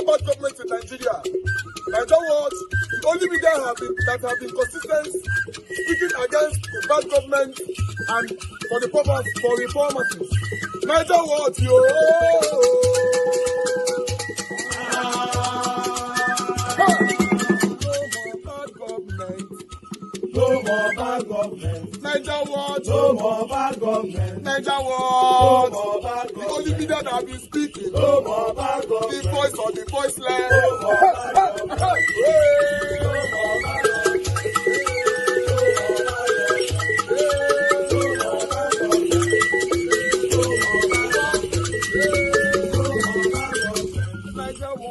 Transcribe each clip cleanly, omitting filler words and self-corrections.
more bad government in Nigeria. Nigeria what? The only media that have been consistent speaking against the bad government and for the purpose for reformers. Nigeria what? Yo! No more bad government. Nigeria what? No more bad government. Nigeria what? No more bad government. The only media that have been speaking. No more bad government. The voice of the voiceless.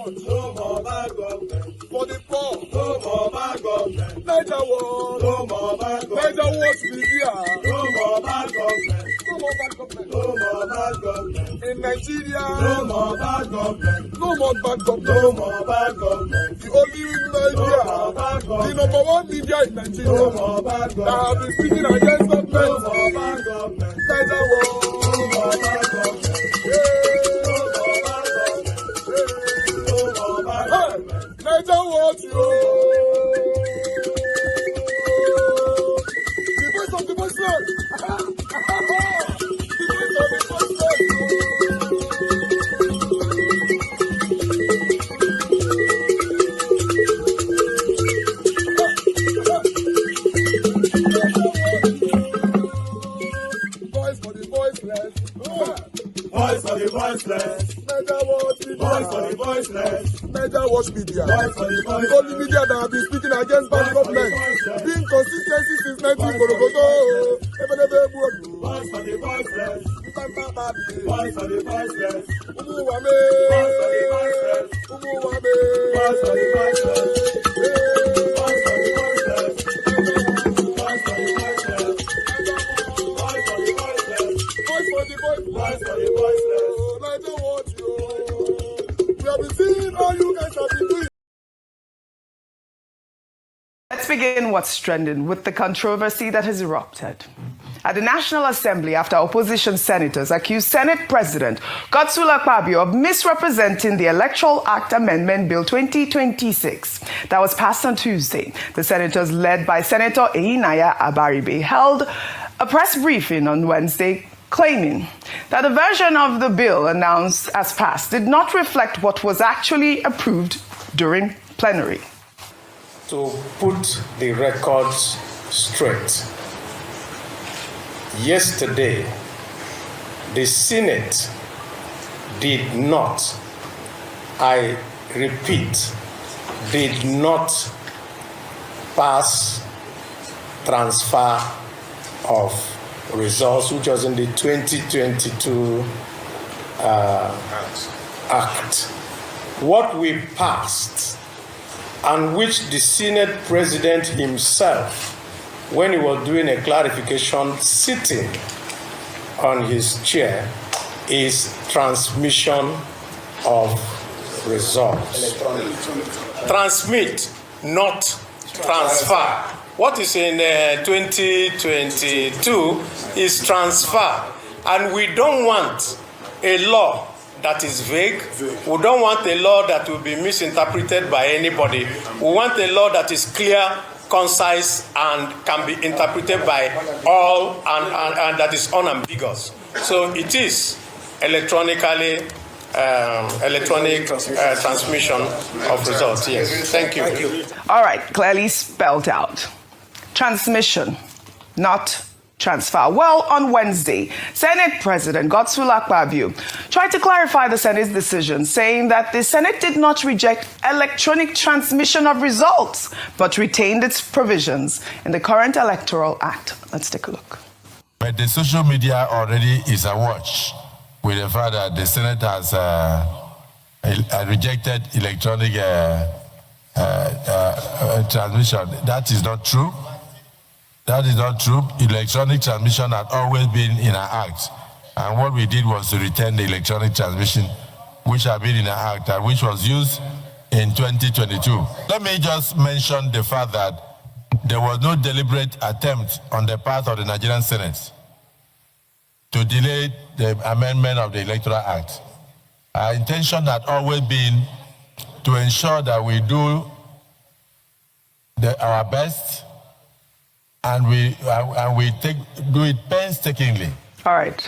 No more bad government. For the poor, no more bad government. Nigeria what? No more bad government. Nigeria what media? No more bad government. No more bad government. No more bad government. In Nigeria, no more bad government. No more bad government. No more bad government. The only media, the number one media in Nigeria, no more bad government. That have been speaking against government. No more bad government. Nigeria what? No more bad government. Nigeria what you? The voice of the voiceless. The voice of the voiceless. Voice for the voiceless. Voice for the voiceless. Nigeria what? Voice for the voiceless. Nigeria watch media. The only media that have been speaking against bad government. Being consistency since 1944. Voice for the voiceless. Voice for the voiceless. Umuwame. Voice for the voiceless. Umuwame. Voice for the voiceless. Voice for the voiceless. Voice for the voiceless. Voice for the voiceless. Voice for the voiceless. Voice for the voiceless. Nigeria watch you. We have been seeing all you guys have been doing. Let's begin what's trending with the controversy that has erupted at the National Assembly after opposition senators accused Senate President Godswill Akpabio of misrepresenting the Electoral Act Amendment Bill 2026 that was passed on Tuesday. The senators, led by Senator Eyinaya Abaribe, held a press briefing on Wednesday claiming that the version of the bill announced as passed did not reflect what was actually approved during plenary. To put the records straight, yesterday, the Senate did not, I repeat, did not pass transfer of results, which was in the 2022 Act. What we passed, and which the Senate President himself, when he was doing a clarification sitting on his chair, is transmission of results. Transmit, not transfer. What is in 2022 is transfer. And we don't want a law that is vague. We don't want a law that will be misinterpreted by anybody. We want a law that is clear, concise, and can be interpreted by all, and that is unambiguous. So it is electronic transmission of results. Yes. Thank you. All right, clearly spelled out. Transmission, not transfer. Well, on Wednesday, Senate President Godswill Akpabio tried to clarify the Senate's decision, saying that the Senate did not reject electronic transmission of results, but retained its provisions in the current Electoral Act. Let's take a look. But the social media already is awash with the fact that the Senate has rejected electronic transmission. That is not true. That is not true. Electronic transmission had always been in our Act. And what we did was to retain the electronic transmission, which had been in our Act, and which was used in 2022. Let me just mention the fact that there was no deliberate attempt on the part of the Nigerian Senate to delay the amendment of the Electoral Act. Our intention had always been to ensure that we do our best and we do it painstakingly. All right.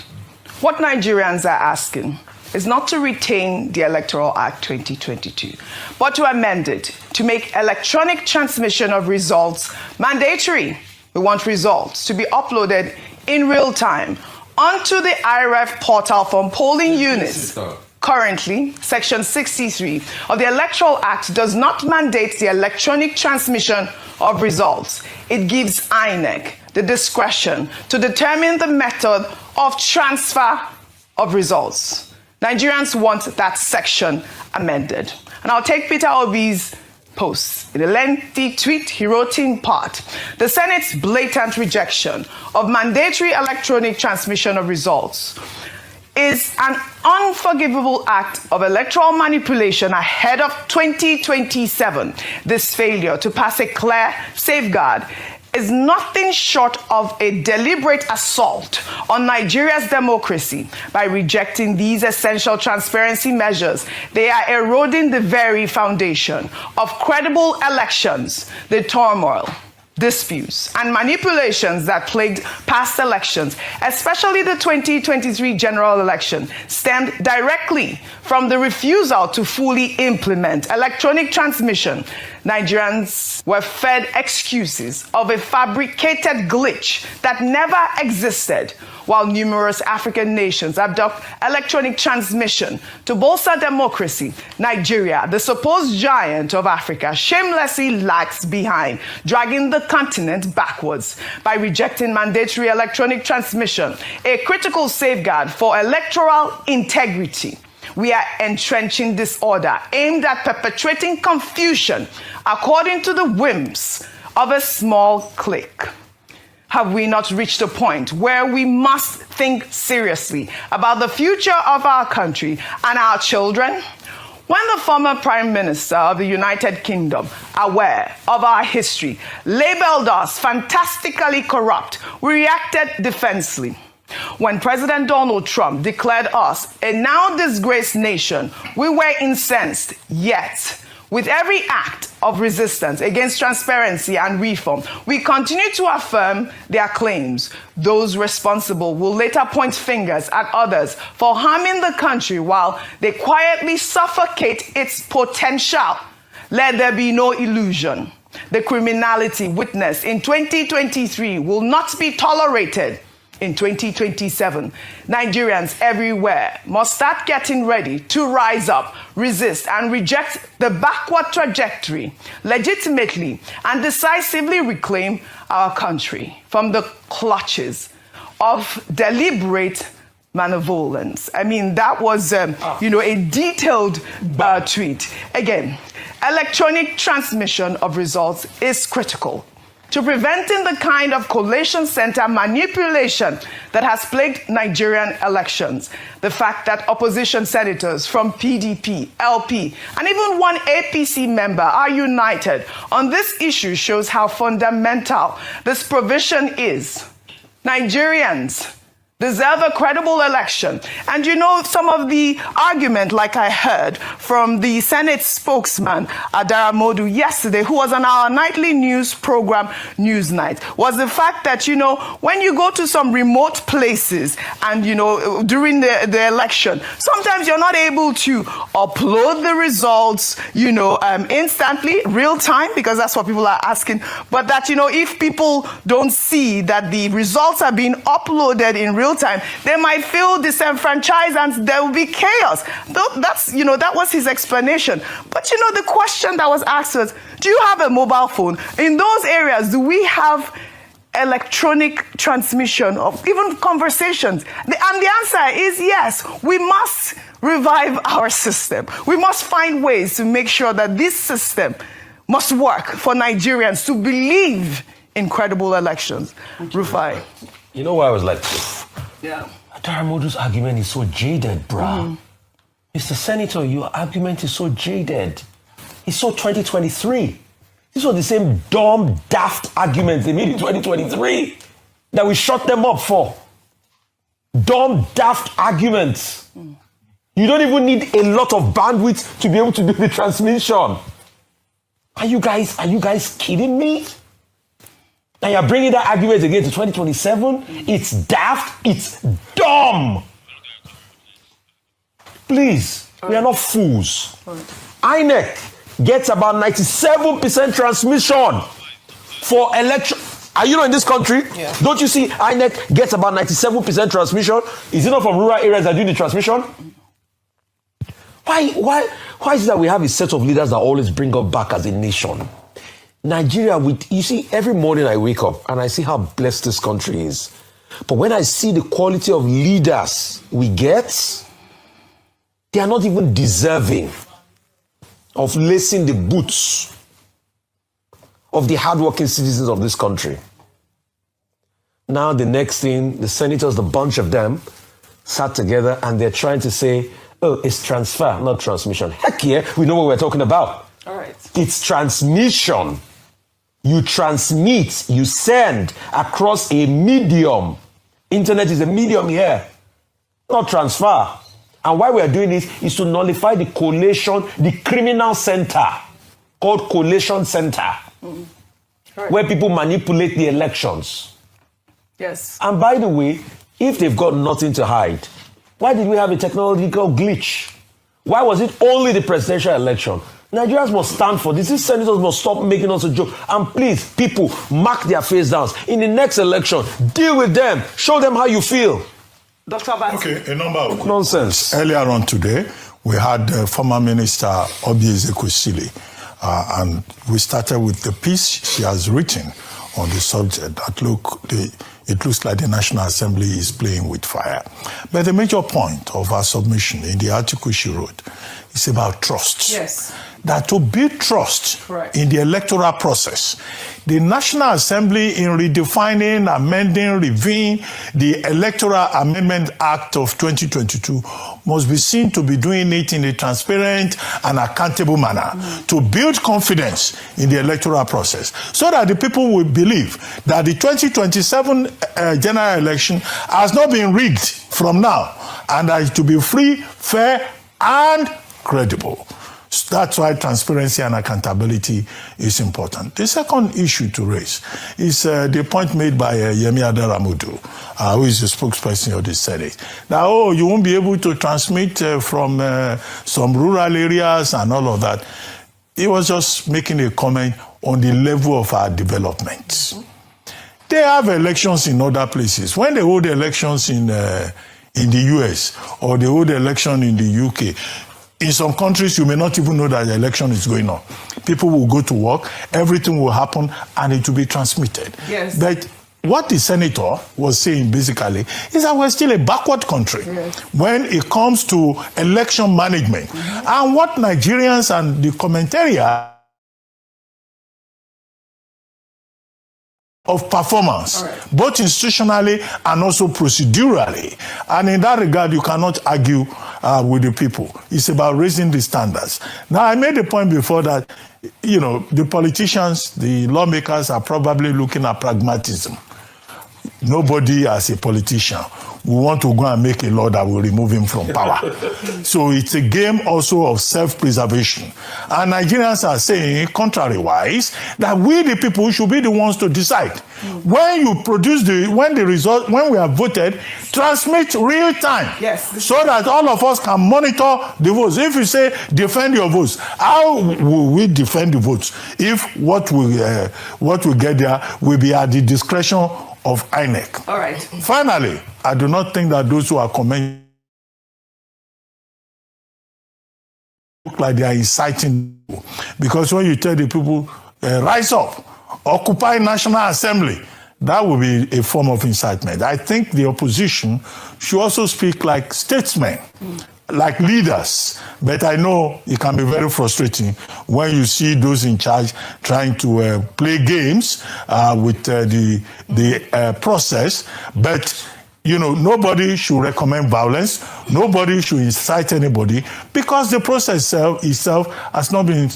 What Nigerians are asking is not to retain the Electoral Act 2022, but to amend it to make electronic transmission of results mandatory. We want results to be uploaded in real time onto the IRF portal from polling units. Currently, Section 63 of the Electoral Act does not mandate the electronic transmission of results. It gives INEC the discretion to determine the method of transfer of results. Nigerians want that section amended. And I'll take Peter Obi's post. In a lengthy tweet, he wrote in part, the Senate's blatant rejection of mandatory electronic transmission of results is an unforgivable act of electoral manipulation ahead of 2027. This failure to pass a clear safeguard is nothing short of a deliberate assault on Nigeria's democracy. By rejecting these essential transparency measures, they are eroding the very foundation of credible elections. The turmoil, disputes, and manipulations that plagued past elections, especially the 2023 general election, stemmed directly from the refusal to fully implement electronic transmission. Nigerians were fed excuses of a fabricated glitch that never existed, while numerous African nations adopt electronic transmission to bolster democracy. Nigeria, the supposed giant of Africa, shamelessly lags behind, dragging the continent backwards. By rejecting mandatory electronic transmission, a critical safeguard for electoral integrity, we are entrenching disorder aimed at perpetuating confusion according to the whims of a small clique. Have we not reached a point where we must think seriously about the future of our country and our children? When the former Prime Minister of the United Kingdom, aware of our history, labeled us fantastically corrupt, we reacted defensively. When President Donald Trump declared us a now disgraced nation, we were incensed. Yet, with every act of resistance against transparency and reform, we continue to affirm their claims. Those responsible will later point fingers at others for harming the country while they quietly suffocate its potential. Let there be no illusion. The criminality witnessed in 2023 will not be tolerated in 2027. Nigerians everywhere must start getting ready to rise up, resist, and reject the backward trajectory, legitimately and decisively reclaim our country from the clutches of deliberate malevolence. I mean, that was, a detailed tweet. Again, electronic transmission of results is critical to preventing the kind of collation center manipulation that has plagued Nigerian elections. The fact that opposition senators from PDP, LP, and even one APC member are united on this issue shows how fundamental this provision is. Nigerians deserve a credible election. And some of the argument, like I heard from the Senate spokesman, Adara Modu, yesterday, who was on our nightly news program, Newsnight, was the fact that, when you go to some remote places and, during the election, sometimes you're not able to upload the results, instantly, real time, because that's what people are asking. But that, if people don't see that the results are being uploaded in real time, they might feel disenfranchised and there will be chaos. That was his explanation. But the question that was asked was, do you have a mobile phone? In those areas, do we have electronic transmission of even conversations? And the answer is yes. We must revive our system. We must find ways to make sure that this system must work for Nigerians to believe in credible elections. Rufai. You know why I was like, yeah. Adaramodu's argument is so jaded, bruh. Mr. Senator, your argument is so jaded. It's so 2023. These were the same dumb, daft arguments they made in 2023 that we shut them up for. Dumb, daft arguments. You don't even need a lot of bandwidth to be able to do the transmission. Are you guys kidding me? And you're bringing that argument again to 2027? It's daft. It's dumb. Please, we are not fools. INEC gets about 97% transmission for election. Are you not in this country? Yeah. Don't you see INEC gets about 97% transmission? Is it not from rural areas that do the transmission? Why is it that we have a set of leaders that always bring us back as a nation? Nigeria, you see, every morning I wake up and I see how blessed this country is. But when I see the quality of leaders we get, they are not even deserving of lacing the boots of the hardworking citizens of this country. Now the next thing, the senators, the bunch of them, sat together and they're trying to say, oh, it's transfer, not transmission. Heck yeah, we know what we're talking about. All right. It's transmission. You transmit, you send across a medium. Internet is a medium here, not transfer. And why we are doing this is to nullify the collation, the criminal center called collation center, Right. where people manipulate the elections. Yes. And by the way, if they've got nothing to hide, why did we have a technological glitch? Why was it only the presidential election? Nigerians must stand for this. These senators must stop making us a joke. And please, people, mark their face down. In the next election, deal with them. Show them how you feel. Dr. Abbas. Okay, a number of Nonsense. Earlier on today, we had former Minister Obi Ezekwesili, and we started with the piece she has written on the subject that it looks like the National Assembly is playing with fire. But the major point of our submission in the article she wrote is about trust. Yes. That to build trust Correct. in the electoral process, the National Assembly, in redefining, amending, reviewing the Electoral Amendment Act of 2022, must be seen to be doing it in a transparent and accountable manner to build confidence in the electoral process, so that the people will believe that the 2027 general election has not been rigged from now, and that it will be free, fair, and credible. So that's why transparency and accountability is important. The second issue to raise is the point made by Yemi Adaramudu, who is the spokesperson of the Senate. Now, you won't be able to transmit from some rural areas and all of that. He was just making a comment on the level of our development. They have elections in other places. When they hold elections in the US or they hold election in the UK, in some countries, you may not even know that the election is going on. People will go to work, everything will happen, and it will be transmitted. Yes. But what the senator was saying basically is that we're still a backward country when it comes to election management. And what Nigerians and the commentariat of performance, both institutionally and also procedurally. And in that regard, you cannot argue with the people. It's about raising the standards. Now, I made a point before that, the politicians, the lawmakers are probably looking at pragmatism. Nobody as a politician will want to go and make a law that will remove him from power. So it's a game also of self-preservation. And Nigerians are saying, contrary-wise, that we the people should be the ones to decide. When you produce when we have voted, transmit real time. Yes. So that all of us can monitor the votes. If you say, defend your votes, how will we defend the votes if what we get there will be at the discretion of INEC? All right. Finally, I do not think that those who are commenting look like they are inciting people. Because when you tell the people, rise up, occupy National Assembly, that will be a form of incitement. I think the opposition should also speak like statesmen, like leaders. But I know it can be very frustrating when you see those in charge trying to play games with the process. But nobody should recommend violence. Nobody should incite anybody because the process itself has not been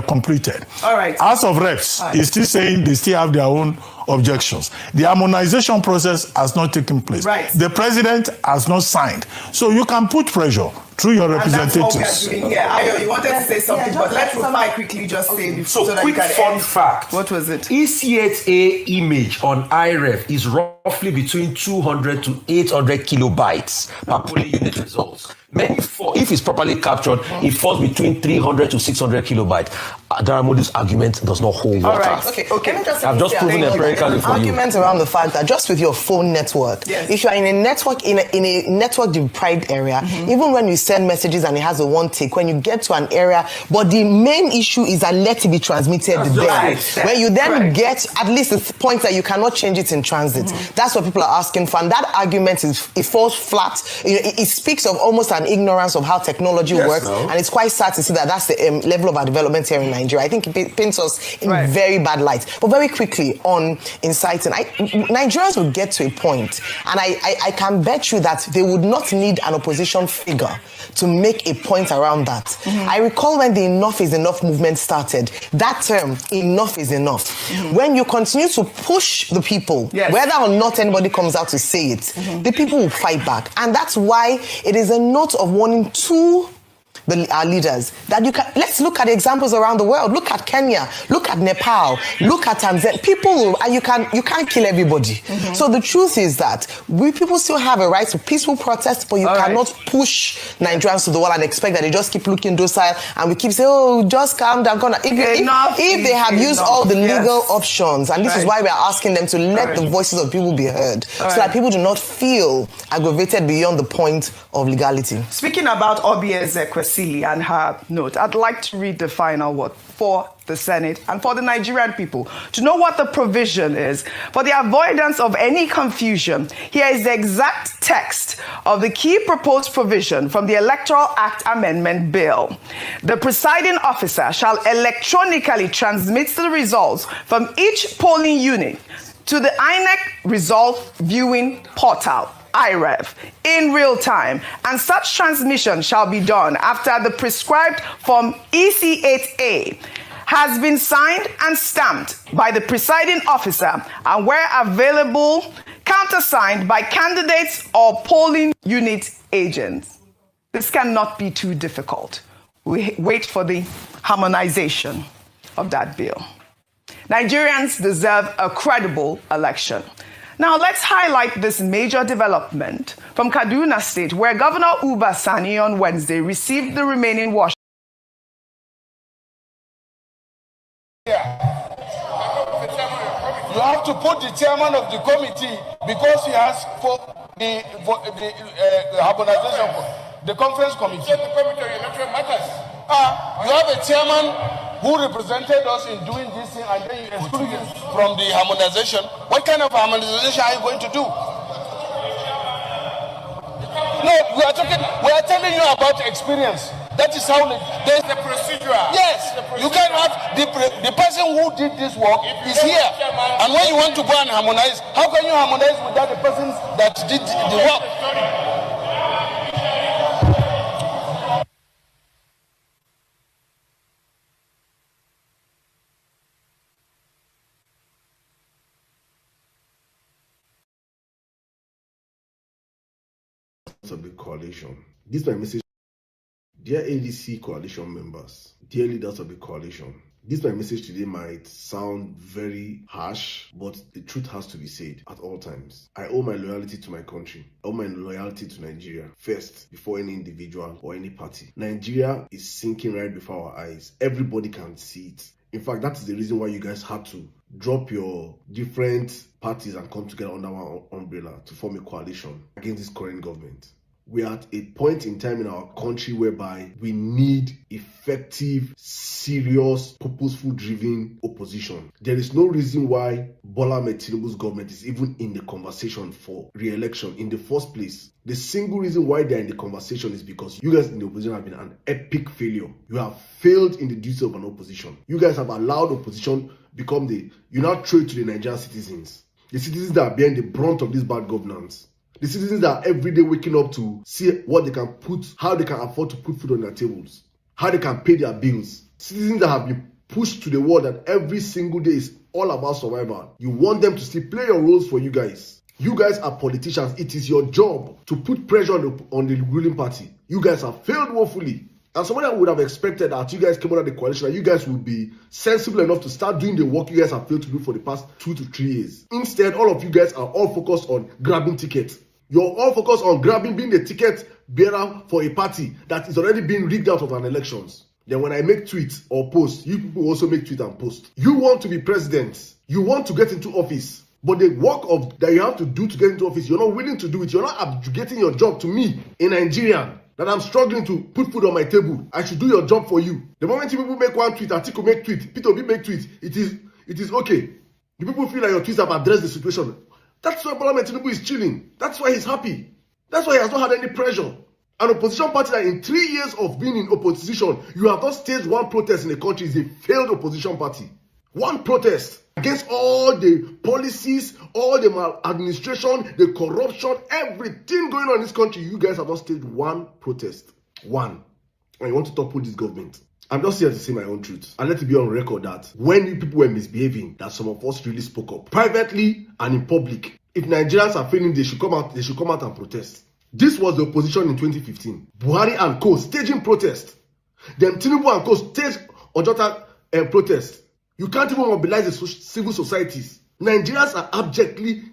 completed. All right. House of Reps is still saying they still have their own objections. The harmonization process has not taken place. Right. The president has not signed. So you can put pressure through your And that's representatives. what we are doing here. Ayo, you wanted to say something, but let Rufai quickly just say before So that quick you can fun end. fact. What was it? ECHA image on IREF is roughly between 200 to 800 kilobytes per polling unit results. If it's properly captured, it falls between 300 to 600 kilobytes. Daramodu's argument does not hold water. All right. Okay. Let me just I've just proven empirically for you. argument around the fact that just with your phone network, Yes. if you are in a network in a network deprived area, even when you send messages and it has a one tick, when you get to an area, but the main issue is that let it be transmitted there. right. Where you then Right. get at least the point that you cannot change it in transit. That's what people are asking for, and that argument it falls flat. It speaks of almost an ignorance of how technology works, and it's quite sad to see that that's the level of our development here in Nigeria. I think it paints us in very bad light. But very quickly on inciting, Nigerians will get to a point, and I can bet you that they would not need an opposition figure to make a point around that. I recall when the Enough is Enough movement started, that term, enough is enough. When you continue to push the people, whether or not anybody comes out to say it, the people will fight back. And that's why it is a note of warning to our leaders that let's look at examples around the world. Look at Kenya, look at Nepal, look at Tanzania. People, and you can't kill everybody. So the truth is that people still have a right to peaceful protest, but you cannot push Nigerians to the wall and expect that they just keep looking docile, and we keep saying, oh, just calm down. If they have used all the legal options, and this is why we are asking them to let the voices of people be heard, so that people do not feel aggravated beyond the point of legality. Speaking about Obi Ezekwesili and her note, I'd like to read the final word for the Senate and for the Nigerian people to know what the provision is. For the avoidance of any confusion, here is the exact text of the key proposed provision from the Electoral Act Amendment Bill. The presiding officer shall electronically transmit the results from each polling unit to the INEC result viewing portal, IREF, in real time, and such transmission shall be done after the prescribed Form EC8A has been signed and stamped by the presiding officer and, where available, countersigned by candidates or polling unit agents. This cannot be too difficult. We wait for the harmonization of that bill. Nigerians deserve a credible election. Now, let's highlight this major development from Kaduna State, where Governor Uba Sani on Wednesday received the remaining wash. You have to put the chairman of the committee because he has for the harmonization, the conference committee. You have a chairman who represented us in doing this thing, and then you exclude him from the harmonization. What kind of harmonization are you going to do? No, we are telling you about experience. That is how there's the procedure. Yes, you can have the person who did this work is here, and when you want to go and harmonize, how can you harmonize without the person that did the work? Of the coalition. This is my message. Dear ADC coalition members, dear leaders of the coalition, this my message today might sound very harsh, but the truth has to be said at all times. I owe my loyalty to my country. I owe my loyalty to Nigeria first, before any individual or any party. Nigeria is sinking right before our eyes. Everybody can see it. In fact, that is the reason why you guys had to drop your different parties and come together under one umbrella to form a coalition against this current government. We are at a point in time in our country whereby we need effective, serious, purposeful driven opposition. There is no reason why Bola Ahmed Tinubu's government is even in the conversation for re-election in the first place. The single reason why they're in the conversation is because you guys in the opposition have been an epic failure. You have failed in the duty of an opposition. You guys have allowed opposition become you now trade to the Nigerian citizens. The citizens that are bearing the brunt of this bad governance. The citizens that are every day waking up to see what they can put, how they can afford to put food on their tables, how they can pay their bills. Citizens that have been pushed to the wall that every single day is all about survival. You want them to still play your roles for you guys. You guys are politicians. It is your job to put pressure on the ruling party. You guys have failed woefully. And somebody would have expected that you guys came out of the coalition, that you guys would be sensible enough to start doing the work you guys have failed to do for the past 2 to 3 years. Instead, all of you guys are all focused on grabbing tickets. You're all focused on being the ticket bearer for a party that is already being rigged out of an elections. Then when I make tweets or posts, you people also make tweets and post. You want to be president. You want to get into office. But the work that you have to do to get into office, you're not willing to do it. You're not abjugating your job to me, a Nigerian, that I'm struggling to put food on my table. I should do your job for you. The moment you people make one tweet, Atiku make tweet, Peter Obi make tweet, it is okay. The people feel like your tweets have addressed the situation. That's why Parliament Tinubu is chilling. That's why he's happy. That's why he has not had any pressure. An opposition party that in 3 years of being in opposition, you have not staged one protest in the country is a failed opposition party. One protest against all the policies, all the maladministration, the corruption, everything going on in this country. You guys have not staged one protest. One. And you want to topple this government. I'm just here to say my own truth. And let it be on record that when you people were misbehaving, that some of us really spoke up. Privately and in public. If Nigerians are failing, they should come out and protest. This was the opposition in 2015. Buhari and co staging protest. Then Tinubu and co staged Ojota protest. You can't even mobilize the civil societies. Nigerians are abjectly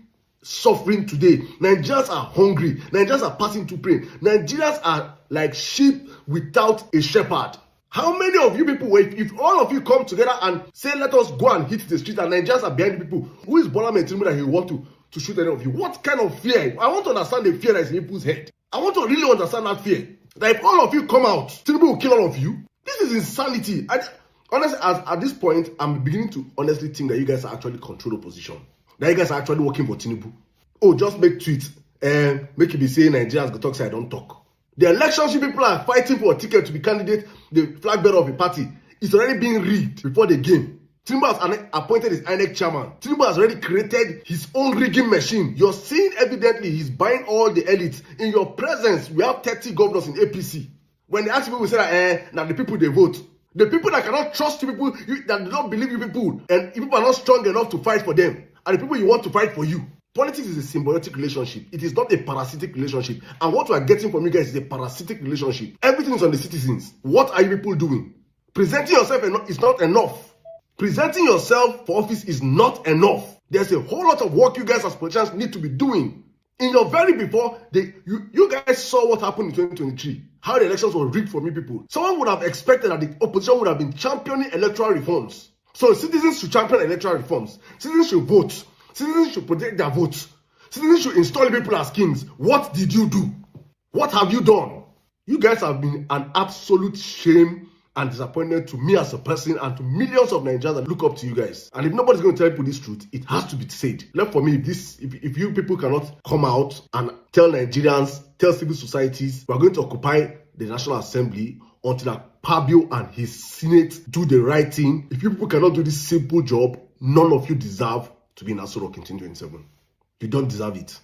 suffering today. Nigerians are hungry. Nigerians are passing through pain. Nigerians are like sheep without a shepherd. How many of you people, if all of you come together and say, let us go and hit the street, and Nigerians are behind people, who is Bola Tinubu that he want to shoot any of you? What kind of fear? I want to understand the fear that is in people's head. I want to really understand that fear. That if all of you come out, Tinubu will kill all of you. This is insanity. Honestly, at this point, I'm beginning to honestly think that you guys are actually control opposition. That you guys are actually working for Tinubu. Oh, just make tweets and make it be saying Nigerians go talk, say I don't talk. The elections people are fighting for a ticket to be candidate, the flag bearer of a party, is already being rigged before the game. Tinubu has appointed his INEC chairman. Tinubu has already created his own rigging machine. You're seeing evidently he's buying all the elites. In your presence, we have 30 governors in APC. When they ask people, we say that, now the people they vote. The people that cannot trust you people, that do not believe you people, and you people are not strong enough to fight for them, and the people you want to fight for you. Politics is a symbiotic relationship. It is not a parasitic relationship. And what we are getting from you guys is a parasitic relationship. Everything is on the citizens. What are you people doing? Presenting yourself is not enough. Presenting yourself for office is not enough. There's a whole lot of work you guys as politicians need to be doing. In your very before, you guys saw what happened in 2023. How the elections were rigged for me people. Someone would have expected that the opposition would have been championing electoral reforms. So citizens should champion electoral reforms. Citizens should vote. Citizens should protect their votes. Citizens should install people as kings. What did you do? What have you done? You guys have been an absolute shame and disappointment to me as a person and to millions of Nigerians that look up to you guys. And if nobody's going to tell people this truth, it has to be said. Left for me, if you people cannot come out and tell Nigerians, tell civil societies, we are going to occupy the National Assembly until Akpabio and his Senate do the right thing. If you people cannot do this simple job, none of you deserve to be in Aso Rock in 2027. You don't deserve it.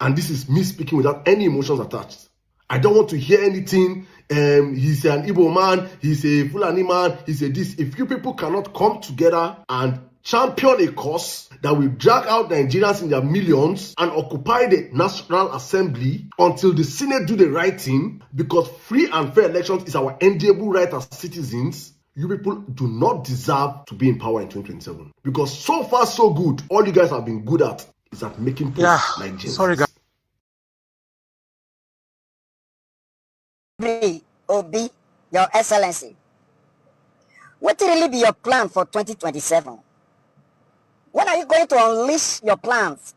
And this is me speaking without any emotions attached. I don't want to hear anything. He's an Igbo man, he's a Fulani man, he's a this. If you people cannot come together and champion a cause that will drag out Nigerians in their millions and occupy the National Assembly until the Senate do the right thing, because free and fair elections is our enviable right as citizens, you people do not deserve to be in power in 2027. Because so far so good, all you guys have been good at is at making posts like James. Sorry guys. Obi, Your Excellency, what will really be your plan for 2027? When are you going to unleash your plans?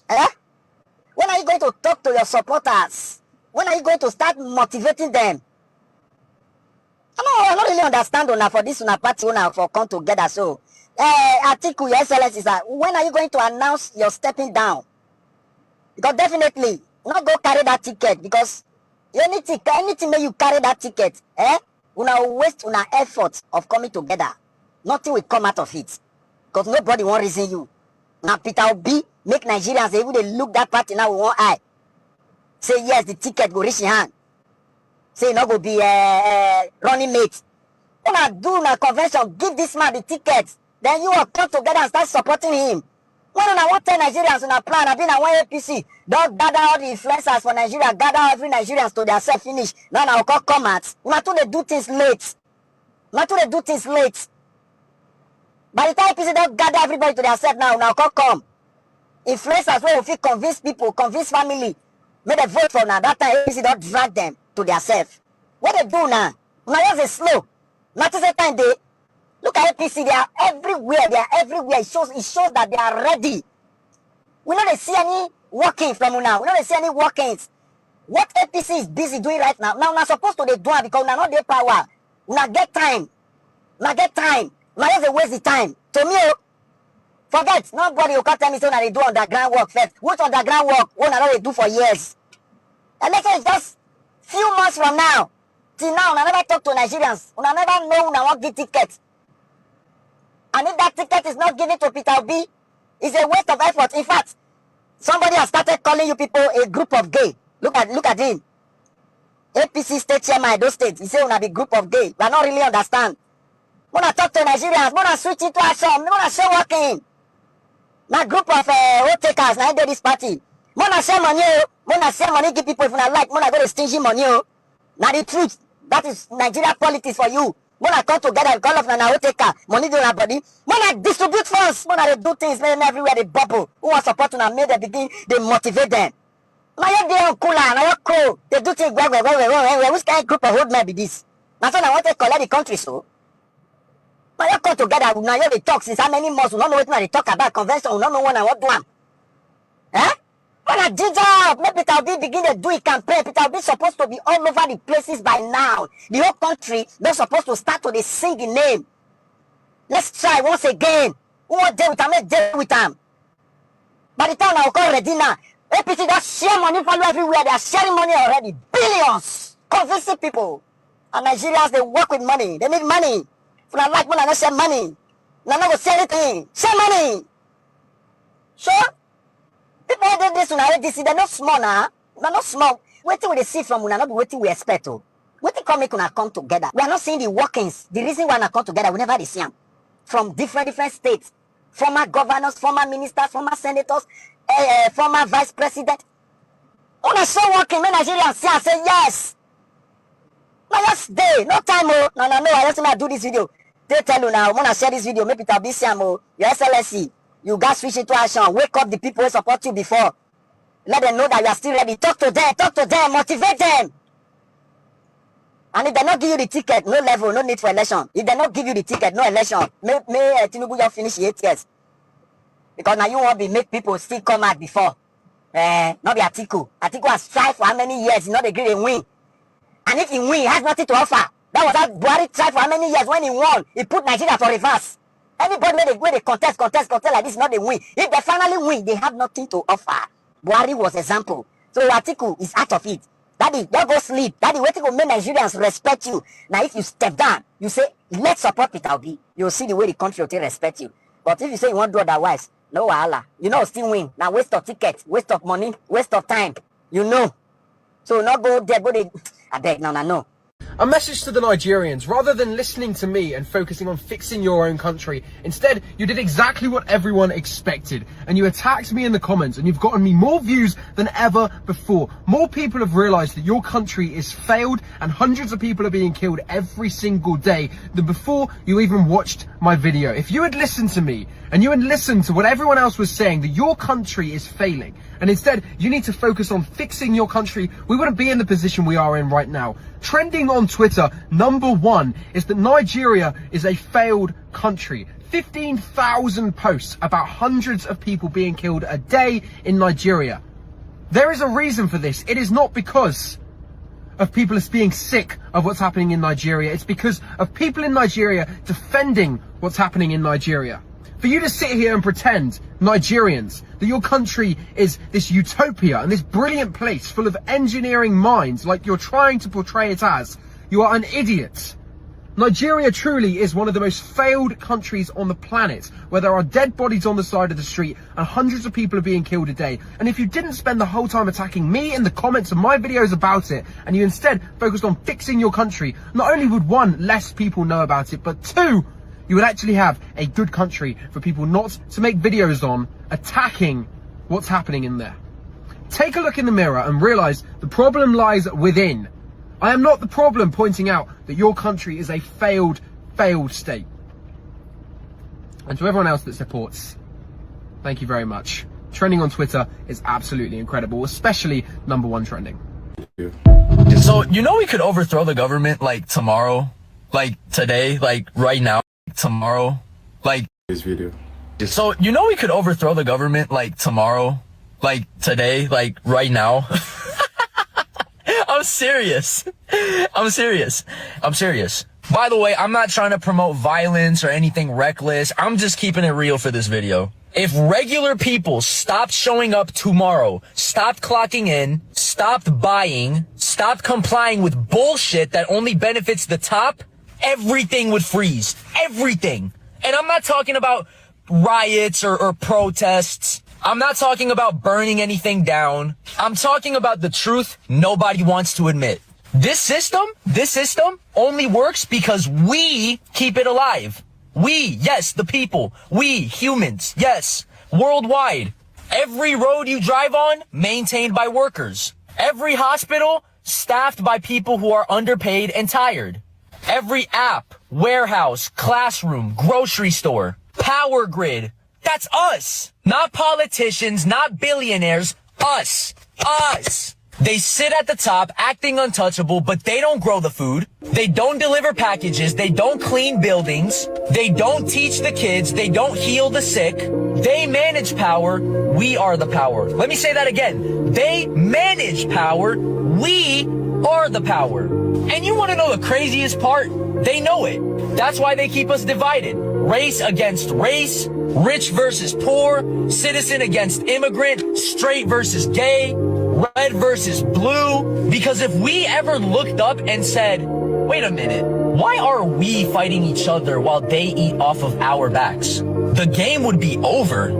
When are you going to talk to your supporters? When are you going to start motivating them? I don't really understand for this party for come together. So, Atiku, Your Excellency, when are you going to announce your stepping down? Because definitely, not go carry that ticket, because anything may you carry that ticket, una waste una effort of coming together. Nothing will come out of it. Because nobody won't reason you. Now Peter Obi make Nigerians able to look that party now with one eye. Say yes, the ticket go reach in hand. Say not go be running mate. When I do a convention, give this man the ticket. Then you will come together and start supporting him. When I want 10 Nigerians on a plan, I've been at one APC. Don't gather all the influencers for Nigeria, gather every Nigerians to their self finish. Now I'll come out. Not to they do things late. Not to they do things late. By the time APC don't gather everybody to their self now come. Influencers will fit convince people, convince family. Make them vote for now. That time APC don't drag them to their self. What they do now? Now just slow. Not to the time they look at APC, they are everywhere. They are everywhere. It shows that they are ready. We don't see any working from now. We don't see any workings. What APC is busy doing right now. Now we're supposed to do it because we're not their power. We not get time. We get time. We just waste the time. To me, forget. Nobody will come tell me so that they do underground work first. Which underground work? What they do for years. Election is just few months from now. Till now, we never talk to Nigerians. We never know we want to get tickets. And if that ticket is not given to Peter Obi, it's a waste of effort. In fact, somebody has started calling you people a group of gay. Look at him. APC state chairman Edo State. He say una be group of gay. We not really understand. Wanna talk to Nigerians. Wanna switch into action. Wanna show working. Now group of vote takers. Now they this party. Wanna share money. Wanna share money. Give people if una like. Wanna go to stingy money. Now the truth. That is Nigeria politics for you. When I come together, call of na take money to our body. When I distribute funds, when I do things, man, everywhere they bubble. Who want support to make them begin, they motivate them. Now you're there cooler, now you're cool. They do things well. Which kind of group of old men be this? Now so I want to collect the country so. Now you come together, now you they talk since how many months, we don't know what they talk about convention, we don't know when I want to do. Eh? When I did job, make Peter Obi begin to do a campaign. Peter Obi supposed to be all over the places by now. The whole country, they're supposed to start to sing the name. Let's try once again. Who want deal with them? Let's deal with them. By the time I will call ready now, APC just share money follow everywhere. They are sharing money already. Billions. Convincing people. And Nigerians, they work with money. They need money. If I like money, I don't share money. I'm not going to say anything. Share money. Sure? People do this when I already see they're not small now. They're not small. Wait till we see from una, not be waiting we expect to. Wait till come together. We are not seeing the workings. The reason why we come together, we never see them. From different states. Former governors, former ministers, former senators, former vice president. Una so working, men Nigerians see and say yes. No, just day, no time. No, I just want to do this video. They tell you now, I'm gonna share this video, maybe it'll be Sam, your SLSC. You guys switch into action. Wake up the people who support you before. Let them know that you are still ready. Talk to them, motivate them. And if they not give you the ticket, no level, no need for election. If they not give you the ticket, no election. May Tinubu just finish 8 years. Because now you want to make people still come out before. Not be Atiku. Atiku has tried for how many years? He not agree to win. And if he win, he has nothing to offer. That was how Buhari tried for how many years? When he won, he put Nigeria for reverse. Anybody when they contest like this, not they win. If they finally win, they have nothing to offer. Buhari was example. So Atiku is out of it. Daddy, don't go sleep. Daddy, waiting to make Nigerians respect you. Now, if you step down, you say, let's support Peter Obi. You'll see the way the country will respect you. But if you say you want to do otherwise, no wahala. You know, still win. Now, waste of tickets, waste of money, waste of time. You know. So, not go there, I beg, no. A message to the Nigerians: rather than listening to me and focusing on fixing your own country, instead you did exactly what everyone expected, and you attacked me in the comments, and you've gotten me more views than ever before. More people have realized that your country is failed and hundreds of people are being killed every single day than before you even watched my video. If you had listened to me and you had listened to what everyone else was saying, that your country is failing, and instead you need to focus on fixing your country, we wouldn't be in the position we are in right now. Trending on Twitter, #1 is that Nigeria is a failed country. 15,000 posts about hundreds of people being killed a day in Nigeria. There is a reason for this. It is not because of people being sick of what's happening in Nigeria. It's because of people in Nigeria defending what's happening in Nigeria. For you to sit here and pretend, Nigerians, that your country is this utopia and this brilliant place full of engineering minds like you're trying to portray it as, you are an idiot. Nigeria truly is one of the most failed countries on the planet, where there are dead bodies on the side of the street and hundreds of people are being killed a day. And if you didn't spend the whole time attacking me in the comments of my videos about it, and you instead focused on fixing your country, not only would 1, less people know about it, but 2, you would actually have a good country for people not to make videos on attacking what's happening in there. Take a look in the mirror and realize the problem lies within. I am not the problem pointing out that your country is a failed state. And to everyone else that supports, thank you very much. Trending on Twitter is absolutely incredible, especially #1 trending. So, you know we could overthrow the government, like, tomorrow? Like, today? Like, right now? Tomorrow? Like, this video. So, you know we could overthrow the government, like, tomorrow? Like, today? Like, right now? I'm serious. I'm serious. I'm serious. By the way, I'm not trying to promote violence or anything reckless. I'm just keeping it real for this video. If regular people stopped showing up tomorrow, stopped clocking in, stopped buying, stopped complying with bullshit that only benefits the top, everything would freeze. Everything. And I'm not talking about riots or protests. I'm not talking about burning anything down. I'm talking about the truth nobody wants to admit. This system only works because we keep it alive. We, yes, the people. We, humans, yes, worldwide. Every road you drive on, maintained by workers. Every hospital, staffed by people who are underpaid and tired. Every app, warehouse, classroom, grocery store, power grid. That's us. Not politicians, not billionaires. Us. Us. They sit at the top acting untouchable, but they don't grow the food. They don't deliver packages. They don't clean buildings. They don't teach the kids. They don't heal the sick. They manage power. We are the power. Let me say that again. They manage power. We are the power. And you want to know the craziest part? They know it. That's why they keep us divided. Race against race, rich versus poor, citizen against immigrant, straight versus gay, red versus blue. Because if we ever looked up and said, wait a minute, why are we fighting each other while they eat off of our backs? The game would be over.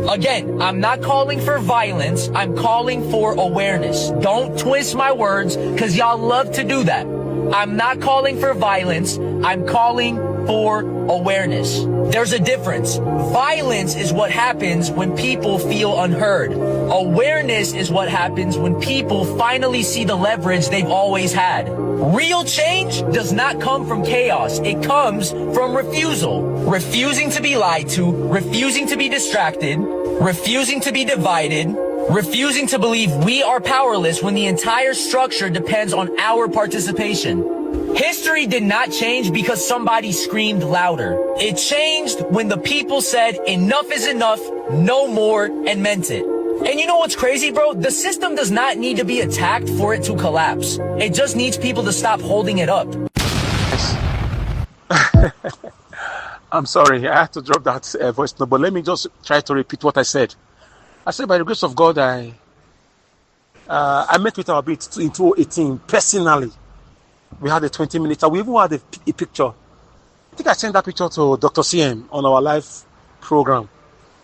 Again, I'm not calling for violence. I'm calling for awareness. Don't twist my words, because y'all love to do that. I'm not calling for violence. I'm calling for awareness. There's a difference. Violence is what happens when people feel unheard. Awareness is what happens when people finally see the leverage they've always had. Real change does not come from chaos. It comes from refusal. Refusing to be lied to, refusing to be distracted, refusing to be divided, refusing to believe we are powerless when the entire structure depends on our participation. History did not change because somebody screamed louder. It changed when the people said enough is enough, no more, and meant it. And you know what's crazy, bro? The system does not need to be attacked for it to collapse. It just needs people to stop holding it up. I'm sorry, I had to drop that voice note, but let me just try to repeat what I said. I said, by the grace of God, I met with our bit in 2018 personally. We had a 20-minute. We even had a picture. I think I sent that picture to Dr. CM on our live program.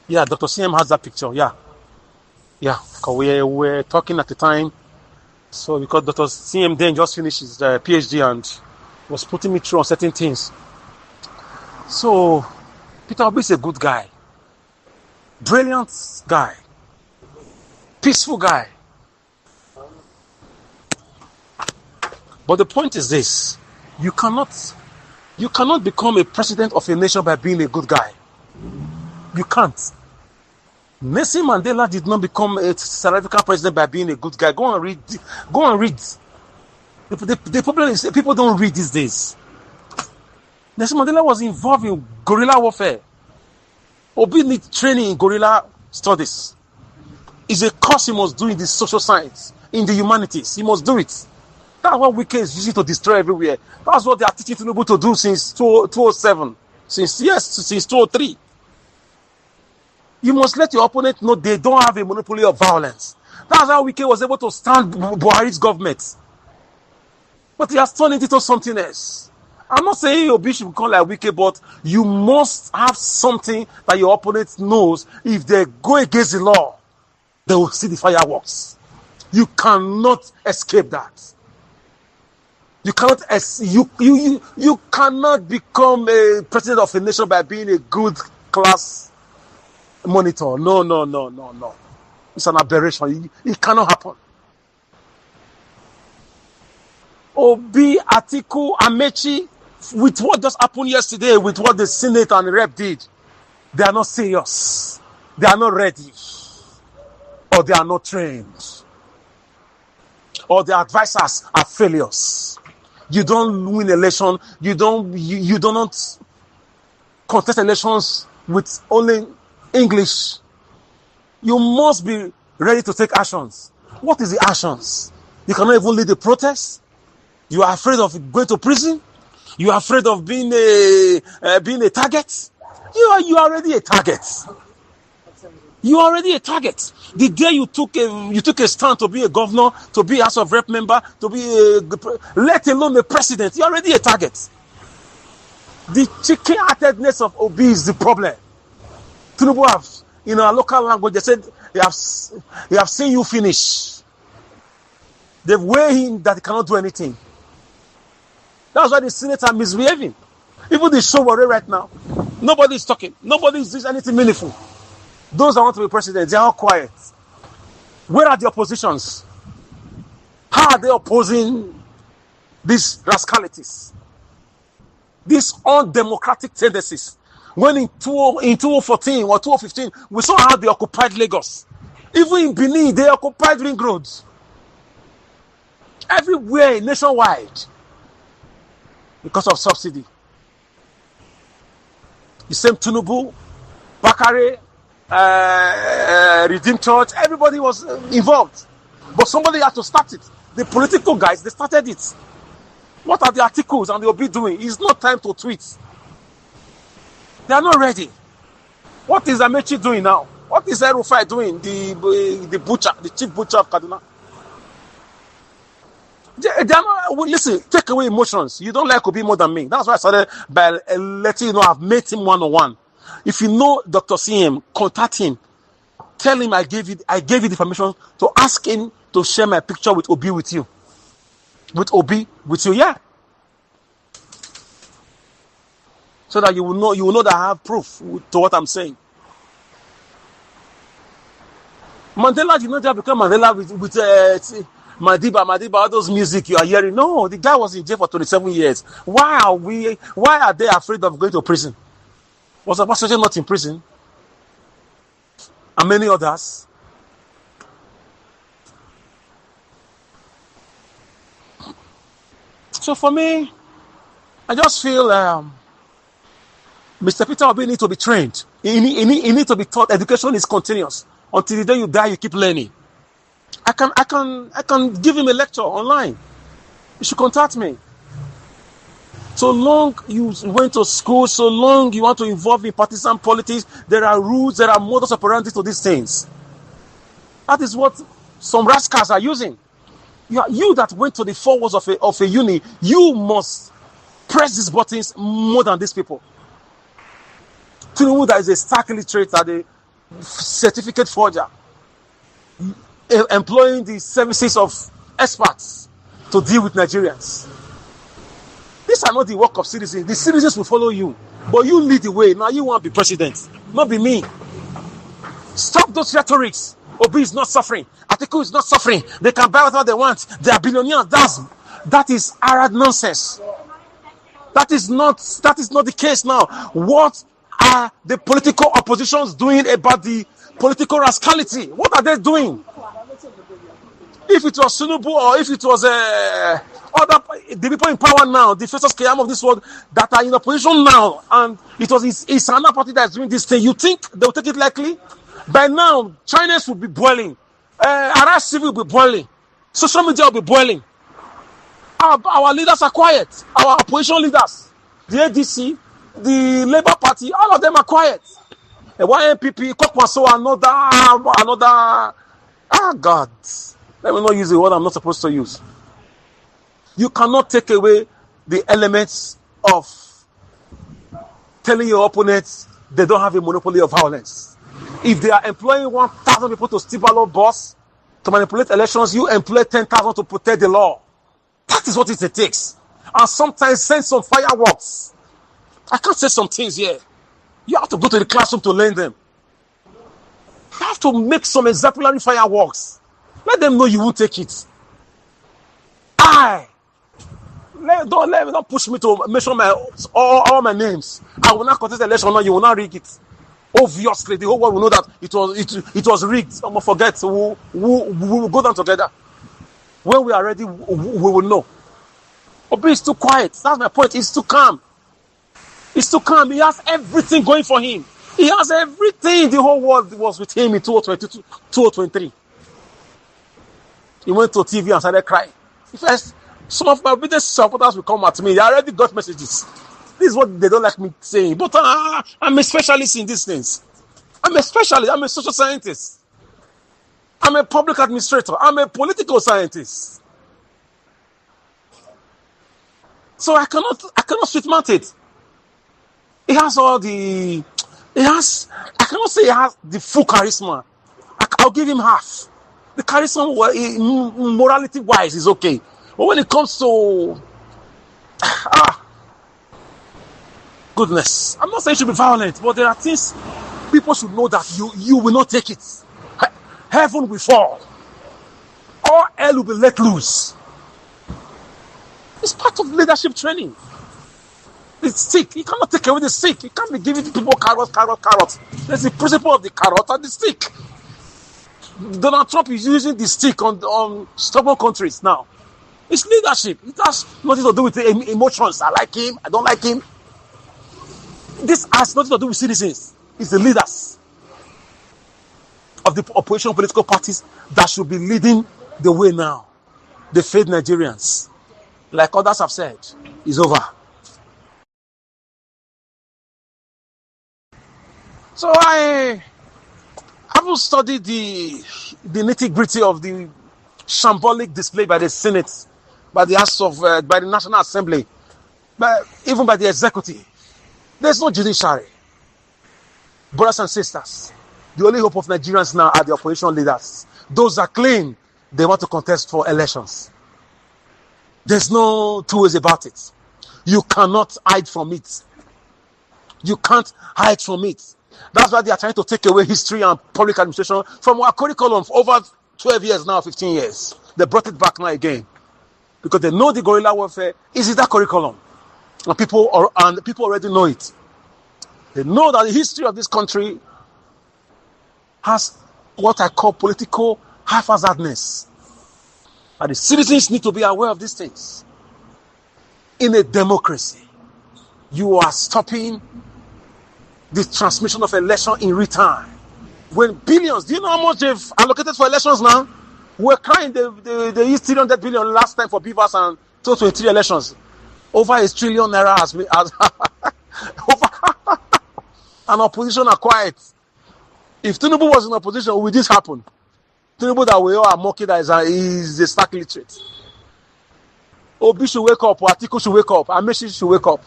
Yeah, Dr. CM has that picture. Yeah, because we were talking at the time. So because Dr. CM then just finished his PhD and was putting me through on certain things. So Peter Obi is a good guy, brilliant guy, peaceful guy. But the point is this: you cannot become a president of a nation by being a good guy. You can't. Nelson Mandela did not become a South African president by being a good guy. Go and read. The problem is people don't read these days. Nelson Mandela was involved in guerrilla warfare. Obi needs training in guerrilla studies. It's a course he must do in the social science, in the humanities. He must do it. That's what Wike is using to destroy everywhere. That's what they are teaching Tinubu to do since 2007. Since 2003. You must let your opponent know they don't have a monopoly of violence. That's how Wike was able to stand Buhari's government. But he has turned it into something else. I'm not saying your bishop become like Wike, but you must have something that your opponent knows. If they go against the law, they will see the fireworks. You cannot escape that. You cannot you cannot become a president of a nation by being a good class monitor. No. It's an aberration. It cannot happen. Obi, Atiku, Amechi, with what just happened yesterday, with what the Senate and Rep did, they are not serious. They are not ready. Or they are not trained. Or their advisors are failures. You don't win election. You do not contest elections with only English. You must be ready to take actions. What is the actions? You cannot even lead a protest. You are afraid of going to prison. You are afraid of being a target. You are already a target. You are already a target. The day you took a stand to be a governor, to be a House of Rep member, to be let alone a president, you are already a target. The chicken-heartedness of Obi is the problem. Tinubu have, in our local language, they said they have seen you finish. They've weighed him that he cannot do anything. That's why the Senate are misbehaving. Even the show we're right now, nobody is talking. Nobody is doing anything meaningful. Those that want to be president, they are all quiet. Where are the oppositions? How are they opposing these rascalities? These undemocratic tendencies. When in 2014 or 2015, we saw how they occupied Lagos. Even in Benin, they occupied ring roads. Everywhere, nationwide. Because of subsidy. The same Tinubu, Bakare, Redeemed Church, everybody was involved. But somebody had to start it. The political guys, they started it. What are the articles and the Obi doing? It's not time to tweet. They are not ready. What is Amechi doing now? What is Erufai doing? The butcher, the chief butcher of Kaduna. They are not, listen, take away emotions. You don't like Obi more than me. That's why I started by letting you know I've met him one-on-one. If you know Dr. CM, contact him. Tell him I gave you the permission to ask him to share my picture with Obi with you. With Obi with you, yeah. So that you will know that I have proof to what I'm saying. Mandela did not just become Mandela with Madiba, all those music you are hearing. No, the guy was in jail for 27 years. Why are they afraid of going to prison? Was Obasanjo not in prison? And many others. So for me, I just feel Mr. Peter Obi needs to be trained. He needs to be taught. Education is continuous. Until the day you die, you keep learning. I can give him a lecture online. You should contact me. So long you went to school, so long you want to involve in partisan politics, there are rules, there are modus operandi to these things. That is what some rascals are using. You that went to the four walls of a uni, you must press these buttons more than these people. Tinubu that is a stark illiterate and a certificate forger, employing the services of experts to deal with Nigerians. These are not the work of citizens. The citizens will follow you. But you lead the way. Now you want to be president. Not be me. Stop those rhetorics. Obi is not suffering. Atiku is not suffering. They can buy whatever they want. They are billionaires. That is arrant nonsense. That is not the case now. What are the political oppositions doing about the political rascality? What are they doing? If it was Tinubu or if it was the people in power now, the first scam of this world that are in opposition now, and it's another party that's doing this thing, you think they will take it lightly? By now, Chinese will be boiling. Arab civil will be boiling. Social media will be boiling. Our leaders are quiet. Our opposition leaders, the ADC, the Labour Party, all of them are quiet. YNPP, Kokwaso, another. God. Let me not use the word I'm not supposed to use. You cannot take away the elements of telling your opponents they don't have a monopoly of violence. If they are employing 1,000 people to steal ballot box, to manipulate elections, you employ 10,000 to protect the law. That is what it takes. And sometimes send some fireworks. I can't say some things here. You have to go to the classroom to learn them. You have to make some exemplary fireworks. Let them know you won't take it. Don't push me to mention all my names. I will not contest the election. No, you will not rig it. Obviously, the whole world will know that it was rigged. I'm gonna forget. We will go down together. When we are ready, we will know. Obi is too quiet. That's my point. He's too calm. He's too calm. He has everything going for him. He has everything. The whole world was with him in 2022, 2023. He went to TV and started crying. First, some of my biggest supporters will come at me. They already got messages. This is what they don't like me saying. But I'm a specialist in these things. I'm a specialist. I'm a social scientist. I'm a public administrator. I'm a political scientist. So I cannot sweet mount it. He has all the... I cannot say he has the full charisma. I'll give him half. The charisma, morality-wise, is okay. But when it comes to... goodness. I'm not saying it should be violent, but there are things people should know that you will not take it. Heaven will fall. All hell will be let loose. It's part of leadership training. The stick. You cannot take away the stick. You can't be giving people carrots. There's the principle of the carrot and the stick. Donald Trump is using the stick on stubborn countries now. It's leadership. It has nothing to do with emotions. I like him. I don't like him. This has nothing to do with citizens. It's the leaders of the opposition political parties that should be leading the way now. The failed Nigerians, like others have said, is over. So I haven't studied the nitty-gritty of the shambolic display by the Senate, by the House of, by the National Assembly, even by the executive. There's no judiciary. Brothers and sisters, the only hope of Nigerians now are the opposition leaders. Those that claim they want to contest for elections. There's no two ways about it. You cannot hide from it. You can't hide from it. That's why they are trying to take away history and public administration from our curriculum for over 12 years now, 15 years. They brought it back now again. Because they know the guerrilla warfare is in that curriculum. And people already know it. They know that the history of this country has what I call political haphazardness. And the citizens need to be aware of these things. In a democracy, you are stopping the transmission of election in real time. When billions, do you know how much they've allocated for elections now? We're crying they used 300 billion last time for Beavers and 2023 elections. Over $1 trillion has been an opposition are quiet. If Tinubu was in opposition, would this happen? Tinubu that we all are mocking that is a stark literate. Obi should wake up, Atiku should wake up, Amechi should wake up.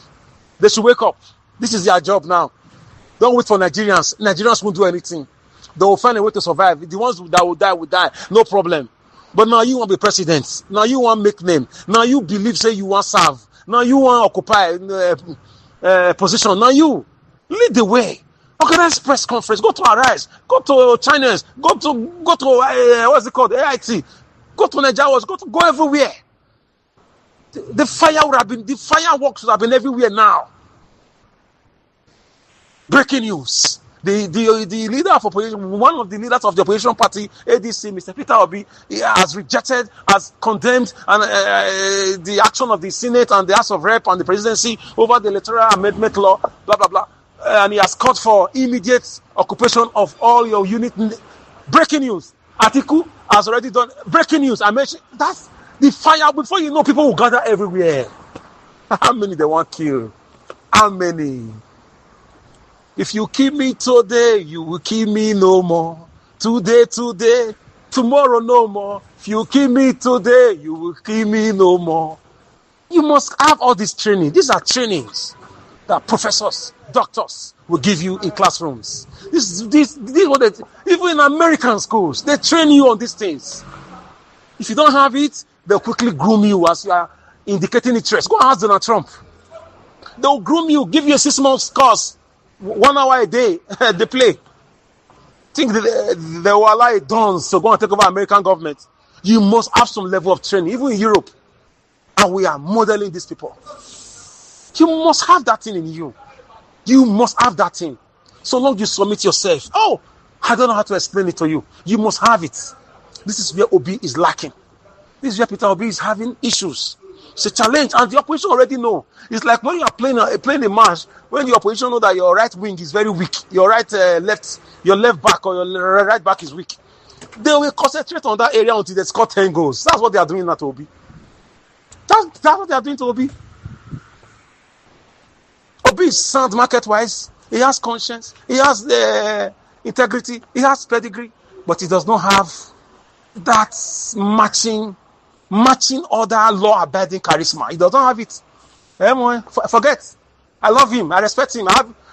They should wake up. This is their job now. Don't wait for Nigerians. Nigerians won't do anything. They will find a way to survive. The ones that will die. No problem. But now you want to be president. Now you want to make name. Now you believe, say you want to serve. Now you want to occupy position. Now you lead the way. Organize press conference. Go to Arise. Go to China's. Go to what's it called? AIT. Go to Nigeria. Go everywhere. The fireworks would have been everywhere now. Breaking news. The leader of opposition, one of the leaders of the opposition party, ADC, Mr. Peter Obi, he has rejected, has condemned the action of the Senate and the House of Rep and the presidency over the Electoral Amendment law, blah, blah, blah. And he has called for immediate occupation of all your unit. Breaking news. Atiku has already done breaking news. I mentioned that's the fire. Before you know, people will gather everywhere. How many they want to kill? How many? If you kill me today, you will kill me no more. Today, tomorrow no more. If you kill me today, you will kill me no more. You must have all this training. These are trainings that professors, doctors will give you in classrooms. This what they, even in American schools, they train you on these things. If you don't have it, they'll quickly groom you as you are indicating interest. Go and ask Donald Trump. They'll groom you, give you a 6 months course, 1 hour a day, they play. Think they will allow dons to go and take over American government. You must have some level of training, even in Europe. And we are modeling these people. You must have that thing in you. You must have that thing. So long you submit yourself. Oh, I don't know how to explain it to you. You must have it. This is where Obi is lacking. This is where Peter Obi is having issues. It's a challenge, and the opposition already know. It's like when you are playing a match, when the opposition know that your right wing is very weak, your your left back or your right back is weak. They will concentrate on that area until they score 10 goals. That's what they are doing now to Obi. That's what they are doing to Obi. Obi is sound market-wise. He has conscience. He has integrity. He has pedigree. But he does not have that matching other law-abiding charisma. He does not have it. Forget. I love him. I respect him.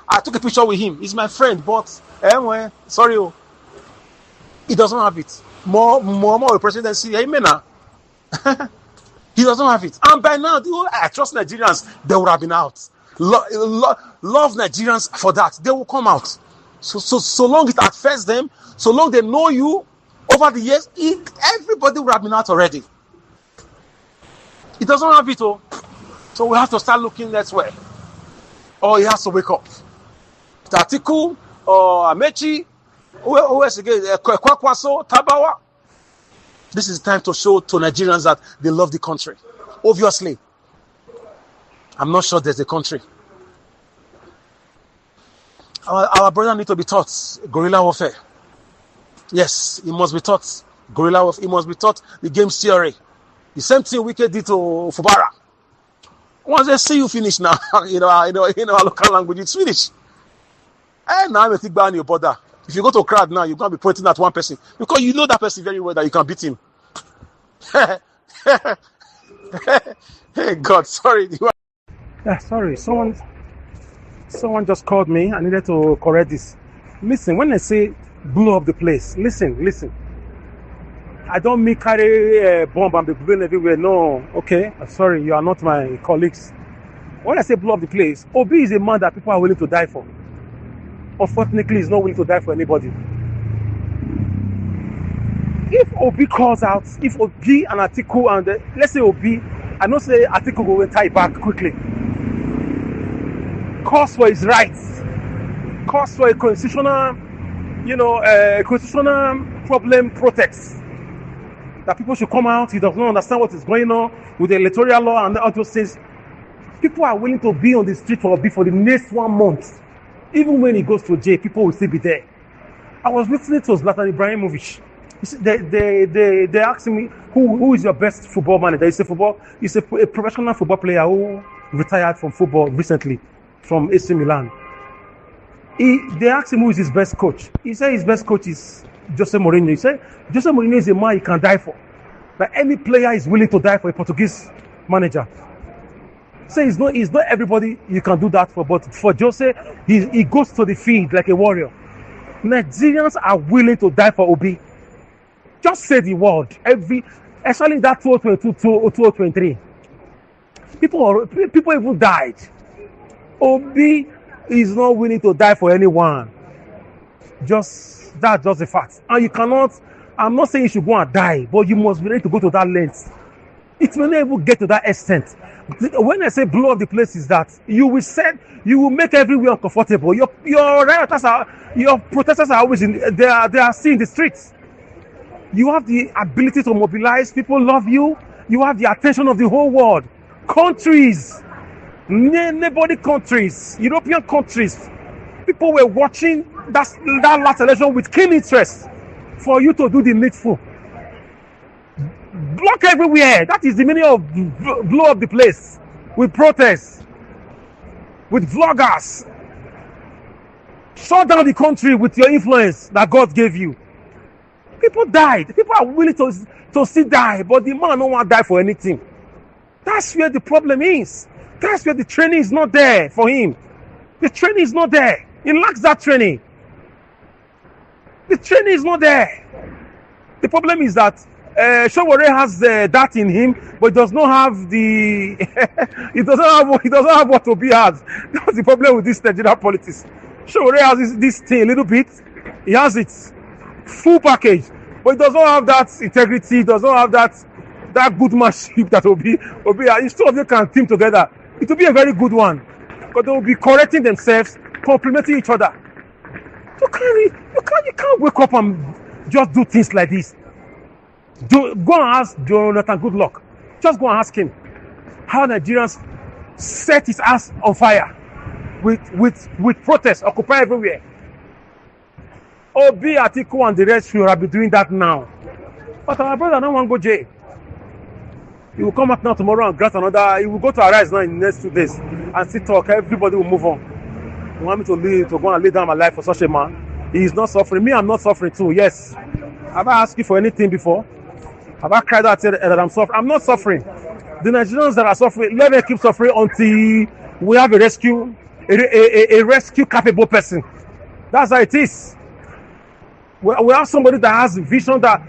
I took a picture with him. He's my friend. But sorry, he doesn't have it. More presidency. Amen. He doesn't have it. And by now, I trust Nigerians. They would have been out. Love Nigerians for that. They will come out. So long it affects them, so long they know you over the years, everybody would have been out already. He doesn't have it all. So we have to start looking elsewhere. Or he has to wake up. Atiku or Amechi, who else again? Kwakwaso, Tabawa. This is time to show to Nigerians that they love the country. Obviously, I'm not sure there's a country. Our brother need to be taught guerrilla warfare. Yes, he must be taught guerrilla warfare. He must be taught the game theory. The same thing Wike did to Fubara. Once they see you finish now, in our local language, it's finished. And now I'm a thick guy on your border. If you go to a crowd now, you're going to be pointing at one person because you know that person very well that you can beat him. Hey God, sorry. Yeah, sorry. Someone just called me. I needed to correct this. Listen, when I say blow up the place, listen. I don't mean carry a bomb and be blowing everywhere. No, okay. Sorry, you are not my colleagues. When I say blow up the place, Obi is a man that people are willing to die for. Unfortunately, he's not willing to die for anybody. If Obi calls out, if Obi and Atiku and let's say Obi, I don't say Atiku will tie back quickly. Calls for his rights, calls for a constitutional, constitutional problem protest. That people should come out. He does not understand what is going on with the electoral law and all those things. People are willing to be on the street for Obi for the next 1 month. Even when he goes to jail, people will still be there. I was listening to Zlatan Ibrahimovic. They asked me, who is your best football manager? He's a professional football player who retired from football recently from AC Milan. They asked him who is his best coach. He said his best coach is Jose Mourinho. He said Jose Mourinho is a man he can die for. That any player is willing to die for a Portuguese manager. So it's not everybody you can do that for, but for Jose, he goes to the field like a warrior. Nigerians are willing to die for Obi. Just say the word. Especially that 2022, 2023. People even died. Obi is not willing to die for anyone. That's just a fact. And you cannot, I'm not saying you should go and die, but you must be ready to go to that length. It may not even get to that extent. When I say blow up the place, is that you will make everywhere uncomfortable. Your rioters your protesters are always they are still in the streets. You have the ability to mobilize. People love you. You have the attention of the whole world. Countries, neighboring countries, European countries. People were watching that last election with keen interest for you to do the needful. Block everywhere. That is the meaning of blow up the place with protests, with vloggers. Shut down the country with your influence that God gave you. People died. People are willing to still die, but the man don't want to die for anything. That's where the problem is. That's where the training is not there for him. The training is not there. He lacks that training. The training is not there. The problem is that Showore has that in him, but he does not have the he doesn't have what Obi has. That's the problem with this Nigerian politics. Showore has this thing a little bit. He has it full package, but he does not have that integrity. He does not have that good manship that Obi. If two of them can team together, it will be a very good one, because they will be correcting themselves, complementing each other. You can't wake up and just do things like this. Go and ask Jonathan Goodluck. Just go and ask him how Nigerians set his ass on fire with protests occupy everywhere. Obi, Atiku, and the rest should have been doing that now. But our brother don't want to go jail. He will come back now tomorrow and grant another. He will go to Arise now in the next 2 days and still talk. Everybody will move on. You want me to go and lay down my life for such a man? He is not suffering. Me, I'm not suffering too. Yes. Have I asked you for anything before? Have I cried out that I'm suffering? I'm not suffering. The Nigerians that are suffering, let them keep suffering until we have a rescue capable person. That's how it is. We have somebody that has a vision that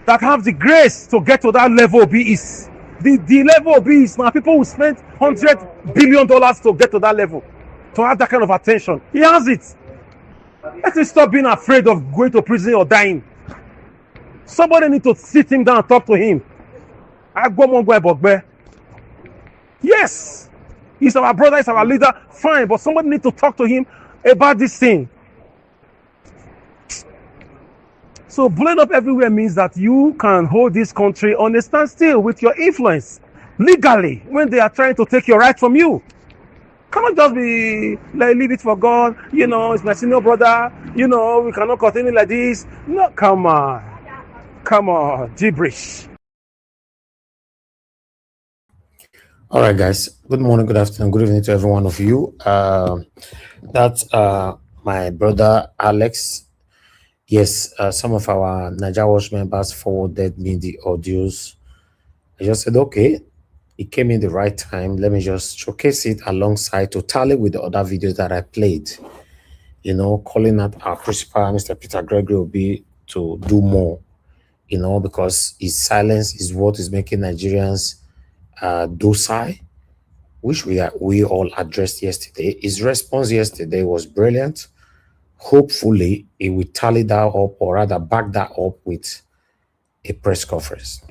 have the grace to get to that level of is. The level of is now people who spend $100 billion to get to that level, to have that kind of attention. He has it. Let him stop being afraid of going to prison or dying. Somebody need to sit him down and talk to him. Yes, he's our brother, he's our leader, fine, but somebody need to talk to him about this thing. So blowing up everywhere means that you can hold this country on a standstill with your influence legally when they are trying to take your right from you. Cannot just be like, leave it for God, it's my senior brother, we cannot continue like this. No, come on, gibberish. All right, guys. Good morning, good afternoon, good evening to every one of you. That's my brother Alex. Yes, some of our Niger Watch members forwarded me the audios. I just said, okay, it came in the right time. Let me just showcase it alongside to tally with the other videos that I played. Calling out our principal, Mr. Peter Gregory Obi, to do more. Because his silence is what is making Nigerians docile, which we all addressed yesterday. His response yesterday was brilliant. Hopefully, he will tally that up, or rather back that up with a press conference.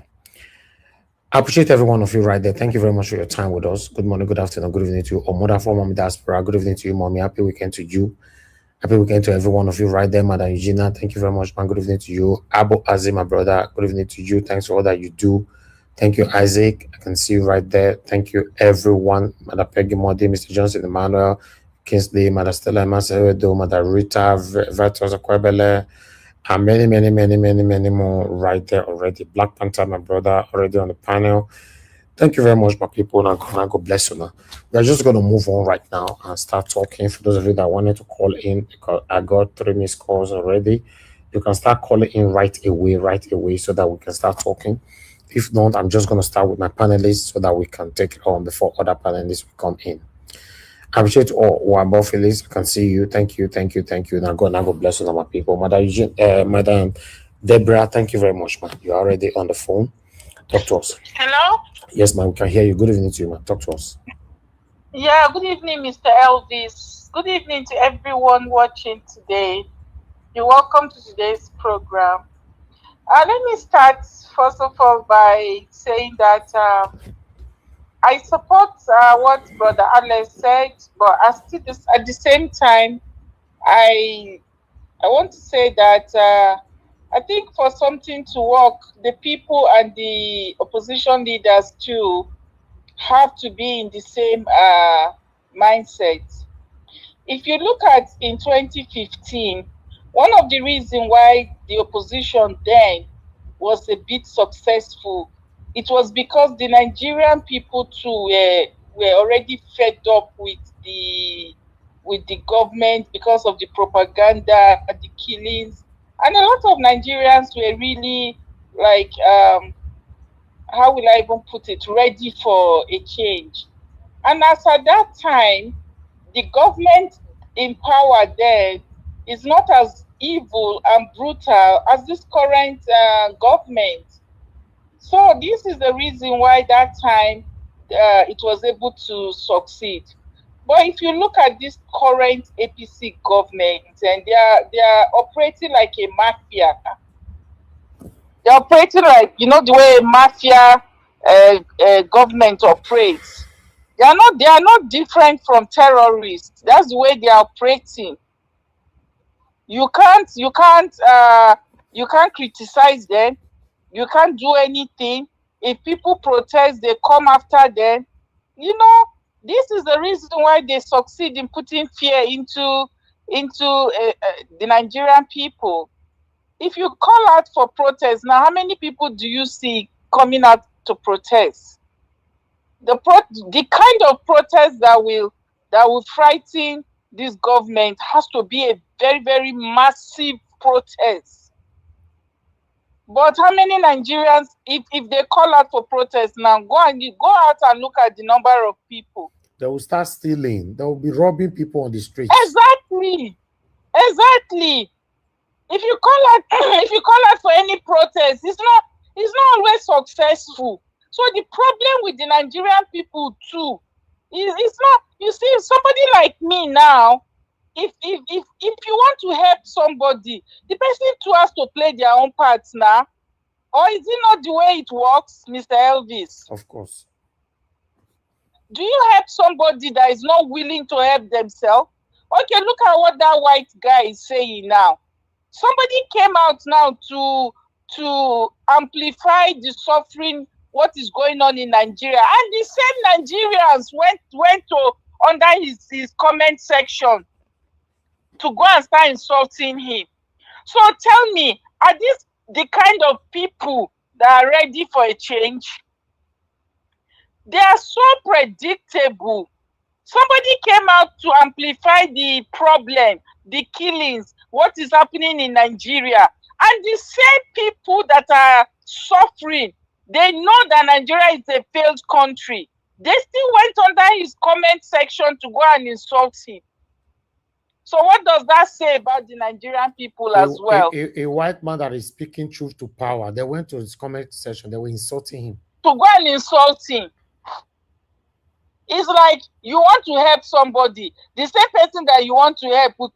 I appreciate every one of you right there. Thank you very much for your time with us. Good morning, good afternoon, good evening to you. Or mother for Mommy Diaspora. Good evening to you, Mommy. Happy weekend to you. Happy weekend to every one of you right there, Madam Eugenia. Thank you very much, man. Good evening to you. Abu Azim, my brother. Good evening to you. Thanks for all that you do. Thank you, Isaac. I can see you right there. Thank you, everyone. Madam Peggy Modi, Mr. Johnson Emmanuel, Kingsley, Madam Stella Maseredo, Madam Rita, Vertos Akwebele, and many more right there already. Black Panther, my brother, already on the panel. Thank you very much, my people, and God bless you. We are just going to move on right now and start talking. For those of you that wanted to call in, because I got 3 missed calls already, you can start calling in right away, so that we can start talking. If not, I'm just going to start with my panelists so that we can take it on before other panelists will come in. I appreciate all who are above Phyllis. I can see you. Thank you. Now God bless you, my people. Madam Deborah, thank you very much, man. You're already on the phone. Talk to us. Hello? Yes, ma'am, we can hear you. Good evening to you, ma'am. Talk to us. Yeah, good evening, Mr. Elvis. Good evening to everyone watching today. You're welcome to today's program. Let me start, first of all, by saying that I support what Brother Alex said, but at the same time, I want to say that I think for something to work, the people and the opposition leaders too have to be in the same mindset. If you look at in 2015, one of the reasons why the opposition then was a bit successful, it was because the Nigerian people too were already fed up with the government because of the propaganda, the killings, and a lot of Nigerians were really like, how will I even put it, ready for a change. And as at that time, the government in power then is not as evil and brutal as this current government. So this is the reason why that time it was able to succeed. But if you look at this current APC government, and they are operating like a mafia. They're operating like, you know, the way a mafia government operates. They are not different from terrorists. That's the way they are operating. You can't criticize them. You can't do anything. If people protest, they come after them. You know, this is the reason why they succeed in putting fear into the Nigerian people. If you call out for protest now, how many people do you see coming out to protest? The kind of protest that will frighten this government has to be a very, very massive protest. But how many Nigerians, if they call out for protest now, go out and look at the number of people. They will start stealing. They will be robbing people on the streets. Exactly. If you call out for any protest, it's not always successful. So the problem with the Nigerian people too is it's not. You see, somebody like me now, if you want to help somebody, the person too has to play their own parts now. Or is it not the way it works, Mr. Elvis? Of course. Do you help somebody that is not willing to help themselves? Okay, look at what that white guy is saying now. Somebody came out now to amplify the suffering, what is going on in Nigeria, and the same Nigerians went to under his comment section to go and start insulting him. So tell me, are these the kind of people that are ready for a change? They are so predictable. Somebody came out to amplify the problem, the killings, what is happening in Nigeria. And the same people that are suffering, they know that Nigeria is a failed country. They still went under his comment section to go and insult him. So what does that say about the Nigerian people as well? A white man that is speaking truth to power, they went to his comment section, they were insulting him. To go and insult him. It's like you want to help somebody. The same person that you want to help will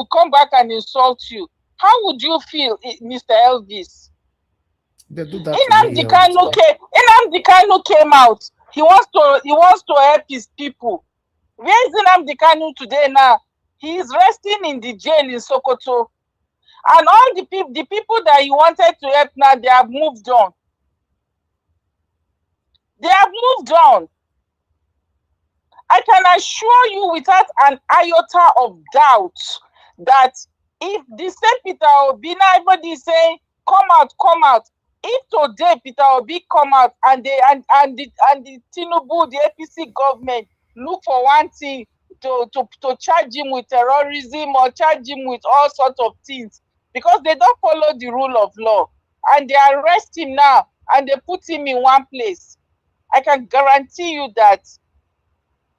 come back and insult you. How would you feel, Mr. Elvis? They do that. Nnamdi Kanu came out. He wants to help his people. Where is Nnamdi Kanu today now? He is resting in the jail in Sokoto. And all the people that he wanted to help now, they have moved on. They have moved on. I can assure you without an iota of doubt that if the same Peter Obi, now everybody is saying, come out. If today Peter Obi come out and the Tinubu, the APC government, look for one thing to charge him with terrorism or charge him with all sorts of things, because they don't follow the rule of law, and they arrest him now and they put him in one place, I can guarantee you that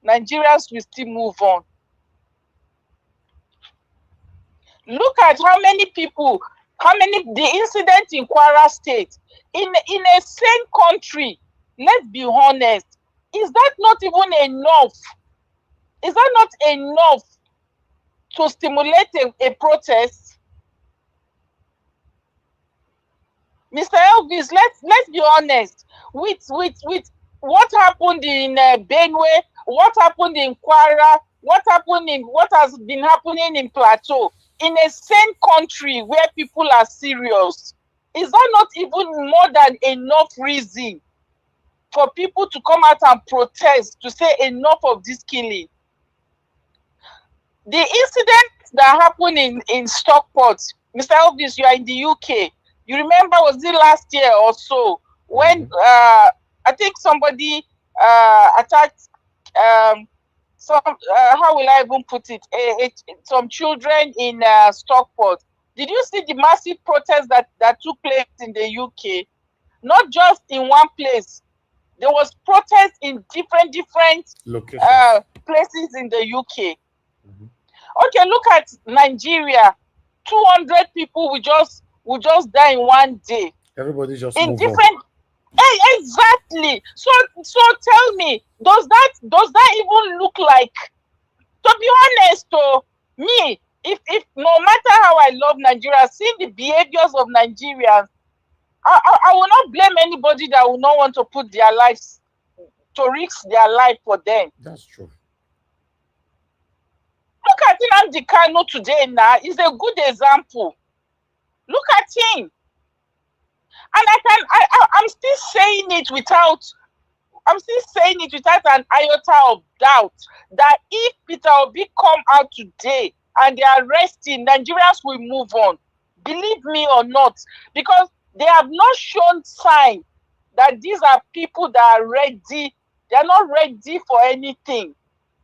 Nigerians will still move on. Look at the incident in Kwara State. In a sane country, let's be honest, is that not even enough? Is that not enough to stimulate a protest? Mr. Elvis, let's be honest. With what happened in Benue, what happened in Kwara, what has been happening in Plateau, in a sane country where people are serious, is that not even more than enough reason for people to come out and protest, to say enough of this killing? The incident that happened in Stockport, Mr. Elvis, you are in the UK. You remember, was it last year or so, when I think somebody attacked how will I even put it? Some children in Stockport. Did you see the massive protest that took place in the UK? Not just in one place. There was protests in different places in the UK. Okay, look at Nigeria. 200 people will just die in one day. Everybody just in move different on. Exactly. So tell me, does that even look like? To be honest, to me, if no matter how I love Nigeria, seeing the behaviors of Nigerians, I will not blame anybody that will not want to put their lives to risk their life for them. That's true. Look at Nnamdi Kanu today now. Is a good example. Look at him. And I'm still saying it without an iota of doubt that if Peter Obi come out today and they are arresting, Nigerians will move on. Believe me or not, because they have not shown sign that these are people that are ready. They are not ready for anything.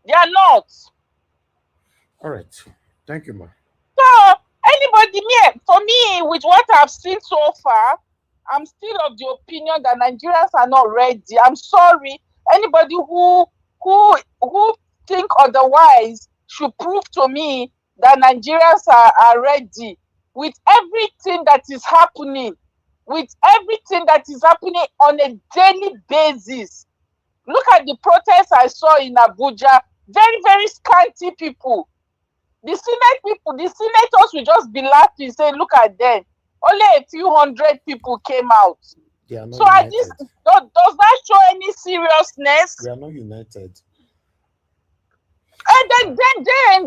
They are not. All right. Thank you, ma. So for me, with what I've seen so far, I'm still of the opinion that Nigerians are not ready. I'm sorry. Anybody who think otherwise should prove to me that Nigerians are ready with everything that is happening, on a daily basis. Look at the protests I saw in Abuja. Very, very scanty people. The senators will just be laughing, say, look at them. Only a few hundred people came out. They are not So united. does that show any seriousness? We are not united. And then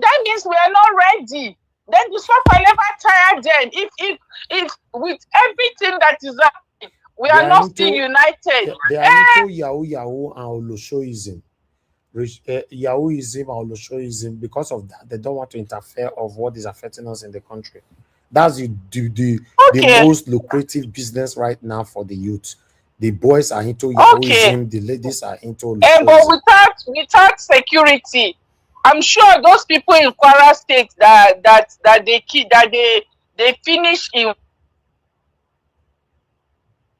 that means we are not ready. Then the suffer never tired then. If with everything that is happening, we are not still united. They are into Yahoo and Oloshoism. Yahooism and Oloshoism. Because of that, they don't want to interfere of what is affecting us in the country. That's the most lucrative business right now for the youth. The boys are into Yahooism, the ladies are into Oloshoism. But without security, I'm sure those people in Kwara State that they finish in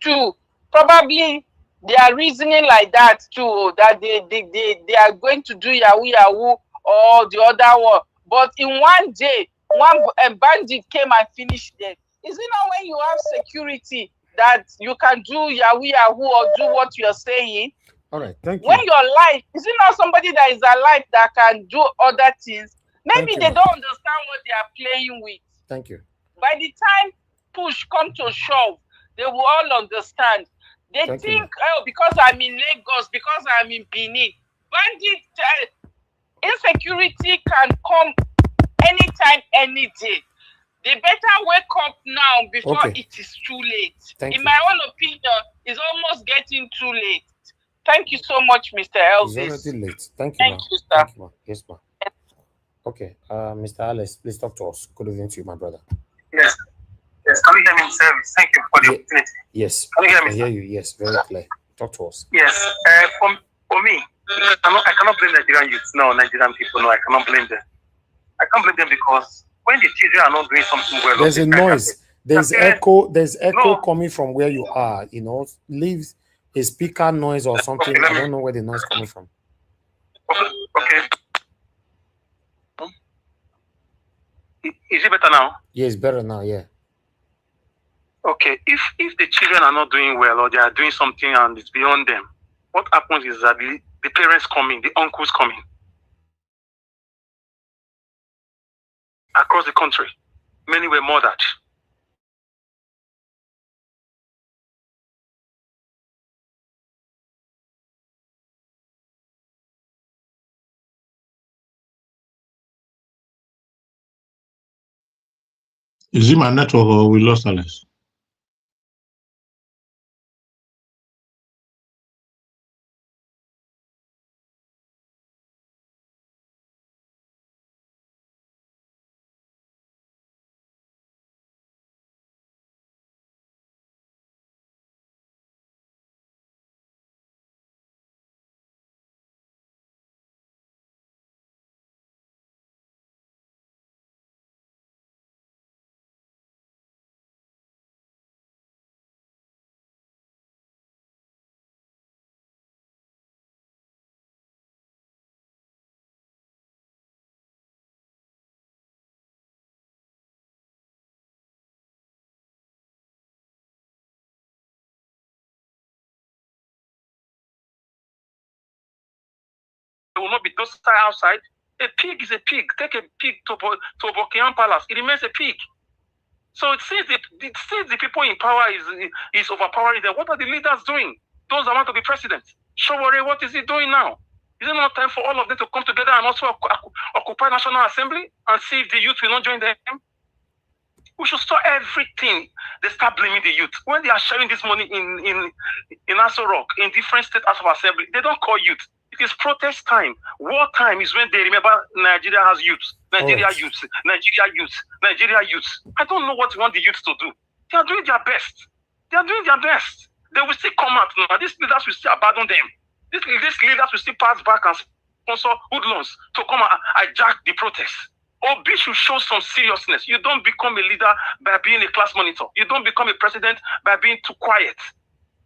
too. Probably they are reasoning like that too, that they are going to do Yahoo or the other one. But in one day, a bandit came and finished them. Is it not when you have security that you can do Yahoo or do what you're saying? All right, thank you. When you're alive, is it not somebody that is alive that can do other things? Maybe they don't understand what they are playing with. Thank you. By the time push come to shove, they will all understand. They think, because I'm in Lagos, because I'm in Benin, bandit insecurity can come anytime, any day. They better wake up now before it is too late. In my own opinion, it's almost getting too late. Thank you so much, Mr. Elvis. It's already late. Thank you, Thank you, sir. Thank you, ma. Yes, ma. Okay, Mr. Alex, please talk to us. Good evening to you, my brother. Yes. Can you hear me in service? Thank you for the opportunity. Yes. Can you hear me? I hear you. Yes, very clear. Talk to us. Yes. For me, I cannot blame Nigerian youths. No, Nigerian people. No, I cannot blame them. I can't blame them because when the children are not doing something well, there's a noise. There's echo. There's echo coming from where you are. You know, leave a speaker noise or something. I don't know where the noise is coming from. Okay. Is it better now? Yeah, it's better now. Yeah. Okay. If the children are not doing well or they are doing something and it's beyond them, what happens is that the parents coming, the uncles coming across the country. Many were murdered. Is it my network or we lost Alex? will not be docile outside. A pig is a pig. Take a pig to Buckingham Palace. It remains a pig. So since the people in power is overpowering them, what are the leaders doing? Those that want to be president. Showore, what is he doing now? Is it not time for all of them to come together and also occupy National Assembly and see if the youth will not join them? We should stop everything. They start blaming the youth. When they are sharing this money in Aso Rock, in different states of assembly, they don't call youth. It is protest time. War time is when they remember Nigeria has youth. Nigeria youth. Nigeria youth. Nigeria youth. I don't know what you want the youth to do. They are doing their best. They are doing their best. They will still come out now. These leaders will still abandon them. These leaders will still pass back and sponsor hoodlums to come and hijack the protest. Obi should show some seriousness. You don't become a leader by being a class monitor. You don't become a president by being too quiet.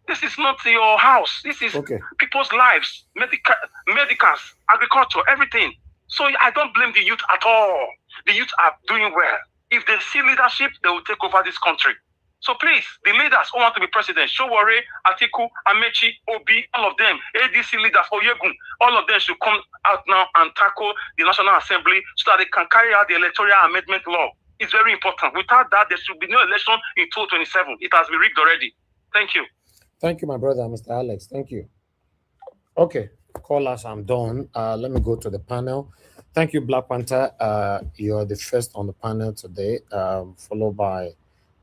This is not your house. This is people's lives, medicals, agriculture, everything. So I don't blame the youth at all. The youth are doing well. If they see leadership, they will take over this country. So please, the leaders who want to be president, Showore, Atiku, Amechi, Obi, all of them, ADC leaders, Oyegun, all of them should come out now and tackle the National Assembly so that they can carry out the Electoral Amendment law. It's very important. Without that, there should be no election in 2027. It has been rigged already. Thank you. Thank you, my brother, Mr. Alex. Thank you. Okay, callers, I'm done. Let me go to the panel. Thank you, Black Panther. You're the first on the panel today, followed by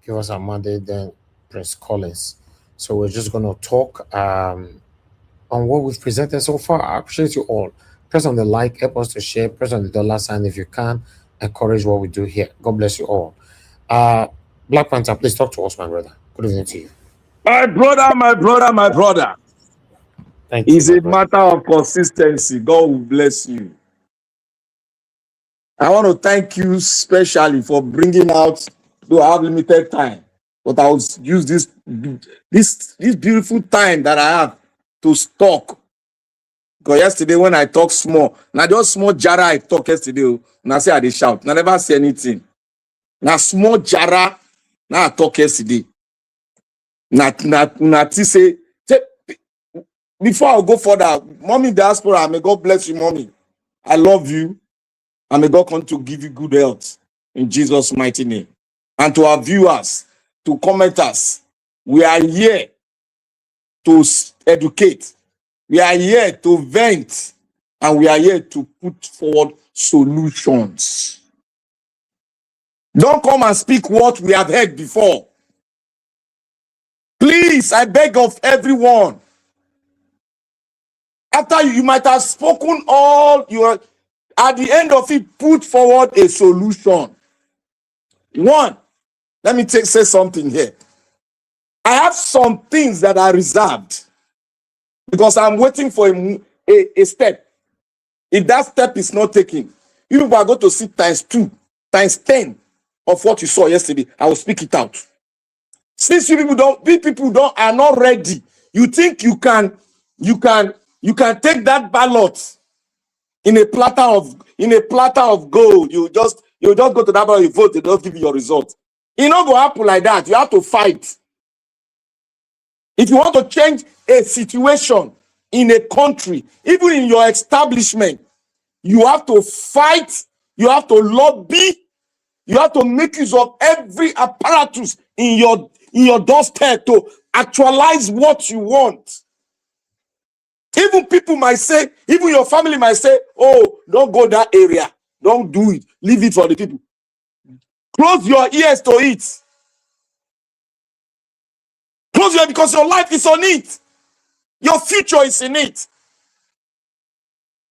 Give us Monday, then Prince Collins. So we're just going to talk on what we've presented so far. I appreciate you all. Press on the like, help us to share, press on the dollar sign if you can. Encourage what we do here. God bless you all. Black Panther, please talk to us, my brother. Good evening to you. My brother. Thank you. It's a matter of consistency. God will bless you. I want to thank you specially for bringing out, though I have limited time, but I will use this beautiful time that I have to talk. Because yesterday when I talk small, now just small jara I talk yesterday, now say I dey shout, now never say anything. Now small jara, now I talk yesterday. Now say before I go further, mommy diaspora, may God bless you, mommy. I love you, and may God come to give you good health in Jesus' mighty name. And to our viewers, to commenters, we are here to educate, we are here to vent, and we are here to put forward solutions. Don't come and speak what we have heard before. Please, I beg of everyone. After you might have spoken all your, at the end of it, put forward a solution. One, let me say something here. I have some things that are reserved because I'm waiting for a step. If that step is not taken, you people are going to see times 2, times 10 of what you saw yesterday. I will speak it out. Since you people are not ready, you think you can take that ballot in a platter of gold. You just go to that ballot, you vote, they don't give you your result. It not go happen like that. You have to fight. If you want to change a situation in a country, even in your establishment, you have to fight, you have to lobby, you have to make use of every apparatus in your doorstep to actualize what you want. Even people might say, even your family might say, oh, don't go that area. Don't do it. Leave it for the people. Close your ears to it. Close your ears because your life is on it. Your future is in it.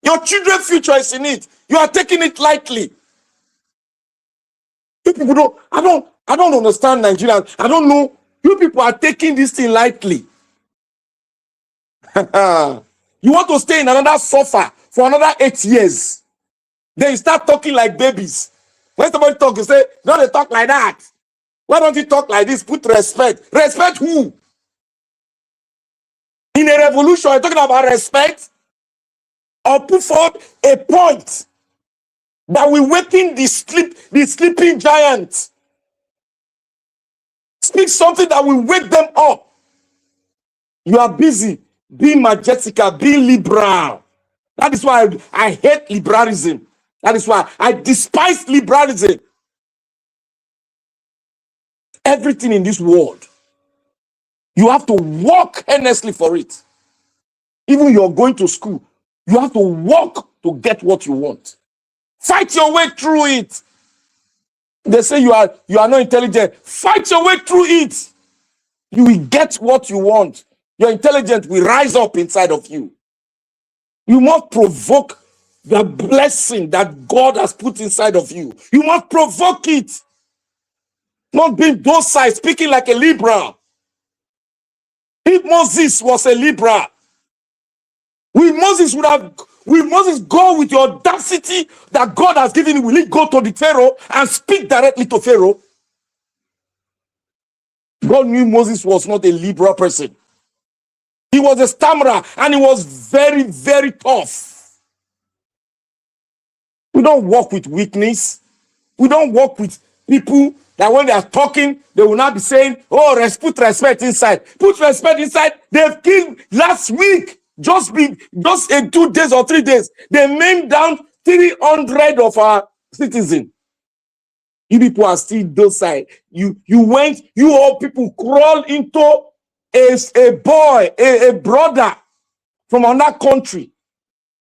Your children's future is in it. You are taking it lightly. You people don't, I don't understand Nigerians. I don't know. You people are taking this thing lightly. You want to stay in another sofa for another 8 years. Then you start talking like babies. When somebody talk, you say, no, they talk like that. Why don't you talk like this? Put respect. Respect who? In a revolution, you're talking about respect? Or put forward a point that will waken the sleeping giant. Speak something that will wake them up. You are busy being majestical, being liberal. That is why I hate liberalism. That is why I despise liberalism. Everything in this world, you have to work earnestly for it. Even you're going to school, you have to work to get what you want. Fight your way through it. They say you are not intelligent. Fight your way through it. You will get what you want. Your intelligence will rise up inside of you. You must provoke the blessing that God has put inside of you. You must provoke it. Not being docile, speaking like a liberal. If Moses was a liberal, will Moses go with the audacity that God has given him? Will he go to the Pharaoh and speak directly to Pharaoh? God knew Moses was not a liberal person. He was a stammerer and he was very, very tough. We don't work with weakness. We don't work with people that when they are talking, they will not be saying, oh, put respect inside. Put respect inside. They've killed last week, just in 2 days or 3 days, they maimed down 300 of our citizens. You people are still docile. You all people crawl into a brother from another country.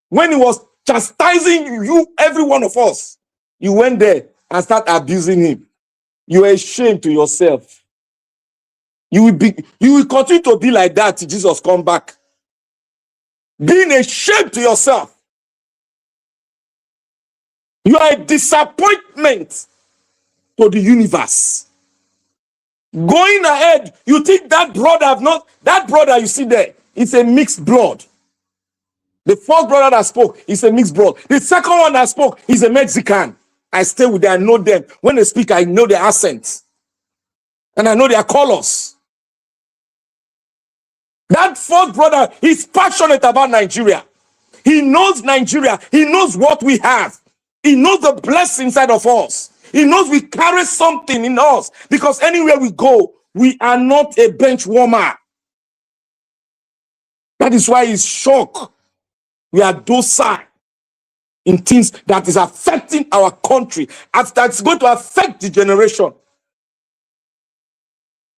When he was chastising you, every one of us, you went there and start abusing him. You are ashamed to yourself. You will continue to be like that till Jesus come back. Being ashamed to yourself. You are a disappointment to the universe. Going ahead, you think that brother you see there, it's a mixed blood. The first brother that spoke is a mixed blood. The second one that spoke is a Mexican. I stay with them, I know them. When they speak, I know their accents. And I know their colors. That fourth brother is passionate about Nigeria. He knows Nigeria. He knows what we have. He knows the blessing inside of us. He knows we carry something in us. Because anywhere we go, we are not a bench warmer. That is why he's shocked. We are docile in things that is affecting our country. That's going to affect the generation.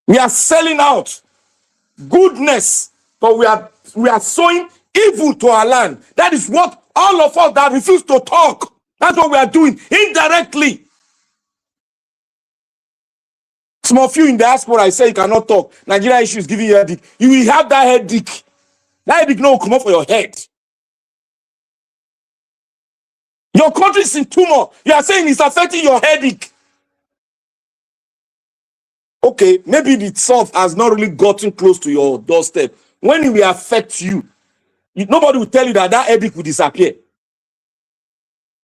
We are selling out goodness, but we are sowing evil to our land. That is what all of us that refuse to talk, that's what we are doing indirectly. Some of you in diaspora, I say you cannot talk. Nigeria issue is giving you a headache. You will have that headache. That headache no will come up for your head. Your country is in tumor. You are saying it's affecting your headache. Okay, maybe the itself has not really gotten close to your doorstep. When it will affect you, nobody will tell you that headache will disappear.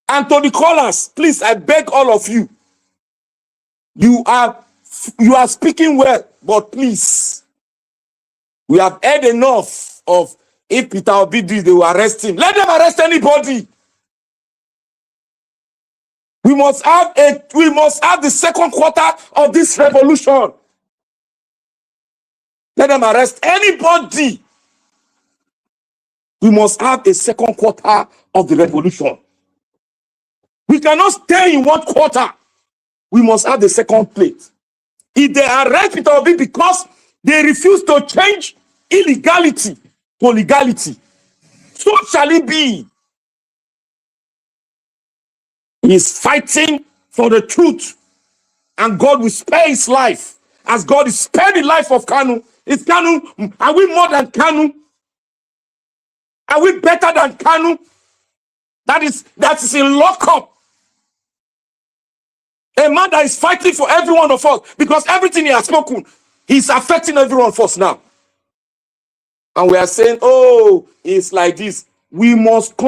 And to the callers, please, I beg all of you. You are speaking well, but please, we have heard enough of if Peter Obi did, they will arrest him. Let them arrest anybody. We must have the second quarter of this revolution. Let them arrest anybody. We must have a second quarter of the revolution. We cannot stay in one quarter. We must have the second plate. If they arrest Peter Obi because they refuse to change illegality to legality, so shall it be. He is fighting for the truth, and God will spare his life, as God is spared the life of Kanu. Is Kanu? Are we more than Kanu? Are we better than Kanu? That is in lockup. A man that is fighting for every one of us, because everything he has spoken, he's affecting every one of us now. And we are saying, oh, it's like this. We must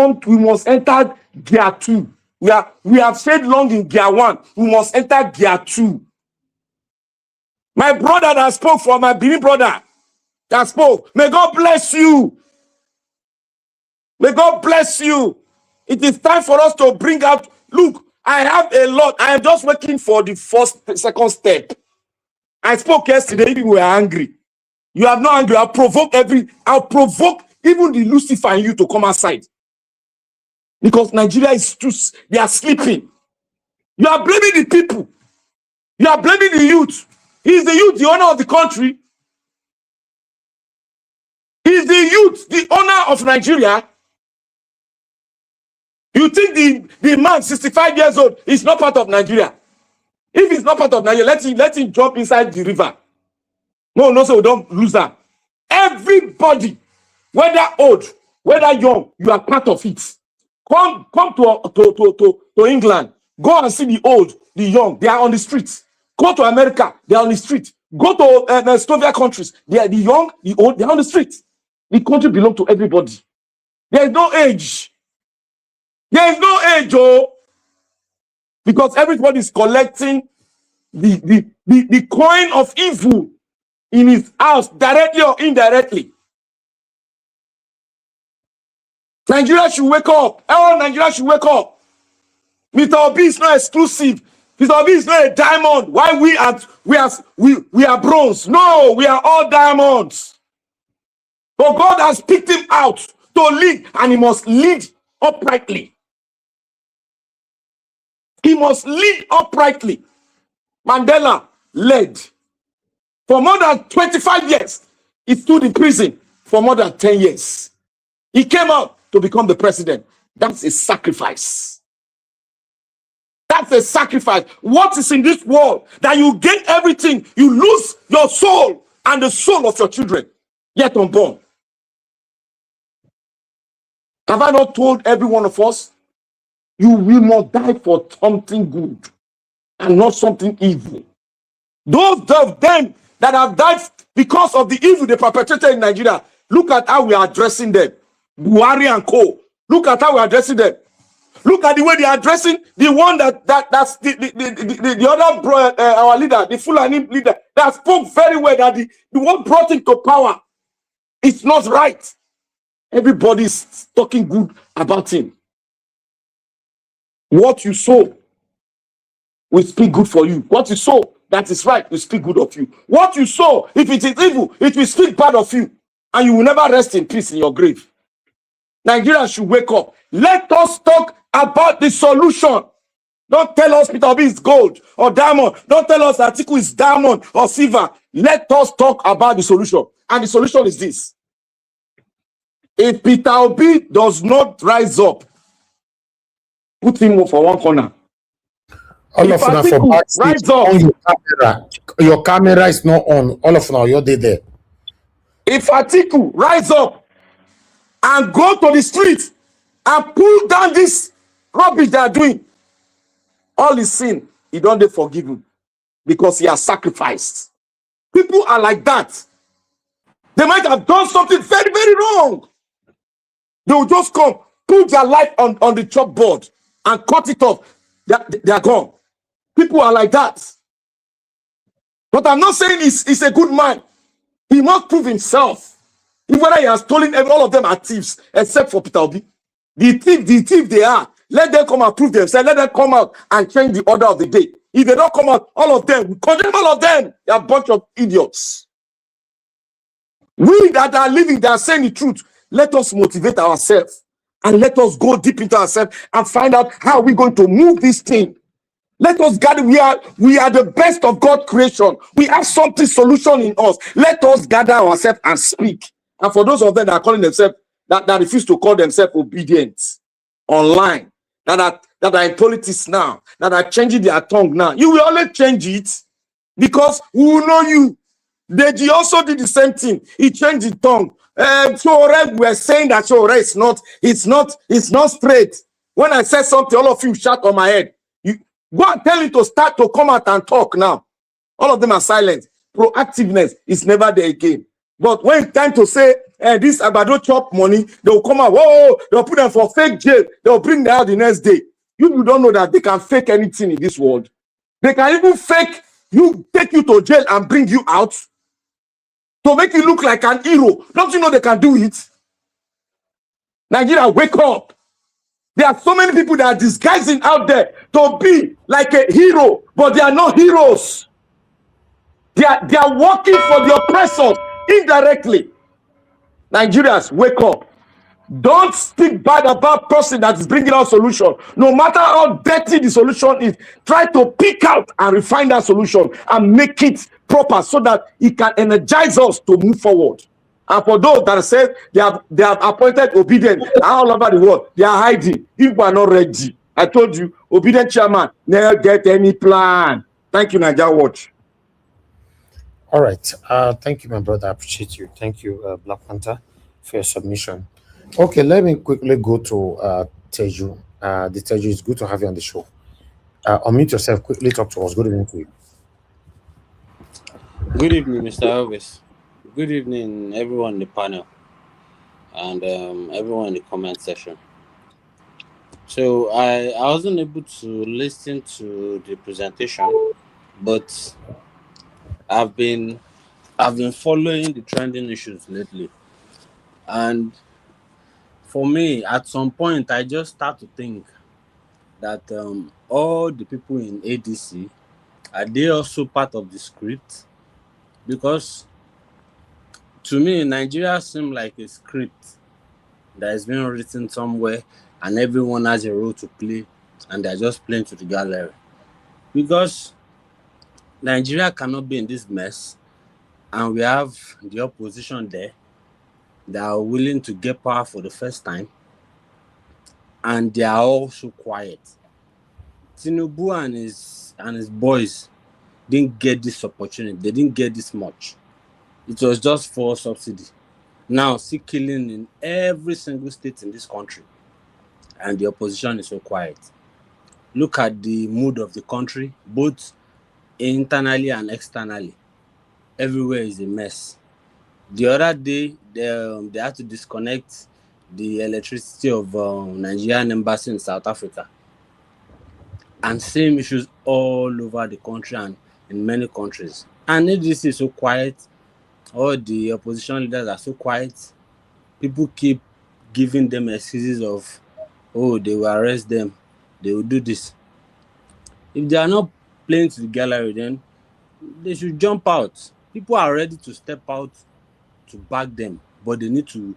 enter gear 2. We have stayed long in gear 1. We must enter gear 2. My brother that spoke, for my Benin brother that spoke, may God bless you. May God bless you. It is time for us to bring out, look, I have a lot. I am just waiting for the second step. I spoke yesterday, people were angry. You have no anger. I'll provoke even the Lucifer in you to come outside. Because Nigeria is too, they are sleeping. You are blaming the people. You are blaming the youth. Is the youth the owner of the country? Is the youth the owner of Nigeria? You think the man 65 years old is not part of Nigeria? If he's not part of Nigeria, let him jump inside the river. No, so we don't lose that. Everybody, whether old, whether young, you are part of it. Come to England. Go and see the old, the young. They are on the streets. Go to America. They are on the street. Go to Slovak countries. They are the young, the old. They are on the street. The country belongs to everybody. There is no age. There is no age, because everybody is collecting the coin of evil in his house, directly or indirectly. Nigeria should wake up. All Nigeria should wake up. Mr. Obi is not exclusive. Mr. Obi is not a diamond. Why we are bronze? No, we are all diamonds. But God has picked him out to lead, and he must lead uprightly. He must lead uprightly. Mandela led. For more than 25 years, he stood in prison for more than 10 years. He came out to become the president. That's a sacrifice. That's a sacrifice. What is in this world that you gain everything, you lose your soul and the soul of your children, yet unborn? Have I not told every one of us, you will not die for something good and not something evil? Those of them that have died because of the evil they perpetrated in Nigeria, look at how we are addressing them. Buhari and co. Look at how we are addressing them. Look at the way they are addressing the one that's the other bro, our leader, the Fulani leader, that spoke very well, that the one brought him to power. It's not right. Everybody is talking good about him. What you sow will speak good for you. What you sow that is right will speak good of you. What you sow, if it is evil, it will speak bad of you. And you will never rest in peace in your grave. Nigeria should wake up. Let us talk about the solution. Don't tell us Peter Obi is gold or diamond. Don't tell us Atiku is diamond or silver. Let us talk about the solution. And the solution is this. If Peter Obi does not rise up, put him for one corner. All of now for backstage, on your camera. Your camera is not on. All of now, you're there. If Atiku rise up and go to the street and pull down this rubbish they are doing, all his sin, he don't they forgive him because he has sacrificed. People are like that. They might have done something very, very wrong. They will just come, put their life on the chalkboard and cut it off. They are gone. People are like that. But I'm not saying he's a good man. He must prove himself. If whether he has stolen, all of them are thieves, except for Peter Obi. The thief they are. Let them come and prove themselves. Let them come out and change the order of the day. If they don't come out, all of them, we condemn all of them. They are a bunch of idiots. We that are living, that are saying the truth, let us motivate ourselves and let us go deep into ourselves and find out how we're going to move this thing. Let us gather. We are the best of God's creation. We have something solution in us. Let us gather ourselves and speak. And for those of them that are calling themselves, that refuse to call themselves obedient online, that are in politics now, that are changing their tongue now, you will always change it because we will know you. Deji also did the same thing. He changed his tongue. So we were saying that it's not straight. When I said something, all of you shout on my head. You go and tell him to start to come out and talk now. All of them are silent. Proactiveness is never there again. But when it's time to say this Abado chop money, they will come out. Whoa, they'll put them for fake jail. They'll bring them out the next day. You don't know that they can fake anything in this world. They can even fake you, take you to jail and bring you out to make you look like an hero. Don't you know they can do it? Nigeria, wake up. There are so many people that are disguising out there to be like a hero, but they are not heroes. They are working for the oppressors indirectly. Nigerians, wake up. Don't speak bad about person that is bringing out solution. No matter how dirty the solution is, try to pick out and refine that solution and make it proper so that it can energize us to move forward. And for those that say they have appointed obedient all over the world, they are hiding. People are not ready. I told you, obedient chairman never get any plan. Thank you, Niger Watch. All right. Thank you, my brother. I appreciate you. Thank you, Black Panther, for your submission. Okay, let me quickly go to Teju. The Teju, it's good to have you on the show. Unmute yourself. Quickly talk to us. Good evening to you. Good evening, Mr. Elvis. Good evening, everyone in the panel and everyone in the comment section. So I wasn't able to listen to the presentation, but I've been following the trending issues lately, and for me, at some point, I just start to think that all the people in ADC are they also part of the script? Because to me, Nigeria seems like a script that is being written somewhere, and everyone has a role to play, and they're just playing to the gallery. Because Nigeria cannot be in this mess, and we have the opposition there that are willing to get power for the first time, and they are also quiet. Tinubu and his boys didn't get this opportunity. They didn't get this much. It was just for subsidy. Now, see killing in every single state in this country, and the opposition is so quiet. Look at the mood of the country, both internally and externally. Everywhere is a mess. The other day, they had to disconnect the electricity of Nigerian embassy in South Africa. And same issues all over the country and in many countries. And if this is so quiet, all the opposition leaders are so quiet, people keep giving them excuses of, oh, they will arrest them, they will do this. If they are not playing to the gallery, then they should jump out. People are ready to step out to back them, but they need to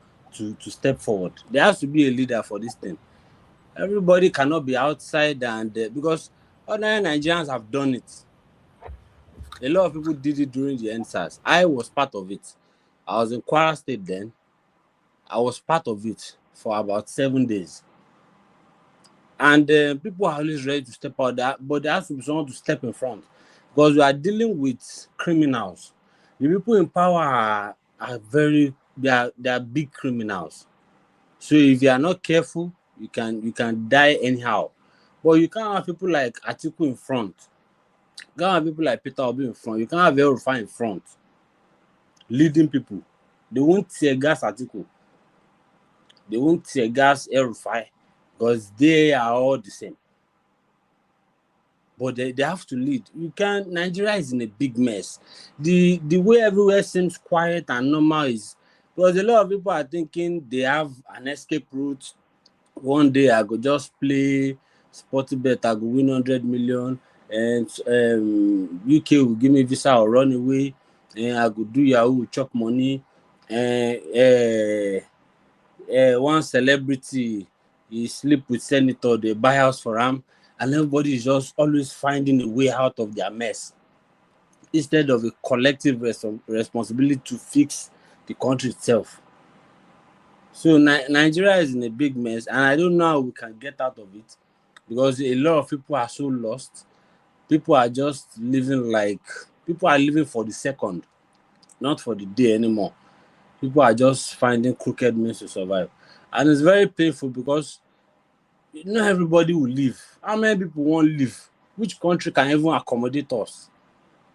step forward. There has to be a leader for this thing. Everybody cannot be outside and because ordinary Nigerians have done it. A lot of people did it during the NSAS. I was part of it. I was in Kwara State then. I was part of it for about 7 days. And people are always ready to step out, but there has to be someone to step in front because we are dealing with criminals. The people in power are they are big criminals. So if you are not careful, you can die anyhow. But you can't have people like Atiku in front. You can't have people like Peter Obi in front. You can't have El-Rufai in front, leading people. They won't tear gas Atiku. They won't tear gas El-Rufai because they are all the same. But they have to lead. Nigeria is in a big mess. The way everywhere seems quiet and normal is because a lot of people are thinking they have an escape route. One day I go just play sporty bet, I go win 100 million, and UK will give me visa or run away, and I go do Yahoo, chop money, and one celebrity, he sleep with senator, they buy house for him, and everybody is just always finding a way out of their mess instead of a collective responsibility to fix the country itself. So Nigeria is in a big mess, and I don't know how we can get out of it because a lot of people are so lost. People are just living for the second, not for the day anymore. People are just finding crooked means to survive. And it's very painful because not everybody will live. How many people won't live? Which country can even accommodate us?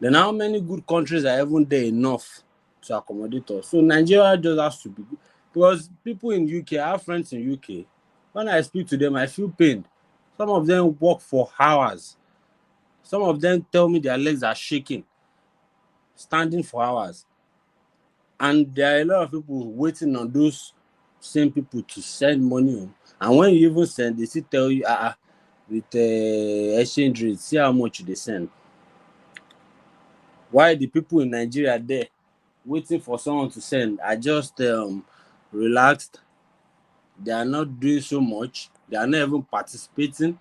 Then how many good countries are even there enough to accommodate us? So Nigeria just has to be good. Because people in UK, I have friends in UK. When I speak to them, I feel pain. Some of them work for hours. Some of them tell me their legs are shaking, standing for hours. And there are a lot of people waiting on those same people to send money home. And when you even send, they still tell you, with exchange rate, see how much they send. Why the people in Nigeria there waiting for someone to send are just relaxed, They are not doing so much. They are not even participating.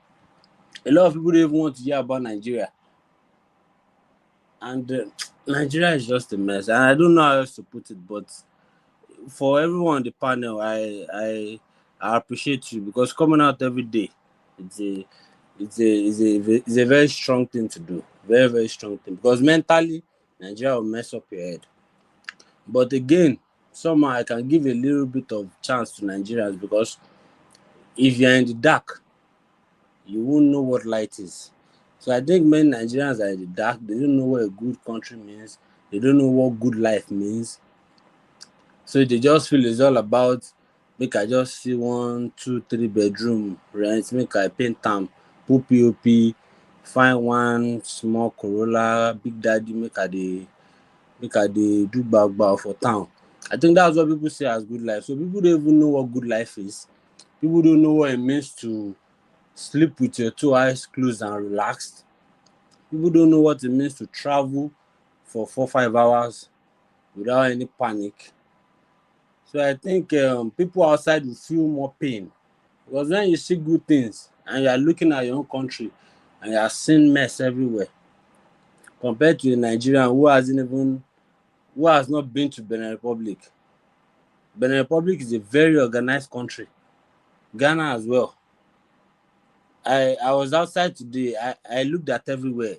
A lot of people don't even want to hear about Nigeria. And Nigeria is just a mess. And I don't know how else to put it, but for everyone on the panel, I appreciate you, because coming out every day, it's a very strong thing to do. Very, very strong thing. Because mentally, Nigeria will mess up your head. But again, somehow I can give a little bit of chance to Nigerians, because if you're in the dark, you won't know what light is. So I think many Nigerians are in the dark. They don't know what a good country means. They don't know what good life means. So they just feel it's all about, make I just see 1, 2, 3 bedroom rent, make I paint them, put POP, find one small Corolla, Big Daddy, make I dey do gbagba for town. I think that's what people say as good life. So people don't even know what good life is. People don't know what it means to sleep with your 2 eyes closed and relaxed. People don't know what it means to travel for 4, 5 hours without any panic. So I think people outside will feel more pain, because when you see good things and you are looking at your own country and you are seeing mess everywhere, compared to a Nigerian who has not been to Benin Republic. Benin Republic is a very organized country. Ghana as well. I was outside today. I looked at everywhere.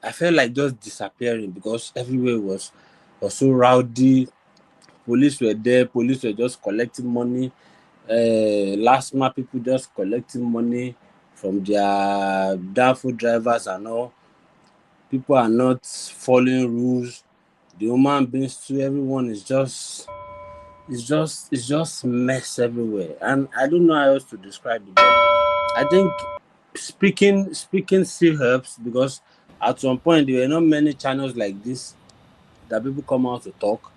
I felt like just disappearing, because everywhere was so rowdy. Police were there. Police were just collecting money. Last month, people just collecting money from their doubtful drivers and all. People are not following rules. The human beings too. Everyone is just, it's just mess everywhere, and I don't know how else to describe it. But I think speaking still helps, because at some point there were not many channels like this that people come out to talk.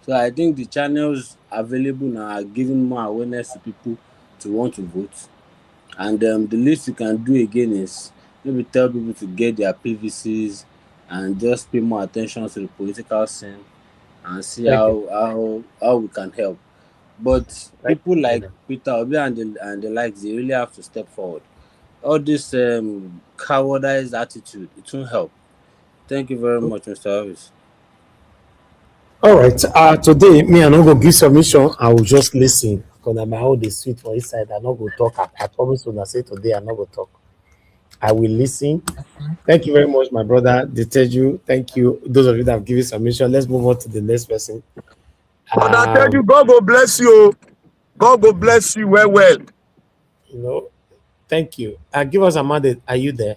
So I think the channels available now are giving more awareness to people to want to vote. And the least you can do again is maybe tell people to get their PVCs and just pay more attention to the political scene and see Thank you. how we can help. But Thank people you, like brother. Peter Obi and the likes, they really have to step forward. All this cowardice attitude, it won't help. Thank you very much, Mr. Harris. All right. Today, me I not go give submission. I will just listen because my hold is sweet for inside. I not go talk. I promise when I say today, I not go talk. I will listen. Thank you very much, my brother. Deteju. Thank you. Those of you that have given submission. Let's move on to the next person. But I tell you, Um, God will bless you. God will bless you well, well. you know, thank you. Give us a mandate. Are you there?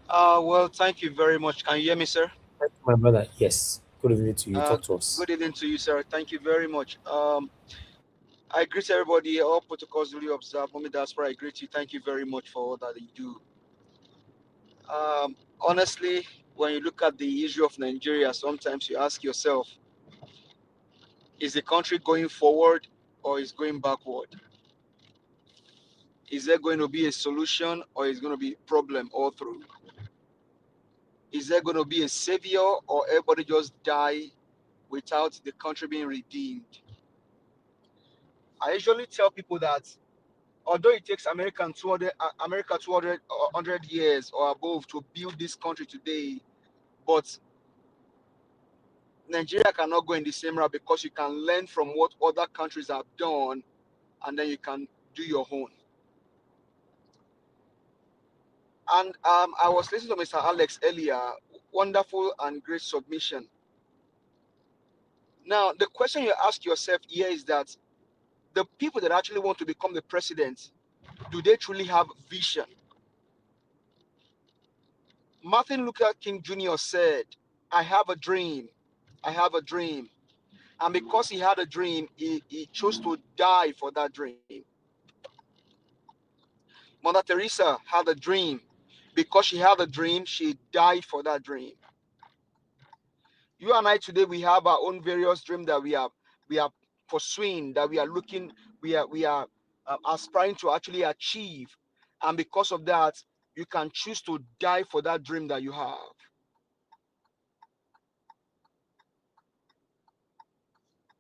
Well, thank you very much. Can you hear me, sir? Thank you, my brother. Yes. Good evening to you. Talk to us. Good evening to you, sir. Thank you very much. I greet everybody. All protocols duly observed. Mommy Diaspora, I greet you. Thank you very much for all that you do. Honestly, when you look at the issue of Nigeria, sometimes you ask yourself, is the country going forward or is going backward? Is there going to be a solution or is going to be a problem all through? Is there going to be a savior or everybody just die without the country being redeemed? I usually tell people that although it takes America 200 100 years or above to build this country today, but Nigeria cannot go in the same route, because you can learn from what other countries have done and then you can do your own. And I was listening to Mr. Alex earlier. Wonderful and great submission. Now, the question you ask yourself here is that the people that actually want to become the president, do they truly have vision? Martin Luther King Jr. said, I have a dream. I have a dream. And because he had a dream, he chose to die for that dream. Mother Teresa had a dream. Because she had a dream, she died for that dream. You and I today, we have our own various dreams that we are pursuing, that we are looking, we are aspiring to actually achieve. And because of that, you can choose to die for that dream that you have.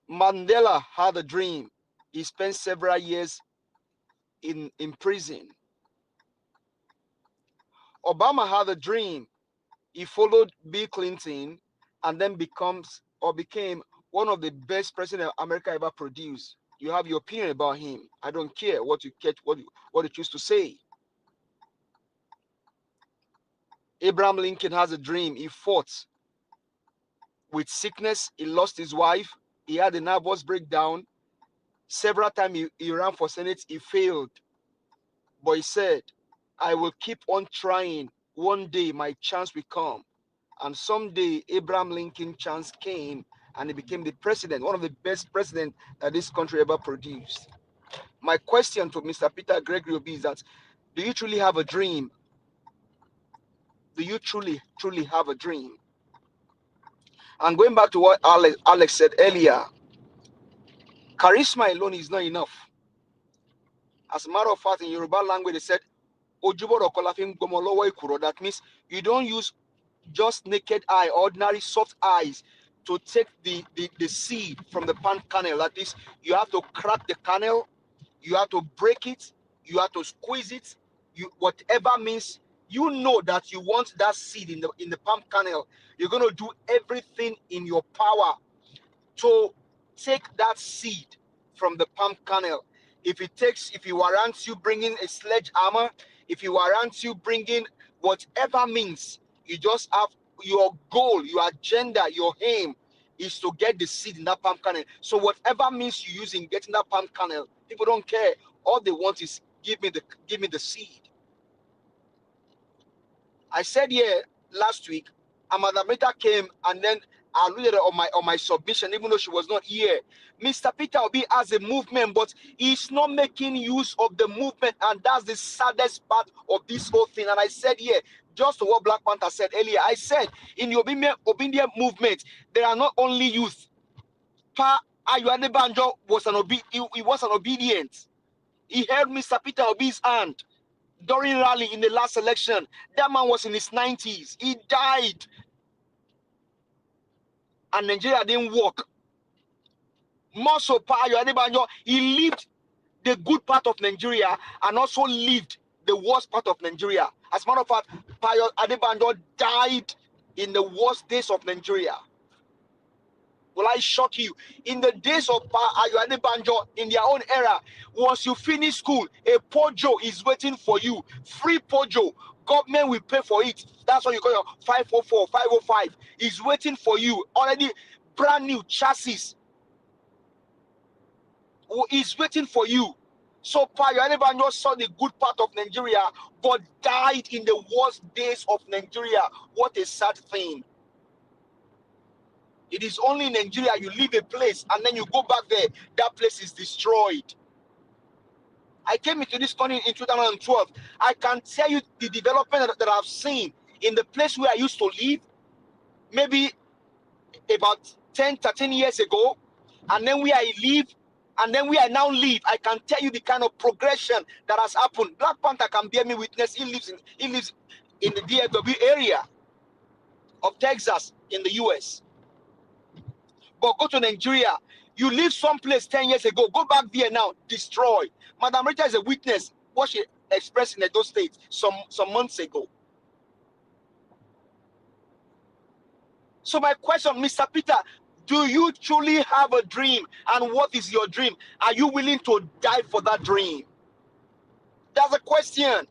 Mandela had a dream. He spent several years in prison. Obama had a dream. He followed Bill Clinton and then became one of the best presidents America ever produced. You have your opinion about him. I don't care what you choose to say. Abraham Lincoln has a dream. He fought with sickness. He lost his wife. He had a nervous breakdown. Several times he ran for Senate. He failed. But he said, I will keep on trying. One day my chance will come. And someday Abraham Lincoln's chance came and he became the president, one of the best presidents that this country ever produced. My question to Mr. Peter Gregory Obi is that, do you truly have a dream? Do you truly have a dream? And going back to what Alex said earlier, charisma alone is not enough. As a matter of fact, in Yoruba language, they said, that means you don't use just naked eye, ordinary soft eyes to take the seed from the palm kernel. That is, you have to crack the kernel, you have to break it, you have to squeeze it, whatever means you know that you want that seed in the palm kernel. You're going to do everything in your power to take that seed from the palm kernel. If it warrants you bringing a sledgehammer, if it warrants you bringing whatever means, you just have your goal, your agenda, your aim is to get the seed in that palm kernel. So whatever means you use in getting that palm kernel, people don't care. All they want is give me the seed. I said here last week, Amadamita came and then alluded on my submission, even though she was not here. Mr. Peter Obi has a movement, but he's not making use of the movement, and that's the saddest part of this whole thing. And I said here, just to what Black Panther said earlier, I said in the obedient movement, there are not only youth. Pa Ayuade Banjo was he was an obedient. He held Mr. Peter Obi's hand during rally in the last election. That man was in his 90s. He died. And Nigeria didn't work. More so, he lived the good part of Nigeria and also lived the worst part of Nigeria. As a matter of fact, Payo Adebanjo died in the worst days of Nigeria. Will I shock you? In the days of Payo Adebanjo, in their own era, once you finish school, a pojo is waiting for you. Free pojo. Government will pay for it. That's what you call your 504, 505. Is waiting for you. Already brand new chassis is waiting for you. So Payo Adebanjo saw the good part of Nigeria, but died in the worst days of Nigeria. What a sad thing. It is only in Nigeria you leave a place and then you go back there, that place is destroyed. I came into this country in 2012. I can tell you the development that I've seen in the place where I used to live, maybe about 10, 13 years ago, and then where I live, and then where I now live. I can tell you the kind of progression that has happened. Black Panther can bear me witness. He lives in the DFW area of Texas in the US. But go to Nigeria. You live someplace 10 years ago. Go back there now. Destroy. Madam Rita is a witness. What she expressed in those states some months ago. So my question, Mr. Peter, do you truly have a dream? And what is your dream? Are you willing to die for that dream? That's a question.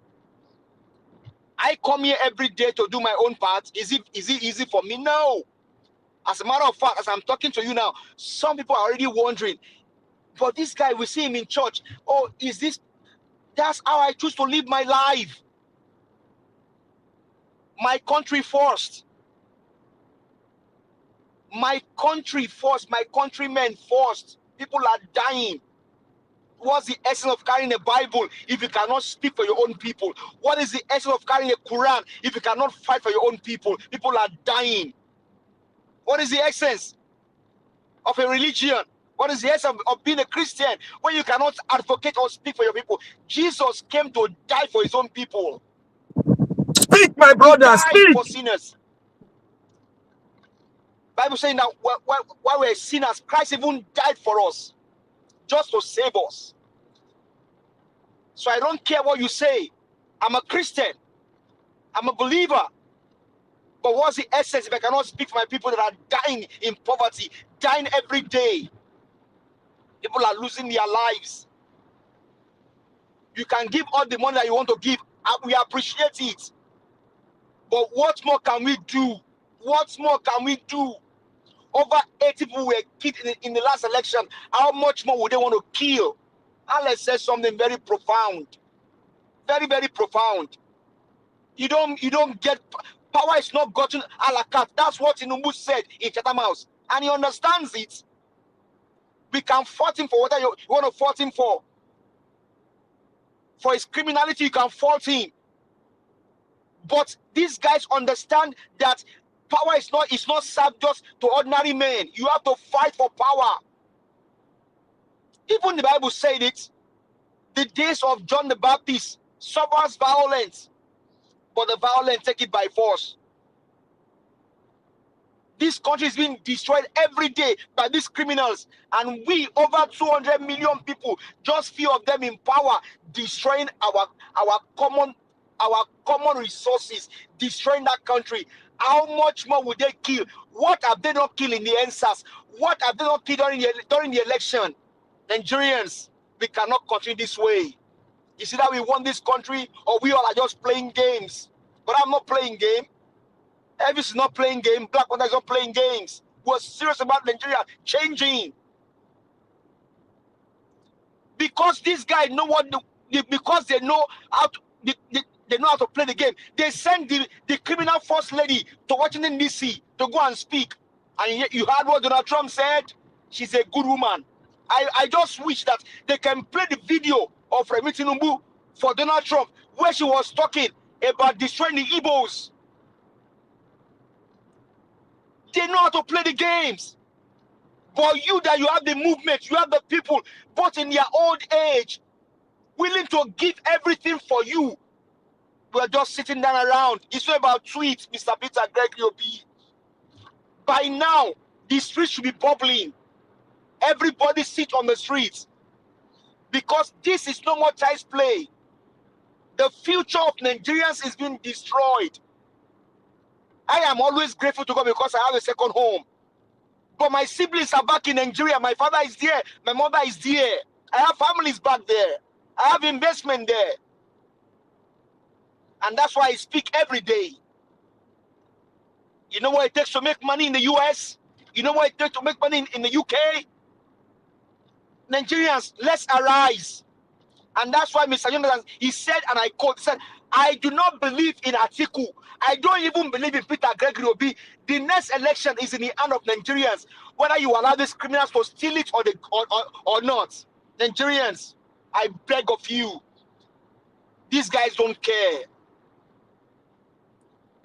I come here every day to do my own part. Is it easy for me? No. As a matter of fact, as I'm talking to you now, some people are already wondering, but this guy, we see him in church. Oh, that's how I choose to live my life. My country first. My country first. My countrymen first. People are dying. What's the essence of carrying a Bible if you cannot speak for your own people? What is the essence of carrying a Quran if you cannot fight for your own people? People are dying. What is the essence of a religion? What is the essence of being a Christian when you cannot advocate or speak for your people? Jesus came to die for his own people. Speak, my brother, speak. For sinners. Bible saying that while we're sinners, Christ even died for us. just to save us. So I don't care what you say. I'm a Christian. I'm a believer. But what's the essence if I cannot speak for my people that are dying in poverty, dying every day? People are losing their lives. You can give all the money that you want to give, and we appreciate it. But what more can we do? What more can we do? Over 80 people were killed in the last election. How much more would they want to kill? Alex said something very profound. Very, very profound. You don't get power is not gotten a la carte. That's what Tinubu said in Chatham House. And he understands it. We can fault him for whatever you want to fault him for. For his criminality, you can fault him. But these guys understand that power is not served just to ordinary men. You have to fight for power. Even the Bible said it. The days of John the Baptist suffers violence, but the violent take it by force. This country is being destroyed every day by these criminals, and we, over 200 million people, just few of them in power, destroying our common resources, destroying that country. How much more would they kill? What have they not killed in the NSAS? What have they not killed during the election? Nigerians, we cannot continue this way. You see that we want this country, or we all are just playing games. But I'm not playing game. Elvis is not playing game. Black Panther is not playing games. We're serious about Nigeria changing. Because these guys know because they know how to, they know how to play the game. They send the criminal first lady to Washington, D.C. to go and speak. And you heard what Donald Trump said? She's a good woman. I just wish that they can play the video of Remi Tinubu for Donald Trump, where she was talking about destroying the Igbos. They know how to play the games. But you that you have the movement, you have the people, both in their old age, willing to give everything for you. We're just sitting down around. It's not about tweets, Mr. Peter Gregory Obi. By now, the streets should be bubbling. Everybody sit on the streets. Because this is no more child's play. The future of Nigerians is being destroyed. I am always grateful to God because I have a second home. But my siblings are back in Nigeria. My father is there. My mother is there. I have families back there. I have investment there. And that's why I speak every day. You know what it takes to make money in the US? You know what it takes to make money in the UK? Nigerians, let's arise. And that's why Mr. Jonathan, he said, and I quote, he said, I do not believe in Atiku. I don't even believe in Peter Gregory Obi. The next election is in the hand of Nigerians, whether you allow these criminals to steal it or not. Nigerians, I beg of you, these guys don't care.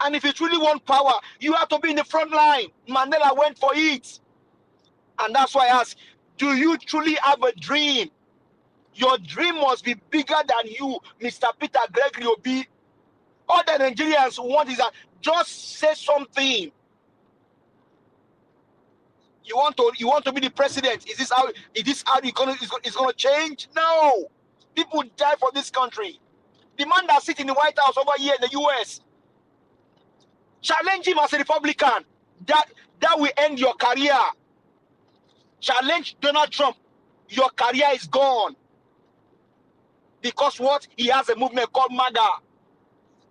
And if you truly want power, you have to be in the front line. Mandela went for it. And that's why I ask, do you truly have a dream? Your dream must be bigger than you, Mr. Peter Gregory Obi. All the Nigerians want is that just say something. You want to be the president? Is this how it's gonna change? No. People die for this country. The man that sits in the White House over here in the US, challenge him as a Republican. That will end your career. Challenge Donald Trump. Your career is gone. Because what? He has a movement called MAGA.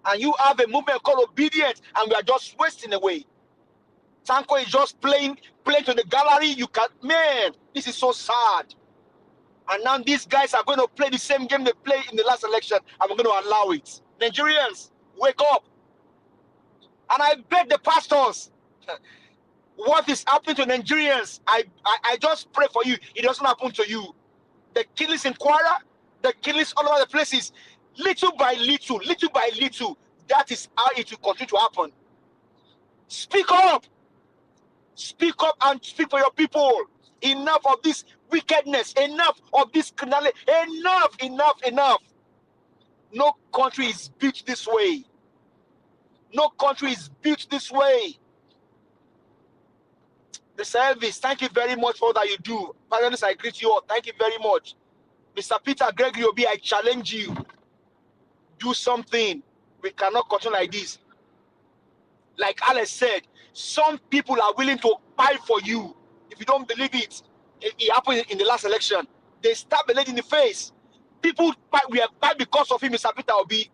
And you have a movement called Obedience, and we are just wasting away. Tanko is just playing to the gallery. You can, man, this is so sad. And now these guys are going to play the same game they played in the last election, and we're going to allow it. Nigerians, wake up. And I beg the pastors, what is happening to Nigerians? I just pray for you. It doesn't happen to you. The killings in Kwara, the killings all over the places, little by little, that is how it will continue to happen. Speak up. Speak up and speak for your people. Enough of this wickedness. Enough of this criminality. Enough. No country is built this way. No country is built this way. The service, thank you very much for all that you do. Parents, I greet you all. Thank you very much. Mr. Peter Gregory Obi, I challenge you. Do something. We cannot continue like this. Like Alex said, some people are willing to fight for you. If you don't believe it, it happened in the last election. They stabbed the lady in the face. People fight, we have fight because of him, Mr. Peter Obi.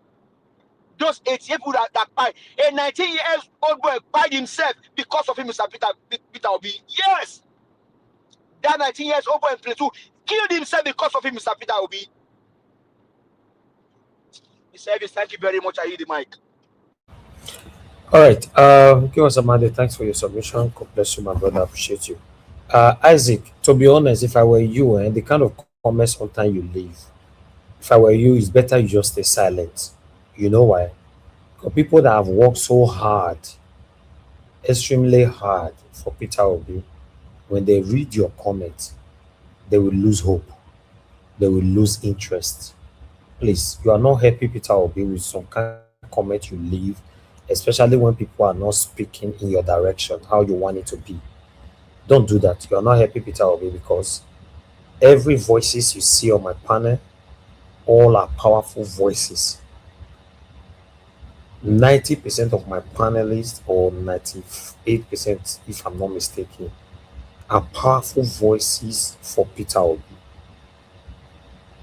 Those 88 people that fight. A 19-year-old boy fight himself because of him, Mr. Peter Obi. Yes! That 19 years old boy in Plateau killed himself because of him, Mr. Peter Obi. Mr. Elvis, thank you very much. I hear the mic. All right. Give us a Monday. Thanks for your submission. God bless you, my brother. I appreciate you. Isaac, to be honest, if I were you and the kind of comments sometimes you leave, if I were you, it's better you just stay silent. You know why? Because people that have worked so hard, extremely hard for Peter Obi, when they read your comments, they will lose hope. They will lose interest. Please, you are not happy, Peter Obi, with some kind of comment you leave, especially when people are not speaking in your direction, how you want it to be. Don't do that. You are not happy, Peter Obi, because every voices you see on my panel, all are powerful voices. 90% of my panelists, or 98%, if I'm not mistaken, are powerful voices for Peter Obi.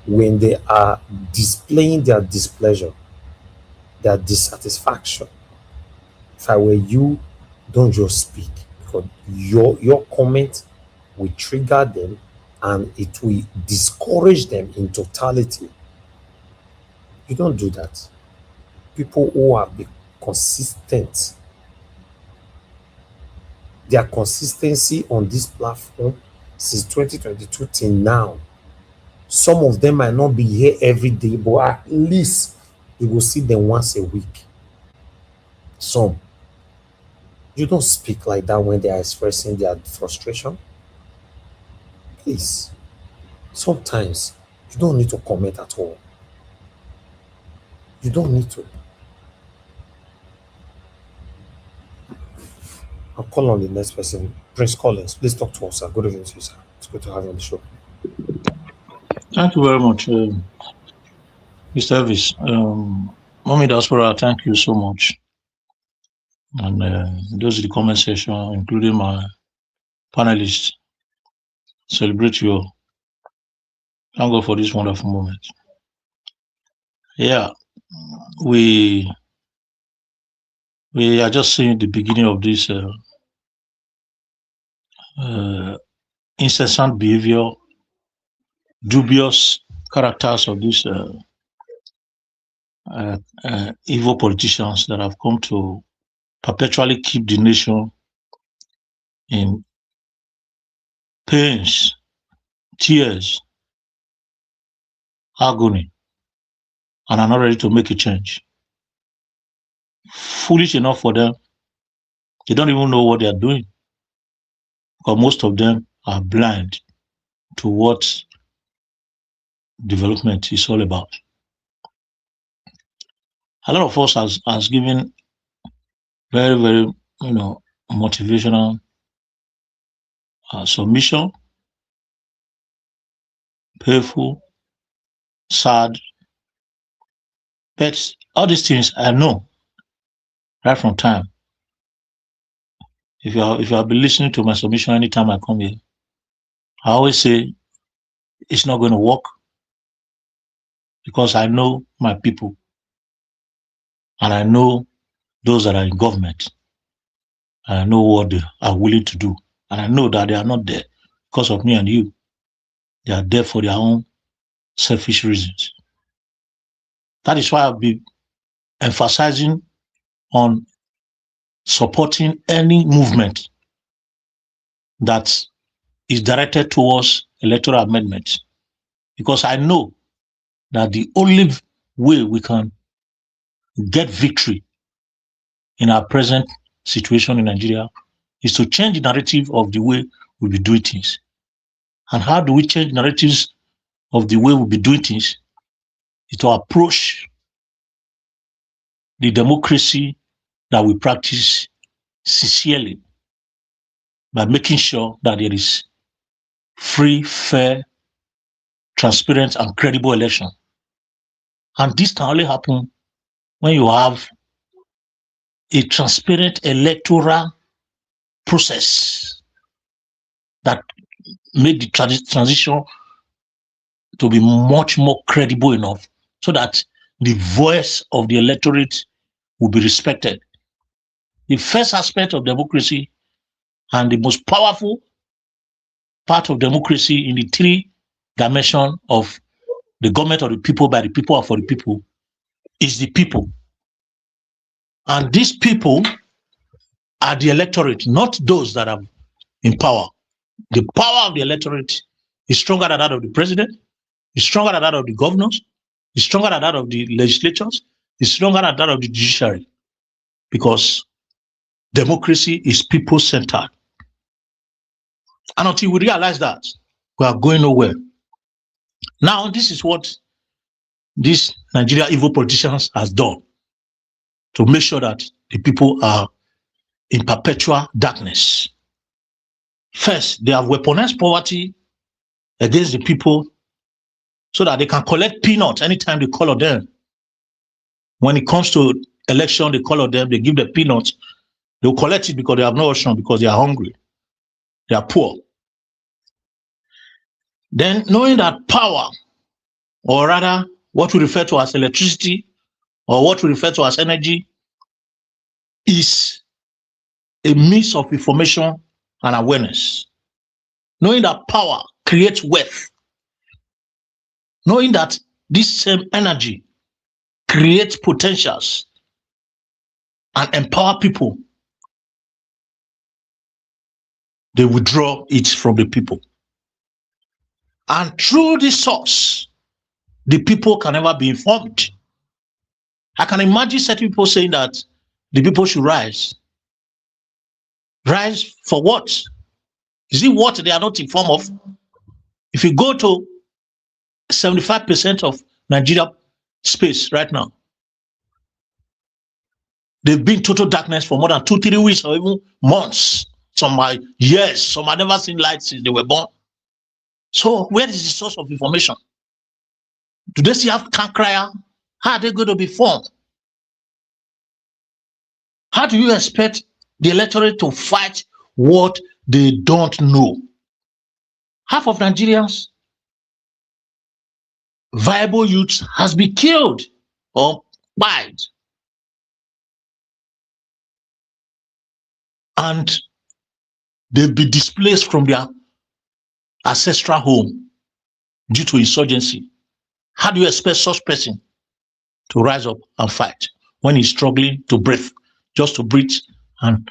When they are displaying their displeasure, their dissatisfaction, if I were you, don't just speak, because your comment will trigger them and it will discourage them in totality. You don't do that. People who have been consistent, their consistency on this platform since 2022 till now, some of them might not be here every day, but at least you will see them once a week. Some. You don't speak like that when they are expressing their frustration. Please. Sometimes you don't need to comment at all. You don't need to. I'll call on the next person. Prince Collins, please talk to us, sir. Good evening to you, sir. It's good to have you on the show. Thank you very much, Mr. Elvis. Mommy Diaspora, thank you so much. And those in the comment section, including my panelists, celebrate you all. Thank God for this wonderful moment. Yeah, we are just seeing the beginning of this incessant behavior, dubious characters of these evil politicians that have come to perpetually keep the nation in pains, tears, agony, and are not ready to make a change. Foolish enough for them, they don't even know what they are doing, because most of them are blind to what development is all about. A lot of us has given very, very, motivational submission, painful, sad, but all these things I know right from time. If you have been listening to my submission anytime I come here, I always say it's not going to work, because I know my people and I know those that are in government, and I know what they are willing to do, and I know that they are not there because of me and you. They are there for their own selfish reasons. That is why I'll be emphasizing on supporting any movement that is directed towards electoral amendments, because I know that the only way we can get victory in our present situation in Nigeria is to change the narrative of the way we be doing things. And how do we change narratives of the way we be doing things? Is to approach the democracy that we practice sincerely, by making sure that there is free, fair, transparent, and credible election. And this can only happen when you have a transparent electoral process that made the transition to be much more credible enough so that the voice of the electorate will be respected. The first aspect of democracy and the most powerful part of democracy in the three dimensions of the government of the people, by the people, and for the people is the people. And these people are the electorate, not those that are in power. The power of the electorate is stronger than that of the president, is stronger than that of the governors, is stronger than that of the legislatures, is stronger than that of the judiciary, because democracy is people-centered. And until we realize that, we are going nowhere. Now, this is what these Nigeria evil politicians has done to make sure that the people are in perpetual darkness. First, they have weaponized poverty against the people so that they can collect peanuts anytime they call on them. When it comes to election, they call on them, they give the peanuts. They'll collect it because they have no option, because they are hungry. They are poor. Then, knowing that power, or rather what we refer to as electricity, or what we refer to as energy, is a mix of information and awareness. Knowing that power creates wealth. Knowing that this same energy creates potentials and empower people, they withdraw it from the people. And through this source, the people can never be informed. I can imagine certain people saying that the people should rise. Rise for what? Is it what they are not informed of? If you go to 75% of Nigeria space right now, they've been total darkness for more than 2-3 weeks or even months. Some are years, some have never seen light since they were born. So where is the source of information? Do they still have can crier? How are they going to be formed? How do you expect the electorate to fight what they don't know? Half of Nigerians, viable youths, has been killed or died. And they'll be displaced from their ancestral home due to insurgency. How do you expect such person to rise up and fight when he's struggling to breathe, just to breathe and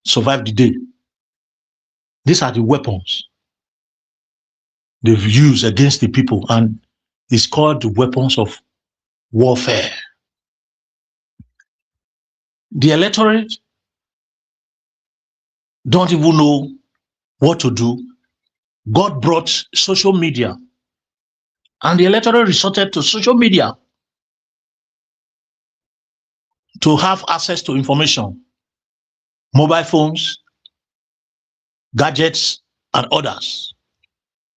survive the day? These are the weapons they've used against the people, and it's called the weapons of warfare. The electorate don't even know what to do. God brought social media, and the electorate resorted to social media to have access to information, mobile phones, gadgets, and others.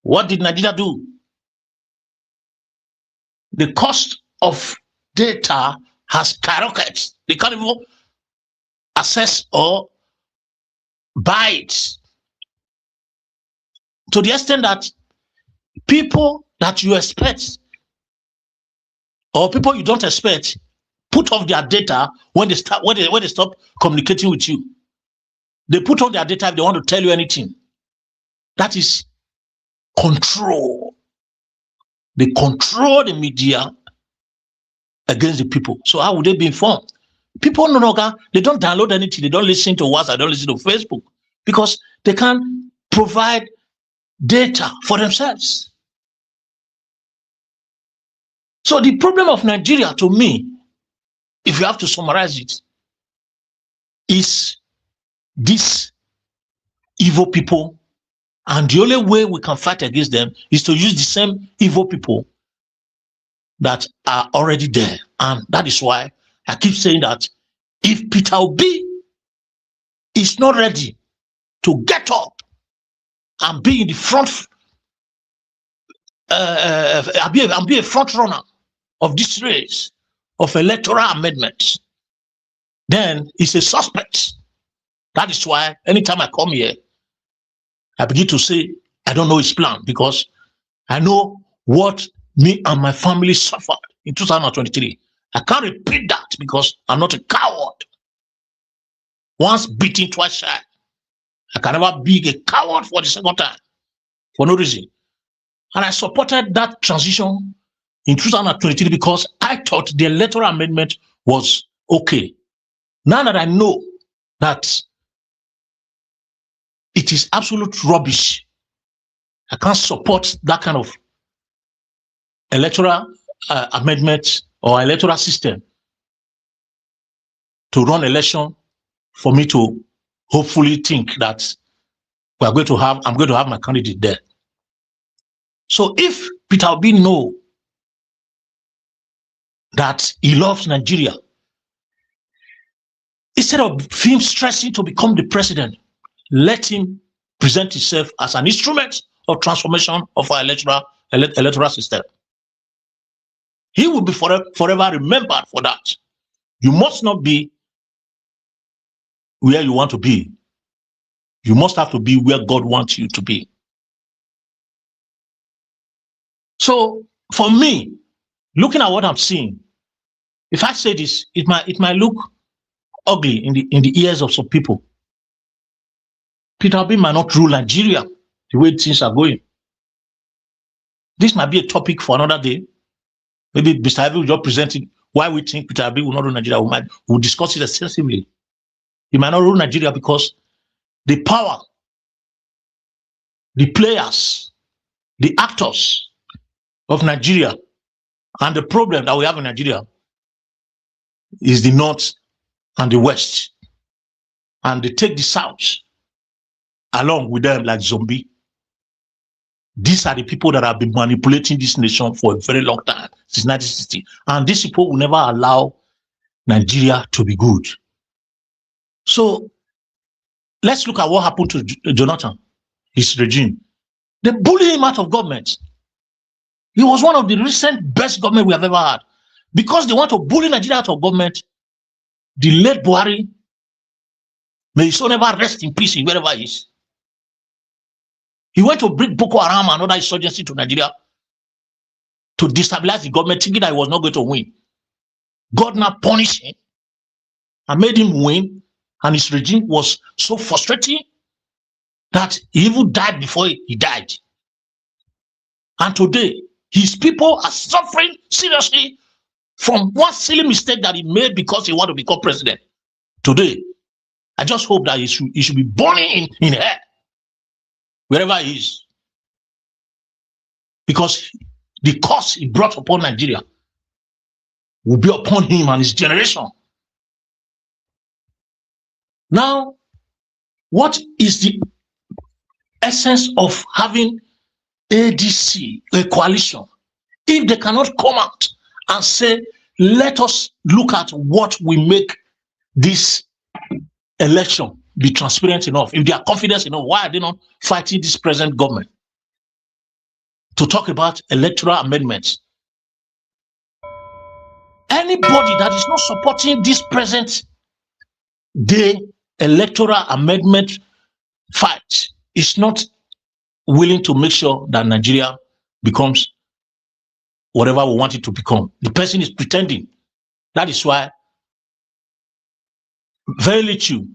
What did Nigeria do? The cost of data has skyrocketed. They can't even access or buy it. To the extent that people that you expect or people you don't expect put off their data when they stop communicating with you. They put on their data if they want to tell you anything. That is control. They control the media against the people. So how would they be informed? People no longer, they don't download anything. They don't listen to WhatsApp. They don't listen to Facebook because they can't provide data for themselves. So the problem of Nigeria, to me, if you have to summarize it, is these evil people. And the only way we can fight against them is to use the same evil people that are already there. And that is why I keep saying that if Peter Obi is not ready to get up and be in the front, and be a front runner of this race of electoral amendments, then he's a suspect. That is why anytime I come here, I begin to say, I don't know his plan, because I know what me and my family suffered in 2023. I can't repeat that because I'm not a coward. Once beaten, twice shy. I can never be a coward for the second time, for no reason. And I supported that transition in 2023 because I thought the electoral amendment was okay. Now that I know that it is absolute rubbish, I can't support that kind of electoral amendment or electoral system to run election for me to hopefully think that I'm going to have my candidate there. So if Peter Obi knows that he loves Nigeria, instead of him stressing to become the president, let him present himself as an instrument of transformation of our electoral system. He will be forever remembered for that. You must not be where you want to be. You must have to be where God wants you to be. So for me, looking at what I'm seeing, if I say this, it might look ugly in the ears of some people. Peter Obi might not rule Nigeria the way things are going. This might be a topic for another day. Maybe Mr. Ivy will just present it, why we think Peter Obi will not rule Nigeria. We'll discuss it extensively. He might not rule Nigeria because the power, the players, the actors of Nigeria, and the problem that we have in Nigeria is the North and the West. And they take the South along with them like zombie. These are the people that have been manipulating this nation for a very long time, since 1960. And these people will never allow Nigeria to be good. So let's look at what happened to Jonathan, his regime. They bullied him out of government. He was one of the recent best government we have ever had. Because they want to bully Nigeria out of government, the late Buhari, may his soul never rest in peace wherever he is. He went to bring Boko Haram and other insurgency to Nigeria to destabilize the government, thinking that he was not going to win. God now punished him and made him win, and his regime was so frustrating that he even died before he died. And today, his people are suffering seriously from one silly mistake that he made because he wanted to become president. Today, I just hope that he should be burning in hell, wherever he is. Because the curse he brought upon Nigeria will be upon him and his generation. Now, what is the essence of having ADC, a coalition, if they cannot come out and say, let us look at what will make this election be transparent enough? If they are confident enough, why are they not fighting this present government to talk about electoral amendments? Anybody that is not supporting this present day electoral amendment fight is not willing to make sure that Nigeria becomes whatever we want it to become. The person is pretending. That is why, very little,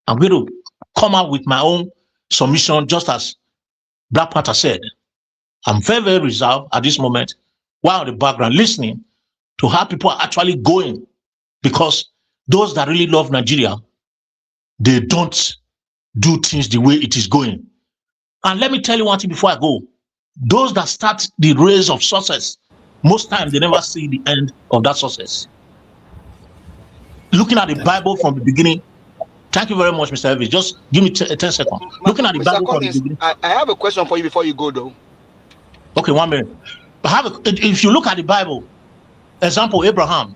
I'm going to come out with my own submission, just as Black Panther said. I'm very, very reserved at this moment, while in the background listening to how people are actually going, because those that really love Nigeria, they don't do things the way it is going. And let me tell you one thing before I go. Those that start the race of success, most times they never see the end of that success. Looking at the Bible from the beginning, thank you very much, Mr. Elvis. Just give me 10 seconds. Looking at the Bible from the beginning. I have a question for you before you go, though. Okay, 1 minute. If you look at the Bible, example, Abraham,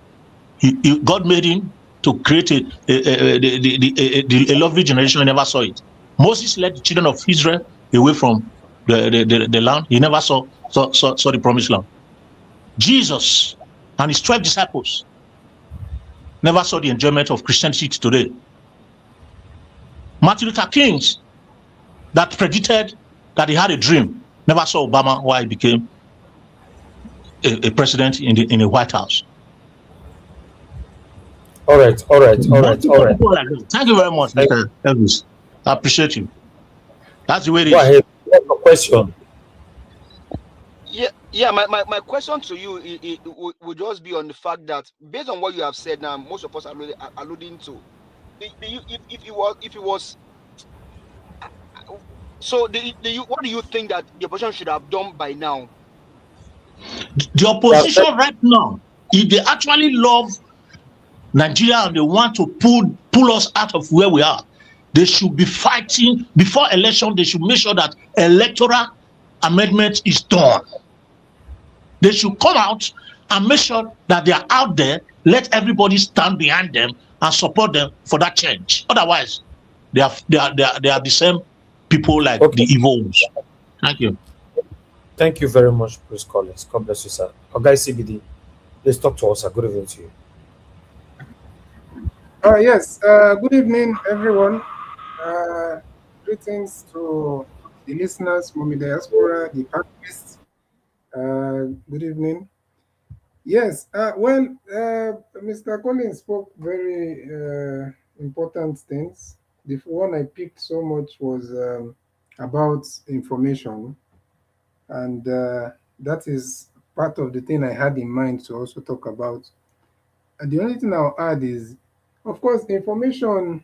God made him to create a lovely generation. He never saw it. Moses led the children of Israel away from the land. He never saw the promised land. Jesus and his 12 disciples never saw the enjoyment of Christianity today. Martin Luther King, that predicted that he had a dream, never saw Obama while he became a president in the White House. All right. Thank you very much, Mr. Elvis. I appreciate you. That's the way it is. Go ahead. What's your question? Yeah. My question to you would just be on the fact that based on what you have said now, most of us are alluding to. If it was, so what do you think that the opposition should have done by now? The opposition right now, if they actually love Nigeria and they want to pull us out of where we are, they should be fighting before election. They should make sure that electoral amendment is done. They should come out and make sure that they are out there. Let everybody stand behind them and support them for that change. Otherwise, they are the same people like the evil ones. Thank you. Thank you very much, Bruce Collins. God bless you, sir. Guys, CBD, please talk to us, sir. Good evening to you. Yes, good evening, everyone. Greetings to the listeners from the diaspora, the activists. Good evening. Yes, Mr. Collins spoke very important things. The one I picked so much was about information, and that is part of the thing I had in mind to also talk about. And the only thing I'll add is, of course, information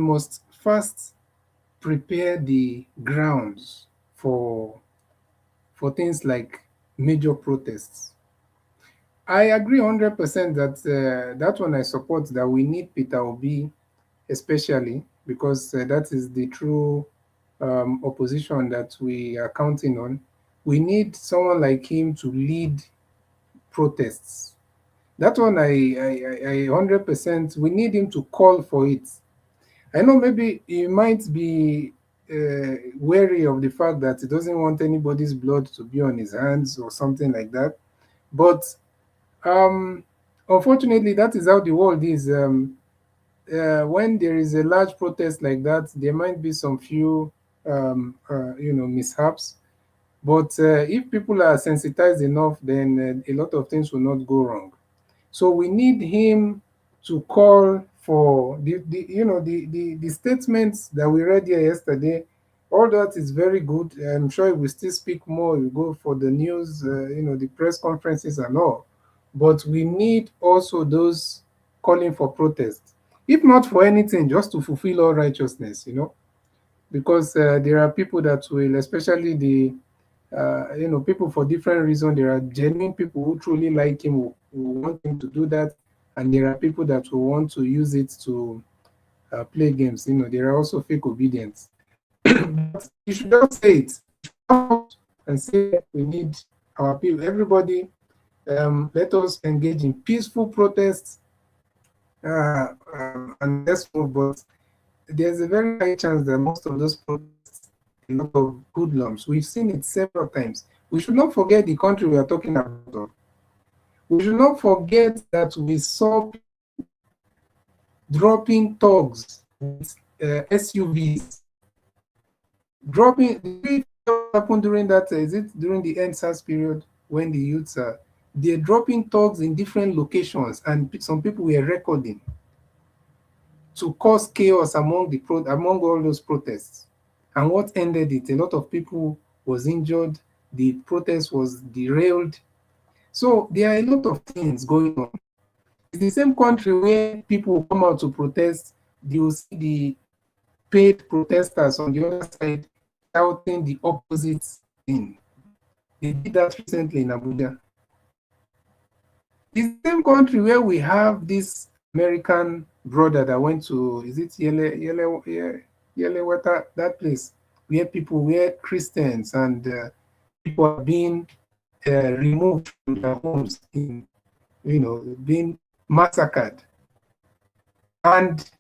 must first prepare the grounds for things like major protests. I agree 100% that that one I support, that we need Peter Obi, especially because that is the true opposition that we are counting on. We need someone like him to lead protests. That one I 100%, we need him to call for it. I know maybe he might be wary of the fact that he doesn't want anybody's blood to be on his hands or something like that. But unfortunately, that is how the world is. When there is a large protest like that, there might be some few, mishaps. But if people are sensitized enough, then a lot of things will not go wrong. So we need him to call for the statements that we read here yesterday. All that is very good. I'm sure we still speak more. We go for the news, the press conferences and all. But we need also those calling for protest, if not for anything, just to fulfill all righteousness, because there are people that will, especially the people for different reasons. There are genuine people who truly like him, who want him to do that, and there are people that will want to use it to play games. There are also fake obedience. But you should just say it and say we need our people. Everybody, let us engage in peaceful protests and let's move. But there's a very high chance that most of those protests, a lot of hoodlums. We've seen it several times. We should not forget the country we are talking about. We should not forget that we saw dropping thugs with SUVs. Dropping, what happened during that? Is it during the NSAS period when the youths are? They're dropping thugs in different locations, and some people were recording to cause chaos among all those protests. And what ended it? A lot of people was injured. The protest was derailed. So there are a lot of things going on. It's the same country where people come out to protest. You see the paid protesters on the other side shouting the opposite thing. They did that recently in Abuja. It's the same country where we have this American brother that went to, is it Yelewata, that place where Christians and people are being removed from their homes, being massacred. And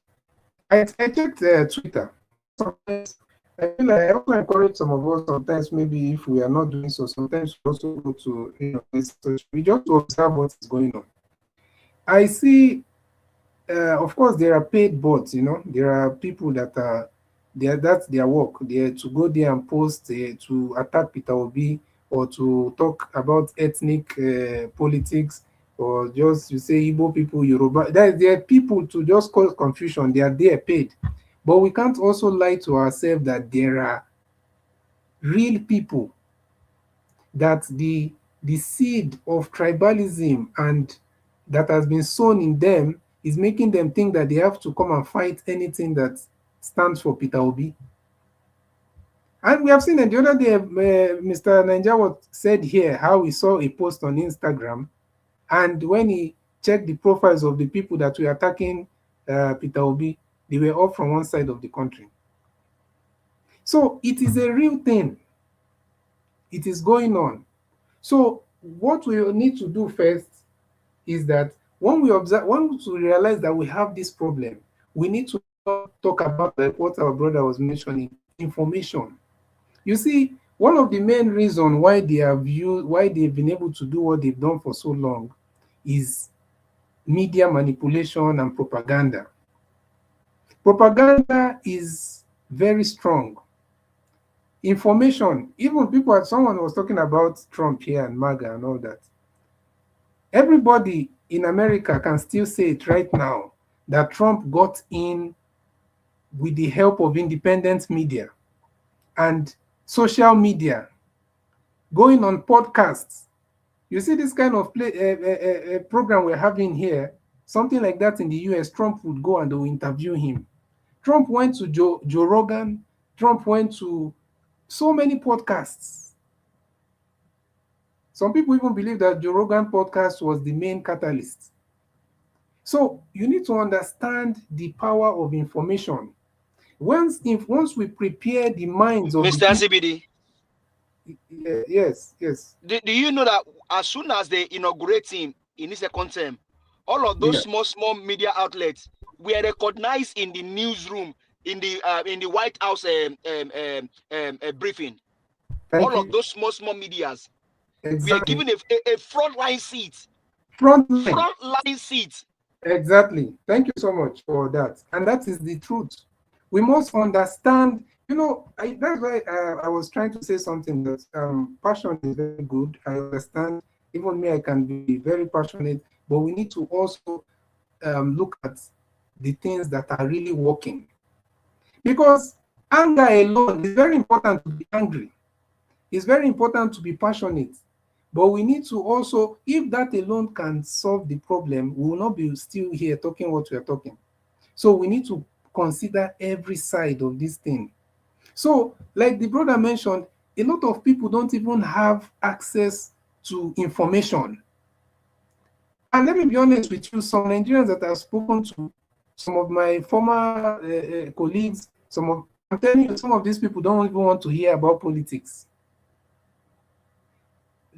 I checked Twitter. Sometimes I feel like I also encourage some of us. Sometimes maybe if we are not doing so, sometimes we also go to we just to observe what is going on. I see. Of course, there are paid bots. There are people that are that's their work. They're to go there and post to attack Peter Obi or to talk about ethnic politics or just to say Igbo people, Yoruba. There are people to just cause confusion. They are there paid, but we can't also lie to ourselves that there are real people that the seed of tribalism and that has been sown in them is making them think that they have to come and fight anything that stands for Peter Obi. And we have seen it the other day, Mr. Nanjawa said here how he saw a post on Instagram, and when he checked the profiles of the people that were attacking Peter Obi, they were all from one side of the country. So it is a real thing. It is going on. So what we need to do first is that when we realize that we have this problem, we need to talk about what our brother was mentioning, information. You see, one of the main reasons why why they've been able to do what they've done for so long is media manipulation and propaganda. Propaganda is very strong. Information, even someone was talking about Trump here and MAGA and all that. Everybody in America can still say it right now that Trump got in with the help of independent media and social media, going on podcasts. You see this kind of program we're having here, something like that in the US, Trump would go and they will interview him. Trump went to Joe Rogan. Trump went to so many podcasts. Some people even believe that Joe Rogan podcast was the main catalyst. So you need to understand the power of information. Once we prepare the minds of Mr. CBD. Yes. Do you know that as soon as they inaugurate him in his second term, all of those small media outlets were recognized in the newsroom, in the White House briefing. All of those small medias, we are given a frontline seat. Frontline seat. Exactly. Thank you so much for that. And that is the truth. We must understand. That's why I was trying to say something that passion is very good. I understand. Even me, I can be very passionate, but we need to also look at the things that are really working. Because anger alone is very important to be angry. It's very important to be passionate. But we need to also, if that alone can solve the problem, we will not be still here talking what we are talking. So we need to consider every side of this thing. So, like the brother mentioned, a lot of people don't even have access to information. And let me be honest with you, some Nigerians that I've spoken to, some of my former colleagues, I'm telling you, some of these people don't even want to hear about politics.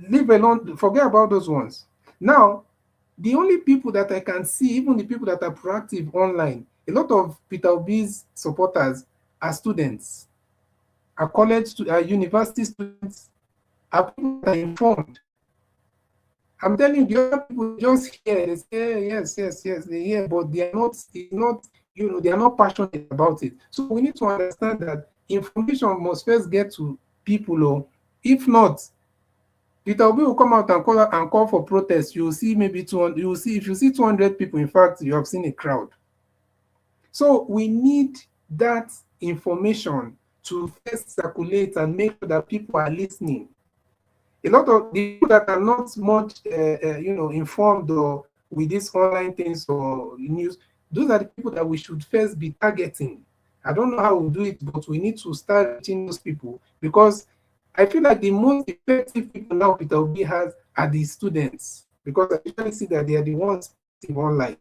Leave alone, forget about those ones. Now, the only people that I can see, even the people that are proactive online, a lot of Peter Obi's supporters are students, are university students, are people that are informed. I'm telling you, the other people just hear, they say, yes, they hear, but they are they are not passionate about it. So we need to understand that information must first get to people, if not, Peter Obi will come out and call for protest. You will see maybe 200. You will see, if you see 200 people, in fact, you have seen a crowd. So we need that information to first circulate and make sure that people are listening. A lot of the people that are not much, informed or with these online things or news, those are the people that we should first be targeting. I don't know how we do it, but we need to start reaching those people, because I feel like the most effective people now Peter Obi has are the students, because I usually see that they are the ones online.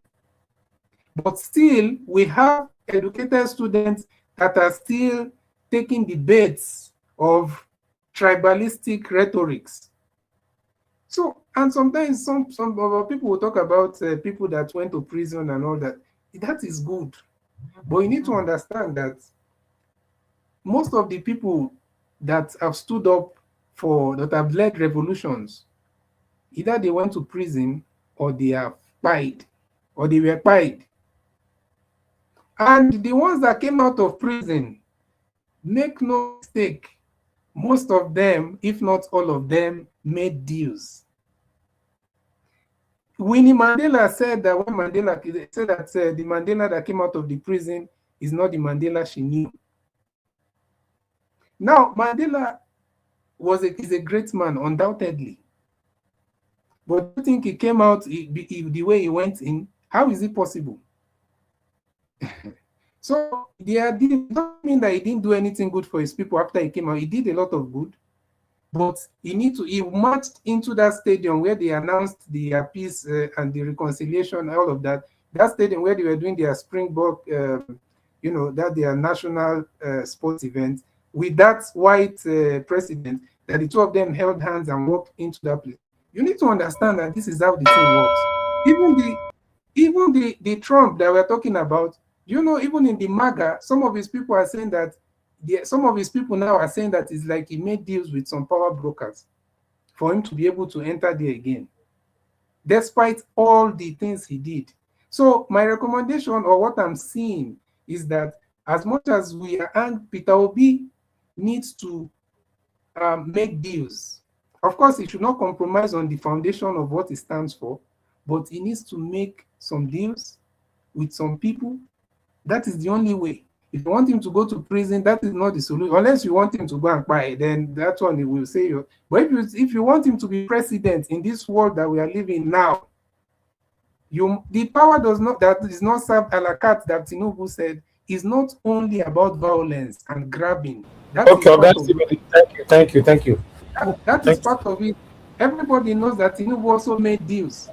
But still, we have educated students that are still taking the baits of tribalistic rhetorics. So, and sometimes some of our people will talk about people that went to prison and all that. That is good. But you need to understand that most of the people that have stood up that have led revolutions, either they went to prison or they have pied, or they were pied. And the ones that came out of prison, make no mistake, most of them, if not all of them, made deals. Winnie Mandela said that when Mandela said that the Mandela that came out of the prison is not the Mandela she knew. Now, Mandela is a great man, undoubtedly. But do you think he came out the way he went in? How is it possible? So the idea doesn't mean that he didn't do anything good for his people after he came out. He did a lot of good. But he marched into that stadium where they announced the peace and the reconciliation, all of that. That stadium where they were doing their Springbok, that their national sports event, with that white president, that the two of them held hands and walked into that place. You need to understand that this is how the thing works. Even the Trump that we're talking about, even in the MAGA, some of his people are saying that some of his people now are saying that it's like he made deals with some power brokers for him to be able to enter there again, despite all the things he did. So my recommendation, or what I'm seeing, is that as much as we are angry, Peter Obi needs to make deals. Of course, he should not compromise on the foundation of what he stands for, but he needs to make some deals with some people. That is the only way. If you want him to go to prison, that is not the solution. Unless you want him to go and buy, then that's one he will say. But if you want him to be president in this world that we are living now, the power that is not served a la carte, that Tinubu said, is not only about violence and grabbing. That Okay, thank you. That is part of it. Everybody knows that Tinubu also made deals.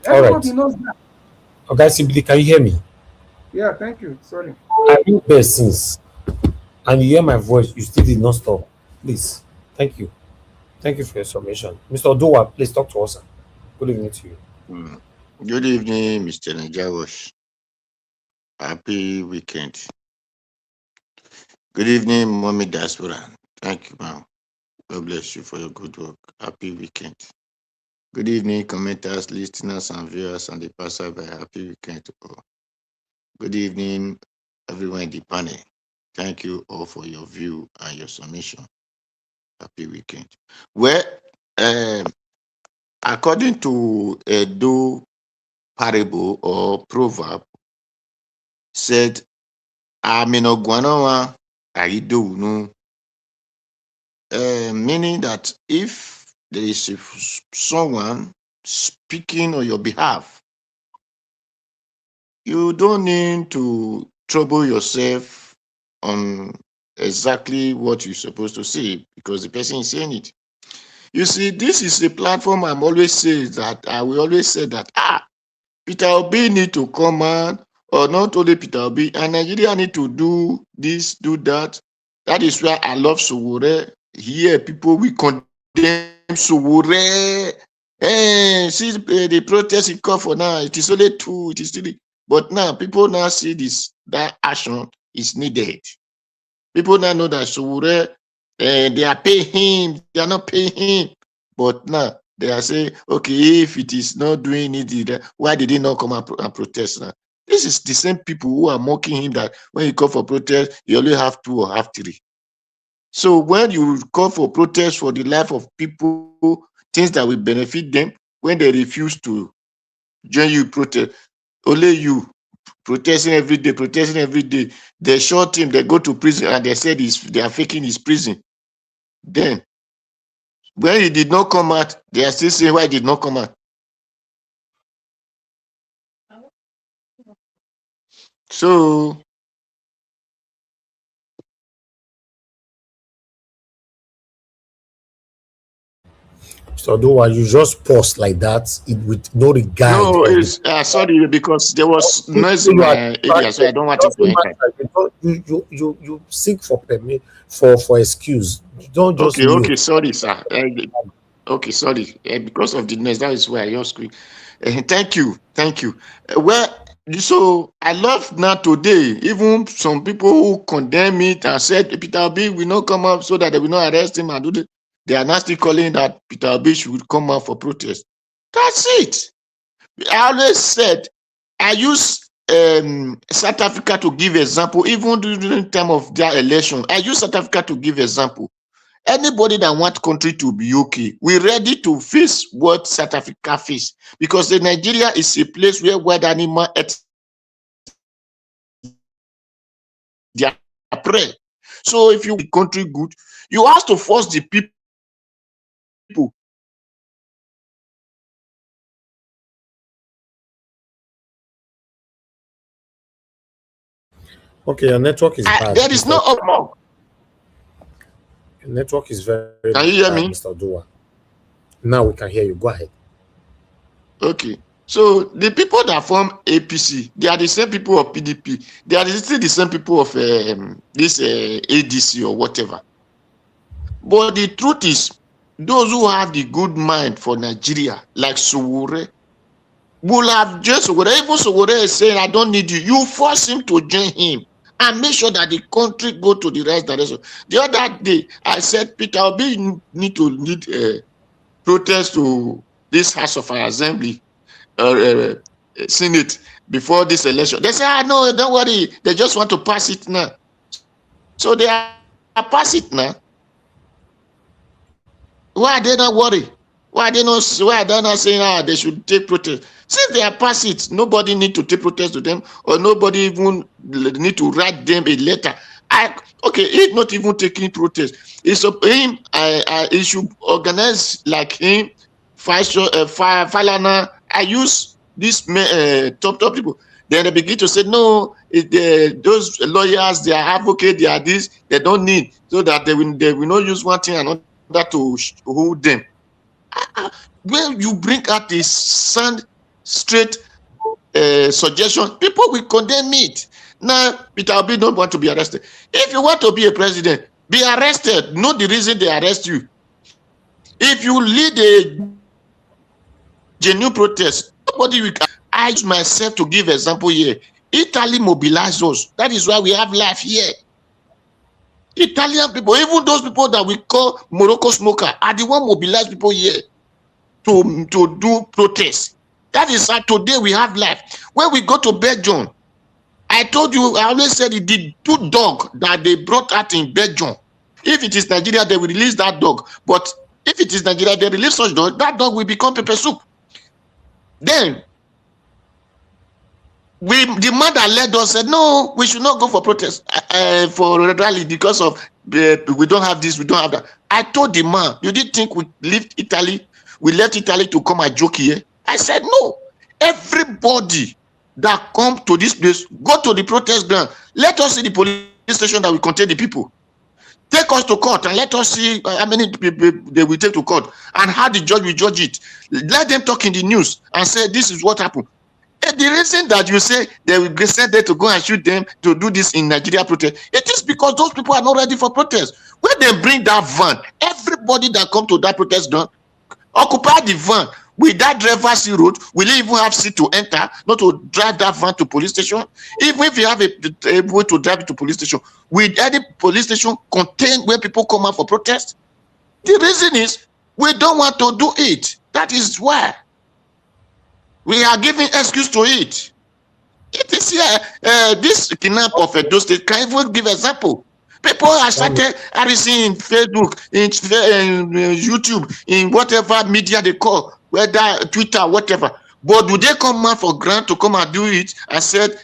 All Everybody right. knows that. Okay, CBD, can you hear me? Yeah, thank you. Sorry. I've been there since, and you hear my voice, you still did not stop. Please, thank you. Thank you for your submission. Mr. Odowa, please talk to us. Good evening to you. Good evening, Mr. Najawash. Happy weekend. Good evening, Mommy Diaspora. Thank you, ma'am. God bless you for your good work. Happy weekend. Good evening, commenters, listeners, and viewers, and the passerby. Happy weekend to all. Good evening, everyone in the panel. Thank you all for your view and your submission. Happy weekend. Well, according to Edo parable or proverb, said, Aminogwanawa Aido, meaning that if there is someone speaking on your behalf, you don't need to trouble yourself on exactly what you're supposed to say because the person is saying it. You see, this is a platform I will always say that Peter Obi need to come out, or not only Peter Obi, and Nigeria need to do this, do that. That is why I love Sowore. Here, people will condemn Sowore. See the protest he called for now. It is only two. It is 3. But now people now see that action is needed. People now know that Sowore, they are paying him. They are not paying him. But now they are saying, okay, if it is not doing it, why did he not come and protest now? This is the same people who are mocking him that when you call for protest, you only have 2 or have 3. So when you call for protest for the life of people, things that will benefit them, when they refuse to join you protest, only you protesting every day, they shot him, they go to prison, and they said they are faking his prison. Then, when he did not come out, they are still saying why he did not come out. So, So do you just pause like that with no regard? No, it's sorry, because there was noise in my area, so I don't want it to enter. You seek for permit for excuse. You don't just okay, sorry, sir. Okay, sorry. Because of the noise, that is why I just quick. Thank you. Well, So I love now today, even some people who condemn it and said Peter Obi will not come up so that they will not arrest him and do this. They are now still calling that Peter Obi should come out for protest. That's it. I always said I use South Africa to give example, even during the time of their election. I use South Africa to give example. Anybody that wants country to be okay, we're ready to face what South Africa face, because the Nigeria is a place where wild animal eat their prey. So if you the country good, you have to force the people. Okay, your network is bad. There is no option. Your network is very Can you hear bad, me? Mr. Odua. Now we can hear you. Go ahead. Okay. So the people that form APC, they are the same people of PDP. They are still the same people of this ADC or whatever. But the truth is, those who have the good mind for Nigeria, like Sowore, will have just Sowore. Even Sowore is saying, I don't need you. You force him to join him and make sure that the country go to the right direction. The other day, I said, Peter Obi need to lead a protest to this House of Assembly, Senate, before this election. They say, no, don't worry. They just want to pass it now. So they are pass it now. Why are they not worried? Why are they not saying they should take protest? Since they are pass it, nobody need to take protest to them, or nobody even need to write them a letter. Okay, he's not even taking protest. It's up him. He should organize like him. Falana. I use this top people. Then they begin to say, no, those lawyers, they are advocates, they are this, they don't need, so that they will not use one thing and another to hold them. When you bring out this sound straight suggestion, people will condemn it. Now, Peter Obi don't want to be arrested. If you want to be a president, be arrested. Know the reason they arrest you. If you lead a genuine protest, nobody will. I use myself to give example here. Italy mobilized us. That is why we have life here. Italian people, even those people that we call Morocco smoker, are the one mobilized people here to do protests. That is how today we have life. When we go to Belgium, I told you, I always said it, the 2 dogs that they brought out in Belgium. If it is Nigeria, they will release that dog. But if it is Nigeria, they release such dog, that dog will become pepper soup. Then the man that led us said, no, we should not go for protest, for rally, because of we don't have this, we don't have that. I told the man, you didn't think we left Italy to come and joke here? I said, no. Everybody that come to this place, go to the protest ground. Let us see the police station that will contain the people. Take us to court and let us see how many people they will take to court and how the judge will judge it. Let them talk in the news and say, this is what happened. And the reason that you say they will be sent there to go and shoot them to do this in Nigeria protest, it is because those people are not ready for protest. When they bring that van, everybody that come to that protest done, occupy the van. With that driver see road, will you even have seat to enter, not to drive that van to police station? Even if you have a way to drive it to police station, will any police station contain where people come out for protest? The reason is we don't want to do it. That is why we are giving excuse to it. It is here. This kidnap of Edo State can even give example. People are started harassing in Facebook, in YouTube, in whatever media they call, whether Twitter, whatever. But do they come out for grant to come and do it and said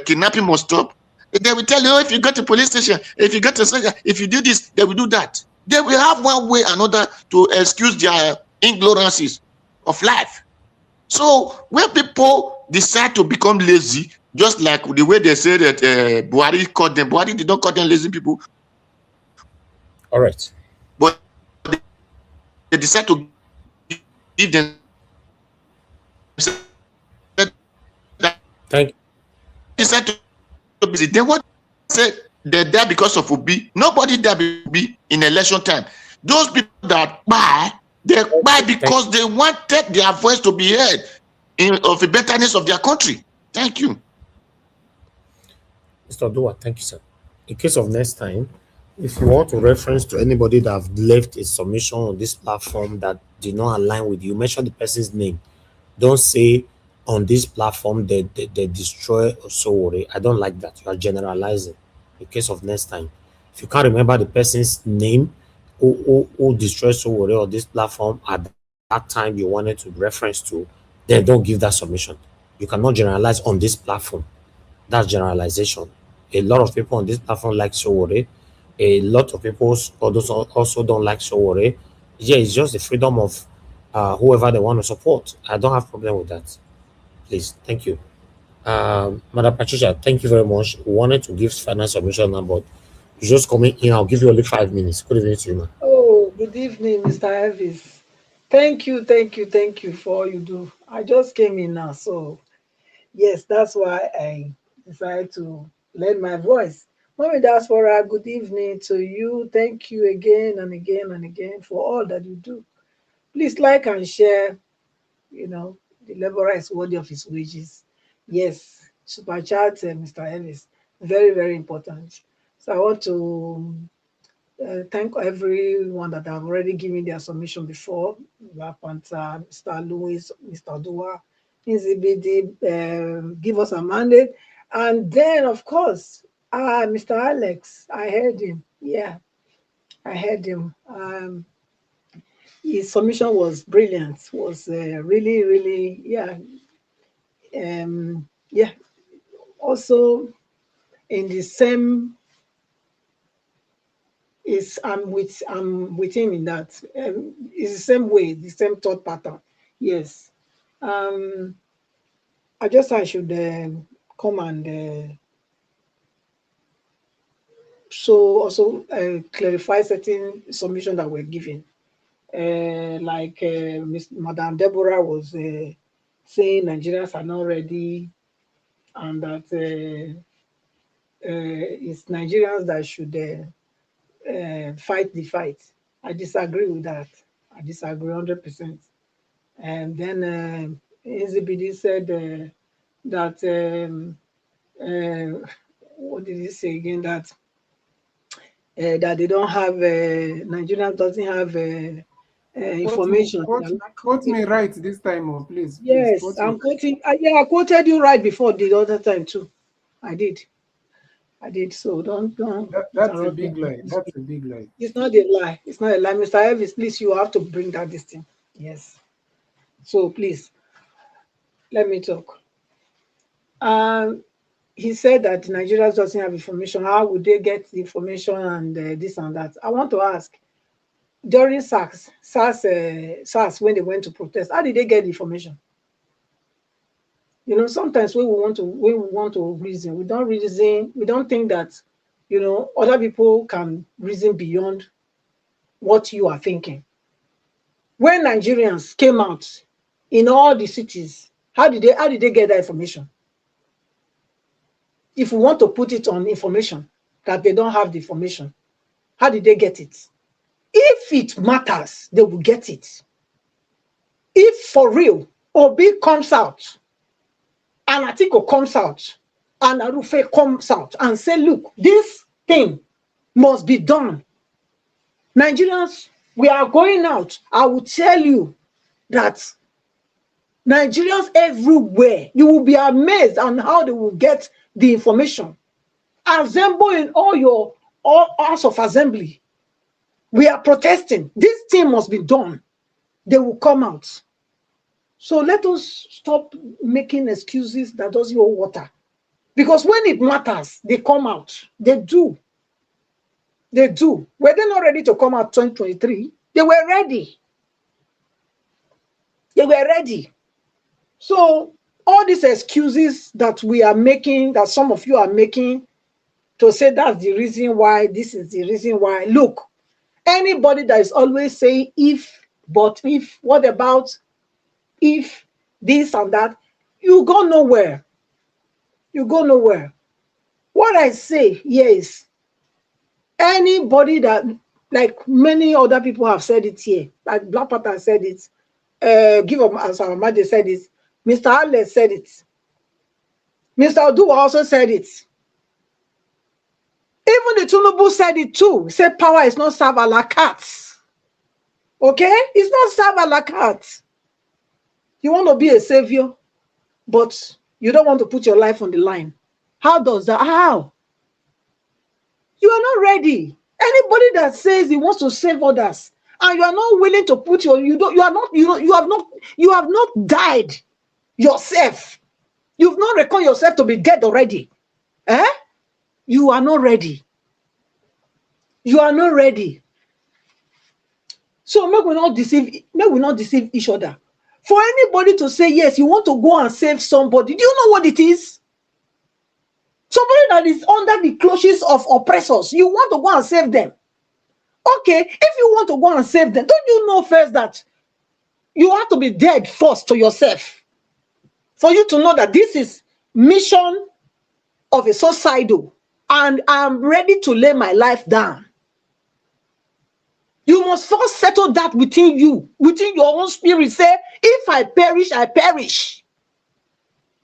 kidnapping must stop? They will tell you, if you go to police station, if you go to if you do this, they will do that. They will have one way or another to excuse their ignorances of life. So when people decide to become lazy, just like the way they say that Buhari called them, Buhari did not call them lazy people. All right. But they decide to give them. Thank you. Decide to be busy. They want to say they're there because of Obi. Nobody there be in election time. Those people that buy, they buy because they wanted their voice to be heard of the betterness of their country. Thank you. Mr. Dua, thank you, sir. In case of next time, if you want to reference to anybody that have left a submission on this platform that did not align with you, mention the person's name. Don't say on this platform they destroy Sowore. I don't like that. You are generalizing. In case of next time, if you can't remember the person's name who destroyed Sowore on this platform at that time you wanted to reference to, then don't give that submission. You cannot generalize on this platform. That's generalization. A lot of people on this platform like Sowore. A lot of people also don't like Sowore. Yeah, it's just the freedom of whoever they want to support. I don't have problem with that. Please, thank you. Madam Patricia, thank you very much. We wanted to give final submission now, but you just coming in. I'll give you only 5 minutes. Good evening to you, ma'am. Oh, good evening, Mr. Elvis. Thank you for all you do. I just came in now, so yes, that's why I decided to lend my voice. Mommy Diaspora, good evening to you. Thank you again and again and again for all that you do. Please like and share. You know, the laborer is worthy of his wages. Yes, super chat, Mr. Ellis, very, very important. So I want to thank everyone that have already given their submission before. Black Panther, Mr. Louis, Mr. Dua, NZBD, give us a mandate. And then, of course, Mr. Alex, I heard him. Yeah, I heard him. His submission was brilliant, was really, really, yeah. Yeah, also in the same is I'm with him in that. It's the same way, the same thought pattern. Yes. I should come and so also clarify certain submission that were given. Like Madam Deborah was saying Nigerians are not ready and that it's Nigerians that should fight the fight. I disagree with that. I disagree 100%. And then NZBD said that what did he say again? That that they don't have Nigeria doesn't have information. Quote me right this time, please. Yes, I'm quoting. Yeah, I quoted you right before the other time too. I did. So don't. That's a big lie. That's a big lie. It's not a lie. It's not a lie, Mr. Elvis. Please, you have to bring that this thing. Yes. So please, let me talk. He said that Nigeria doesn't have information. How would they get the information and this and that? I want to ask. During SARS, when they went to protest, how did they get the information? You know, sometimes when we want to reason, we don't reason. We don't think that, you know, other people can reason beyond what you are thinking. When Nigerians came out in all the cities, how did they get that information? If we want to put it on information that they don't have the information, how did they get it? If it matters, they will get it. If for real, Obi comes out, and Atiku comes out, and Arufe comes out and say, look, this thing must be done. Nigerians, we are going out. I will tell you that Nigerians everywhere, you will be amazed on how they will get the information. Assemble in all house of assembly. We are protesting. This thing must be done. They will come out. So let us stop making excuses that doesn't hold water. Because when it matters, they come out. They do. They do. Were they not ready to come out 2023? They were ready. They were ready. So all these excuses that we are making, that some of you are making, to say that's the reason why, this is the reason why. Look, anybody that is always saying if, but if, what about, if, this and that, you go nowhere. You go nowhere. What I say here is, anybody that, like many other people have said it here, like Black Panther said it, Give up as our mother said it, Mr. Alex said it. Mr. Oduwa also said it. Even the Tinubu said it too. He said power is not served a la carte. Okay? It's not served a la carte. You want to be a savior, but you don't want to put your life on the line. How does that? How? You are not ready. Anybody that says he wants to save others and you are not willing to put you have not died yourself. You've not reckoned yourself to be dead already. You are not ready. You are not ready. So may we not deceive each other. For anybody to say yes, you want to go and save somebody, do you know what it is? Somebody that is under the clutches of oppressors, you want to go and save them. Okay, if you want to go and save them, don't you know first that you have to be dead first to yourself for you to know that this is mission of a suicidal and I'm ready to lay my life down. You must first settle that within you, within your own spirit. Say, if I perish, I perish.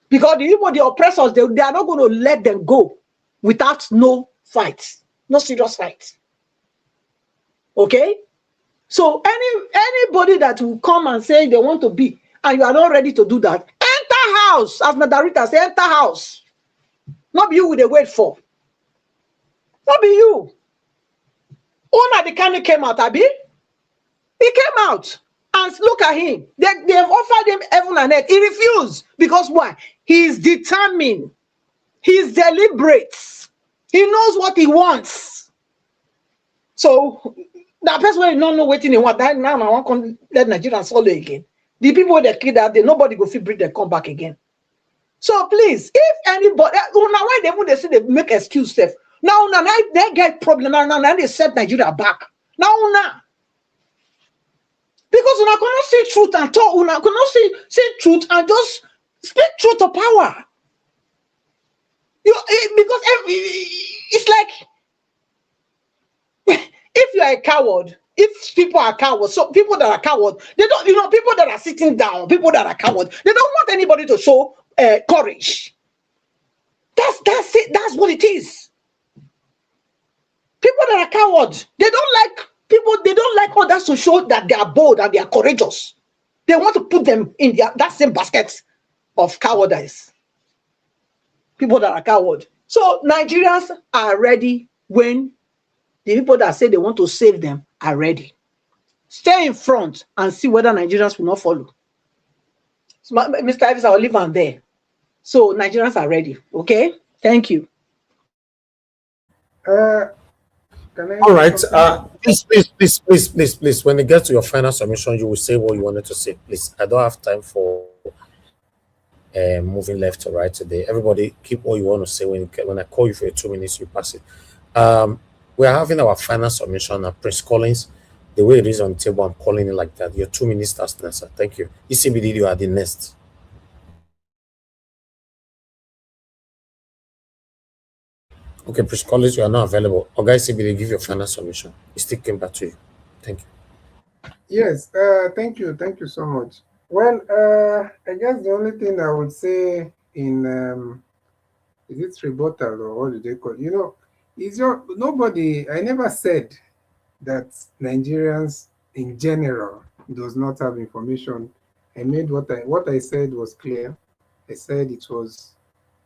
Because the oppressors, they are not going to let them go without no fight, no serious fight. Okay? So anybody that will come and say they want to be, and you are not ready to do that, enter house. As Nadarita say, enter house. Not be you with a wait for. Not be you. Una the kind came out, Abi. He came out and look at him. They have offered him heaven and earth. He refused. Because why? He is determined. He is deliberate. He knows what he wants. So that person will not know what he wants. That now I want to let Nigerians follow again. The people that killed that day, nobody go feel breathe, they come back again. So please, if anybody, now why they say they make excuse stuff. Now they get problem. Now they set Nigeria back. Now. Because una cannot see truth and talk, una cannot see truth and just speak truth to power. Because it's like if you are a coward, if people are cowards, so people that are cowards, they don't, people that are sitting down, people that are cowards, they don't want anybody to show courage. That's it. That's what it is. People that are cowards, they don't like others to show that they are bold and they are courageous. They want to put them in that same basket of cowardice. People that are coward. So Nigerians are ready when the people that say they want to save them are ready. Stay in front and see whether Nigerians will not follow. So, Mr. Ives, I'll leave on there. So Nigerians are ready. Okay? Thank you. All right. Please. When it gets to your final submission, you will say what you wanted to say. Please. I don't have time for moving left or right today. Everybody, keep what you want to say. When I call you for 2 minutes, you pass it. We are having our final submission. Prince Collins, the way it is on the table, I'm calling it like that. Your 2 minutes starts now, sir. Thank you. ECBD, you are the next. Okay, Prince Collins, you are not available. Okay, CBD, give your final submission. It still came back to you. Thank you. Yes, thank you so much. Well, I guess the only thing I would say in is it rebuttal or what do they call it? Nobody. I never said that Nigerians in general does not have information. I made what I said was clear. I said it was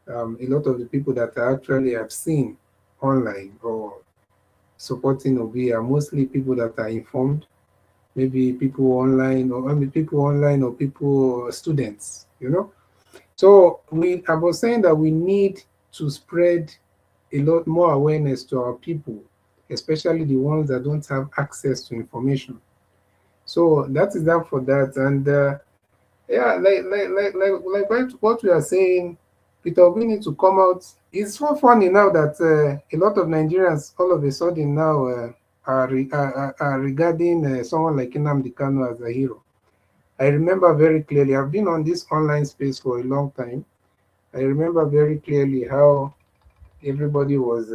a lot of the people that I actually have seen online or supporting Obi are mostly people that are informed, maybe people online or people students, So I was saying that we need to spread a lot more awareness to our people, especially the ones that don't have access to information. So that is that for that. And like what we are saying, Peter, we need to come out. It's so funny now that a lot of Nigerians all of a sudden now are regarding someone like Nnamdi Kanu as a hero. I remember very clearly, I've been on this online space for a long time. I remember very clearly how everybody was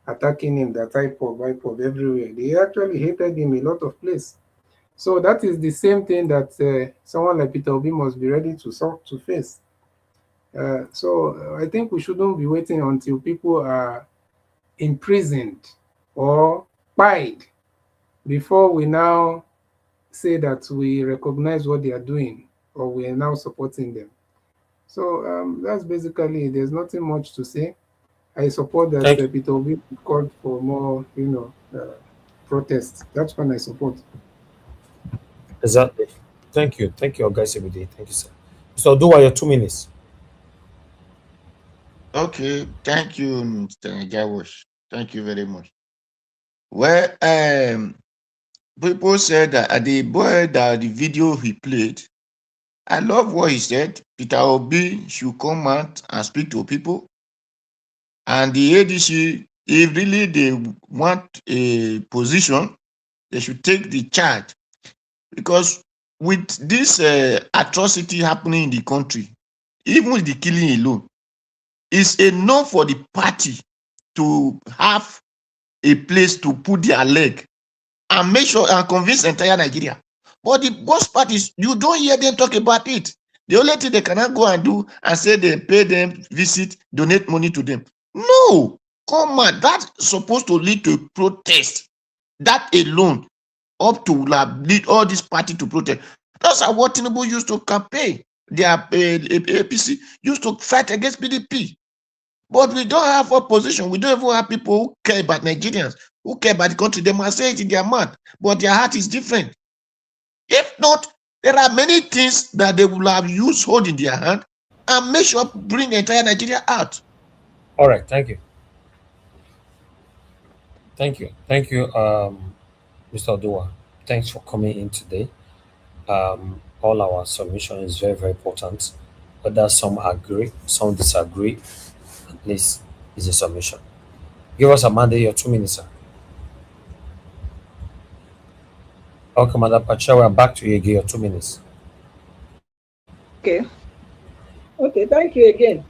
attacking him, that IPOB everywhere. They actually hated him a lot of places. So that is the same thing that someone like Peter Obi must be ready to face. So I think we shouldn't be waiting until people are imprisoned or fined before we now say that we recognize what they are doing or we are now supporting them. So that's basically it. There's nothing much to say. I support that Peter Obi called for more, protests. That's one I support. Exactly. Thank you, guys, every day. Thank you, sir. So, do your 2 minutes. Okay, thank you, Mr. Jawosh. Thank you very much. Well, people said that the boy that the video he played, I love what he said. Peter Obi should come out and speak to people. And the ADC, if really they want a position, they should take the charge. Because with this atrocity happening in the country, even with the killing alone, it's enough for the party to have a place to put their leg and make sure and convince entire Nigeria. But the worst part is you don't hear them talk about it. The only thing they cannot go and do and say they pay them, visit, donate money to them. No, come on, that's supposed to lead to a protest. That alone, up to lead all this party to protest. That's how what Tinubu used to campaign. Their APC used to fight against PDP. But we don't have opposition. We don't even have people who care about Nigerians, who care about the country. They must say it in their mouth, but their heart is different. If not, there are many things that they will have used, hold in their hand, and make sure bring the entire Nigeria out. All right, thank you. Mr. Odua. Thanks for coming in today. All our submission is very, very important. Whether some agree, some disagree, at least it's a submission. Give us, Amanda, your 2 minutes, sir. Okay, Madam Pacha, we're back to you again, your 2 minutes. Okay, thank you again.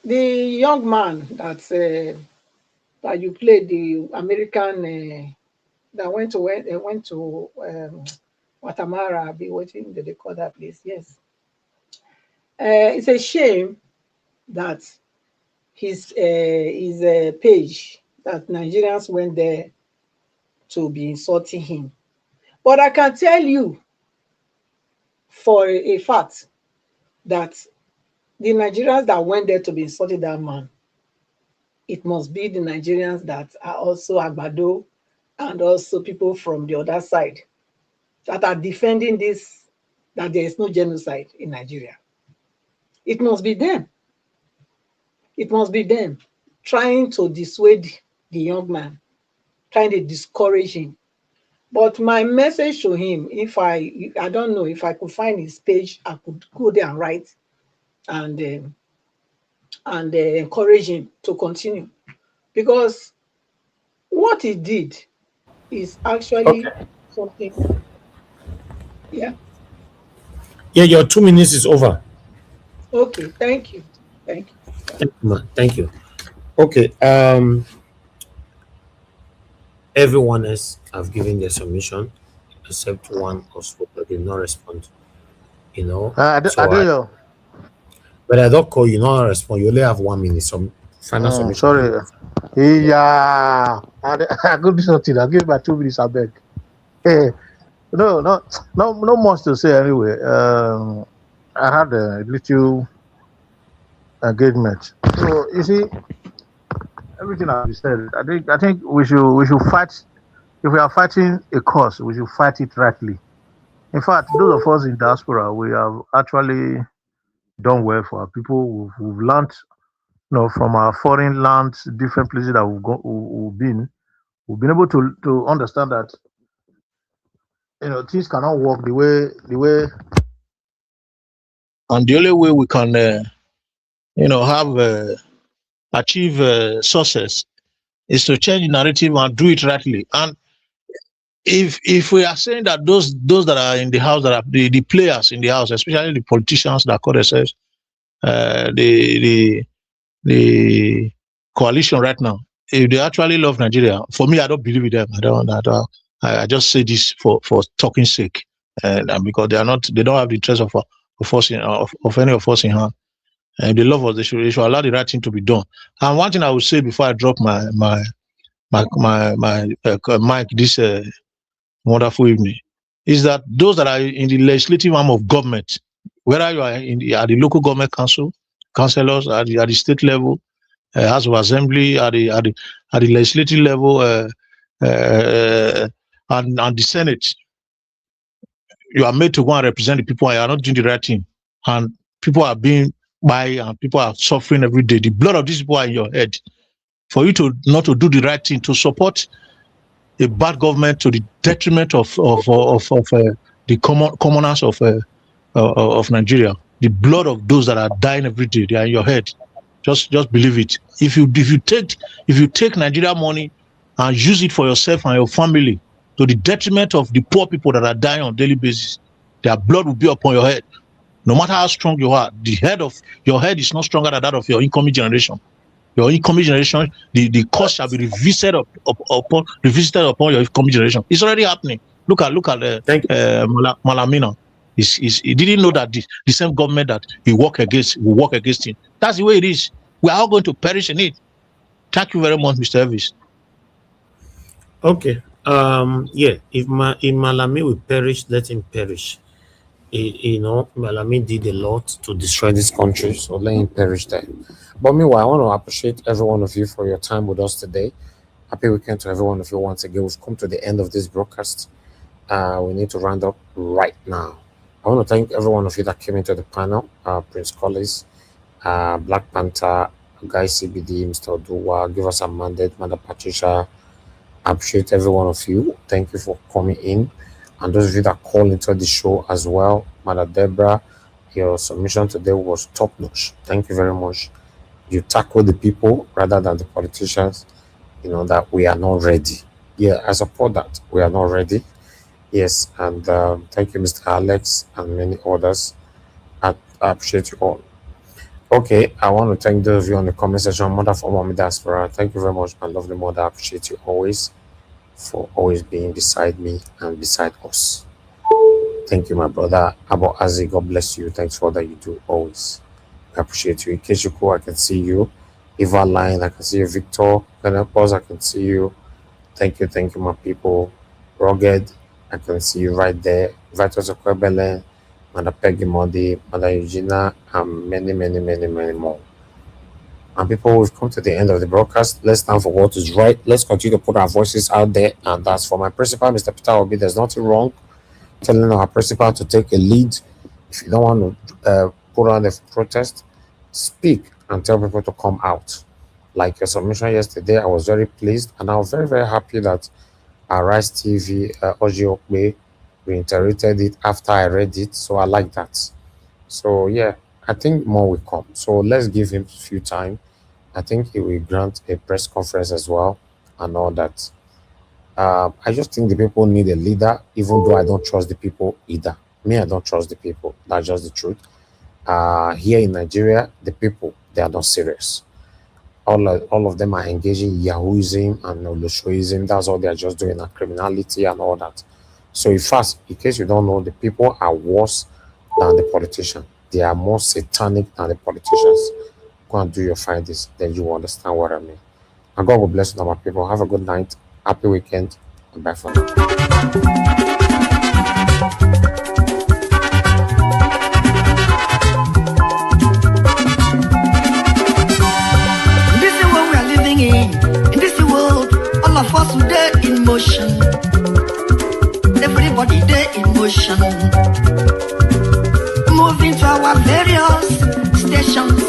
The young man that you played, the American that went to Guatemala, be waiting, they call that place. Yes, it's a shame that his page that Nigerians went there to be insulting him. But I can tell you for a fact that the Nigerians that went there to be insulting that man, it must be the Nigerians that are also Agbado and also people from the other side that are defending this, that there is no genocide in Nigeria. It must be them. It must be them trying to dissuade the young man, trying to discourage him. But my message to him, if I don't know, if I could find his page, I could go there and write and encourage him to continue. Because what he did is actually something. Yeah. Yeah, your 2 minutes is over. Okay, thank you. Thank you. Okay. Everyone else have given their submission except one or two that did not respond. But I don't call you not respond. You only have 1 minute. Some final submission. Sorry. Yeah, I could do something. I'll give my 2 minutes. I beg. Hey, no much to say anyway. I had a little engagement. So you see, everything I've said. I think we should fight. If we are fighting a cause, we should fight it rightly. In fact, those of us in diaspora, we have actually done well for our people. We've learned, from our foreign lands, different places that we've been able to understand that, things cannot work the way, and the only way we can, achieve success is to change the narrative and do it rightly. And if we are saying that those that are in the house, that are the players in the house, especially the politicians that call themselves the coalition right now, if they actually love Nigeria, for me, I don't believe in them. I just say this for talking sake, and because they don't have the interest of of us of any of us in hand. And they love us. They should allow the right thing to be done. And one thing I would say before I drop my mic this wonderful evening is that those that are in the legislative arm of government, whether you are at the local government councillors, at the state level, House of Assembly, at the legislative level, and the Senate, you are made to go and represent the people, and you are not doing the right thing, and people are being and people are suffering every day. The blood of these people are in your head. For you to not to do the right thing, to support a bad government to the detriment of the commoners of Nigeria, the blood of those that are dying every day, they are in your head. Just believe it. If you take Nigeria money and use it for yourself and your family to the detriment of the poor people that are dying on a daily basis, their blood will be upon your head. No matter how strong you are, the head of your head is not stronger than that of your incoming generation. Your incoming generation, the cost shall be revisited upon your incoming generation. It's already happening. Look at Malamina. He didn't know that the same government that he will work against him. That's the way it is. We are all going to perish in it. Thank you very much, Mr. Elvis. Okay. If Malami will perish, let him perish. Malami did a lot to destroy this country, so let him perish there. But meanwhile, I want to appreciate every one of you for your time with us today. Happy weekend to every one of you once again. We've come to the end of this broadcast. We need to round up right now. I want to thank every one of you that came into the panel. Prince Collins, Black Panther, Guy CBD, Mr. Oduwa, Give Us a Mandate, Mother Patricia. I appreciate every one of you. Thank you for coming in. And those of you that called into the show as well, Mother Deborah, your submission today was top-notch. Thank you very much. You tackle the people rather than the politicians, that we are not ready. Yeah, I support that. We are not ready. Yes, and thank you, Mr. Alex, and many others. I appreciate you all. Okay, I want to thank those of you on the comment section. Mother for Mommy Diaspora, thank you very much, my lovely mother. I appreciate you always for always being beside me and beside us. Thank you, my brother Abo Azi. God bless you. Thanks for all that you do always. I appreciate you. Ikechukwu, I can see you. Eva Line, I can see you. Victor Penepos, I can see you. Thank you, my people. Rugged, I can see you right there. Vitus Okwebele, Mother Peggy Modi, Mother Eugenia, and many, many, many, many more. And people, we've come to the end of the broadcast. Let's stand for what is right. Let's continue to put our voices out there. And that's for my principal, Mr. Peter Obi. There's nothing wrong telling our principal to take a lead. If you don't want to put on a protest, speak and tell people to come out. Like your submission yesterday, I was very pleased. And I was very, very happy that our Rise TV, Oji Okbe, reiterated it after I read it. So I like that. So, yeah, I think more will come. So let's give him a few time. I think he will grant a press conference as well and all that. I just think the people need a leader, even though I don't trust the people either. Me, I don't trust the people. That's just the truth. Here in Nigeria, the people, they are not serious. All of them are engaging in Yahooism and Oloshoism. That's all they are just doing, and criminality and all that. So in case you don't know, the people are worse than the politicians. They are more satanic than the politicians. Go and do your findings, then you will understand what I mean. And God will bless you, my people. Have a good night, happy weekend, and bye for now. This is what we are living in this world, all of us today in motion. Everybody there in motion. Moving to our various stations.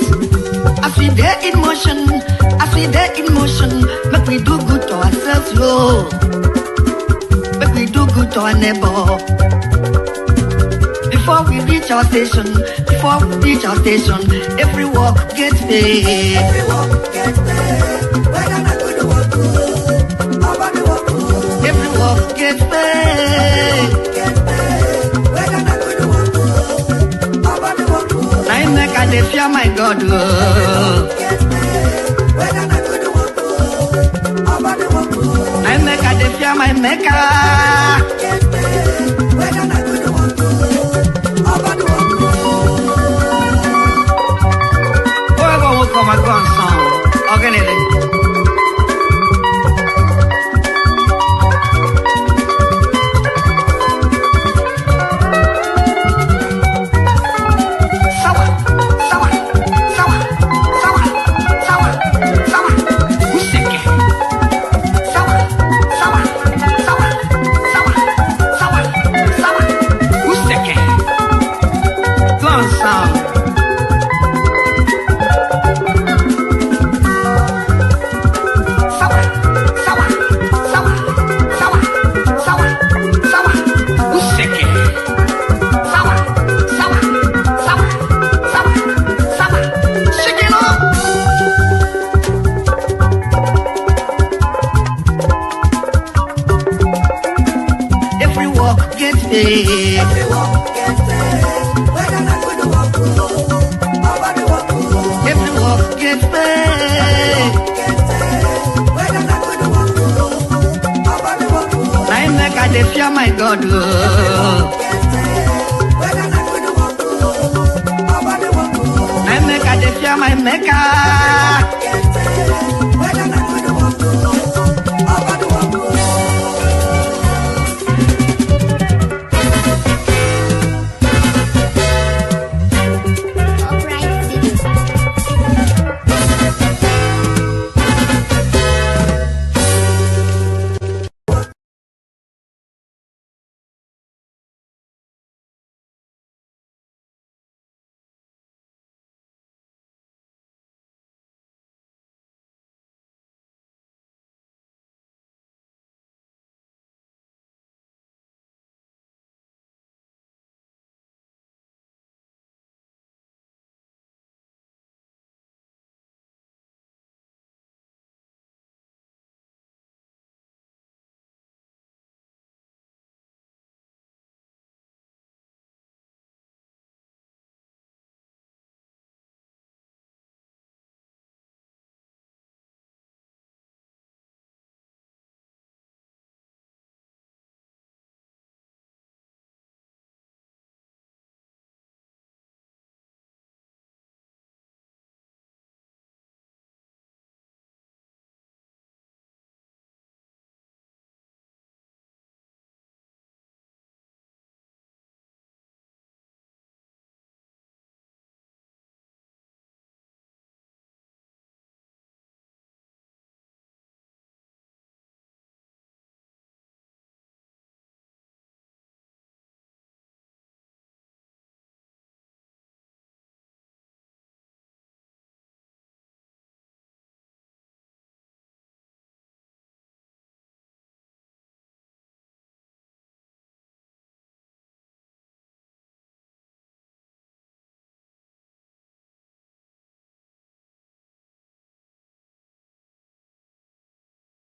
As we there in motion, make we do good to ourselves, yo. Make we do good to our neighbor. Before we reach our station, every walk gets paid. Every walk gets paid. We're gonna go to work good. Nobody walk good. Every walk gets paid. We're gonna go to work good. Nobody walk good. I make a fear my God. We're gonna go to work good. Nobody walk good. I make a fear my maker. We're gonna go to work good. Nobody walk good. paid. Every work get paid. Whether na good work, nobody work. Every work get paid. Whether na good work, nobody work. I make I dey fear my God. Whether na good work, nobody work. I make I dey fear my Maker.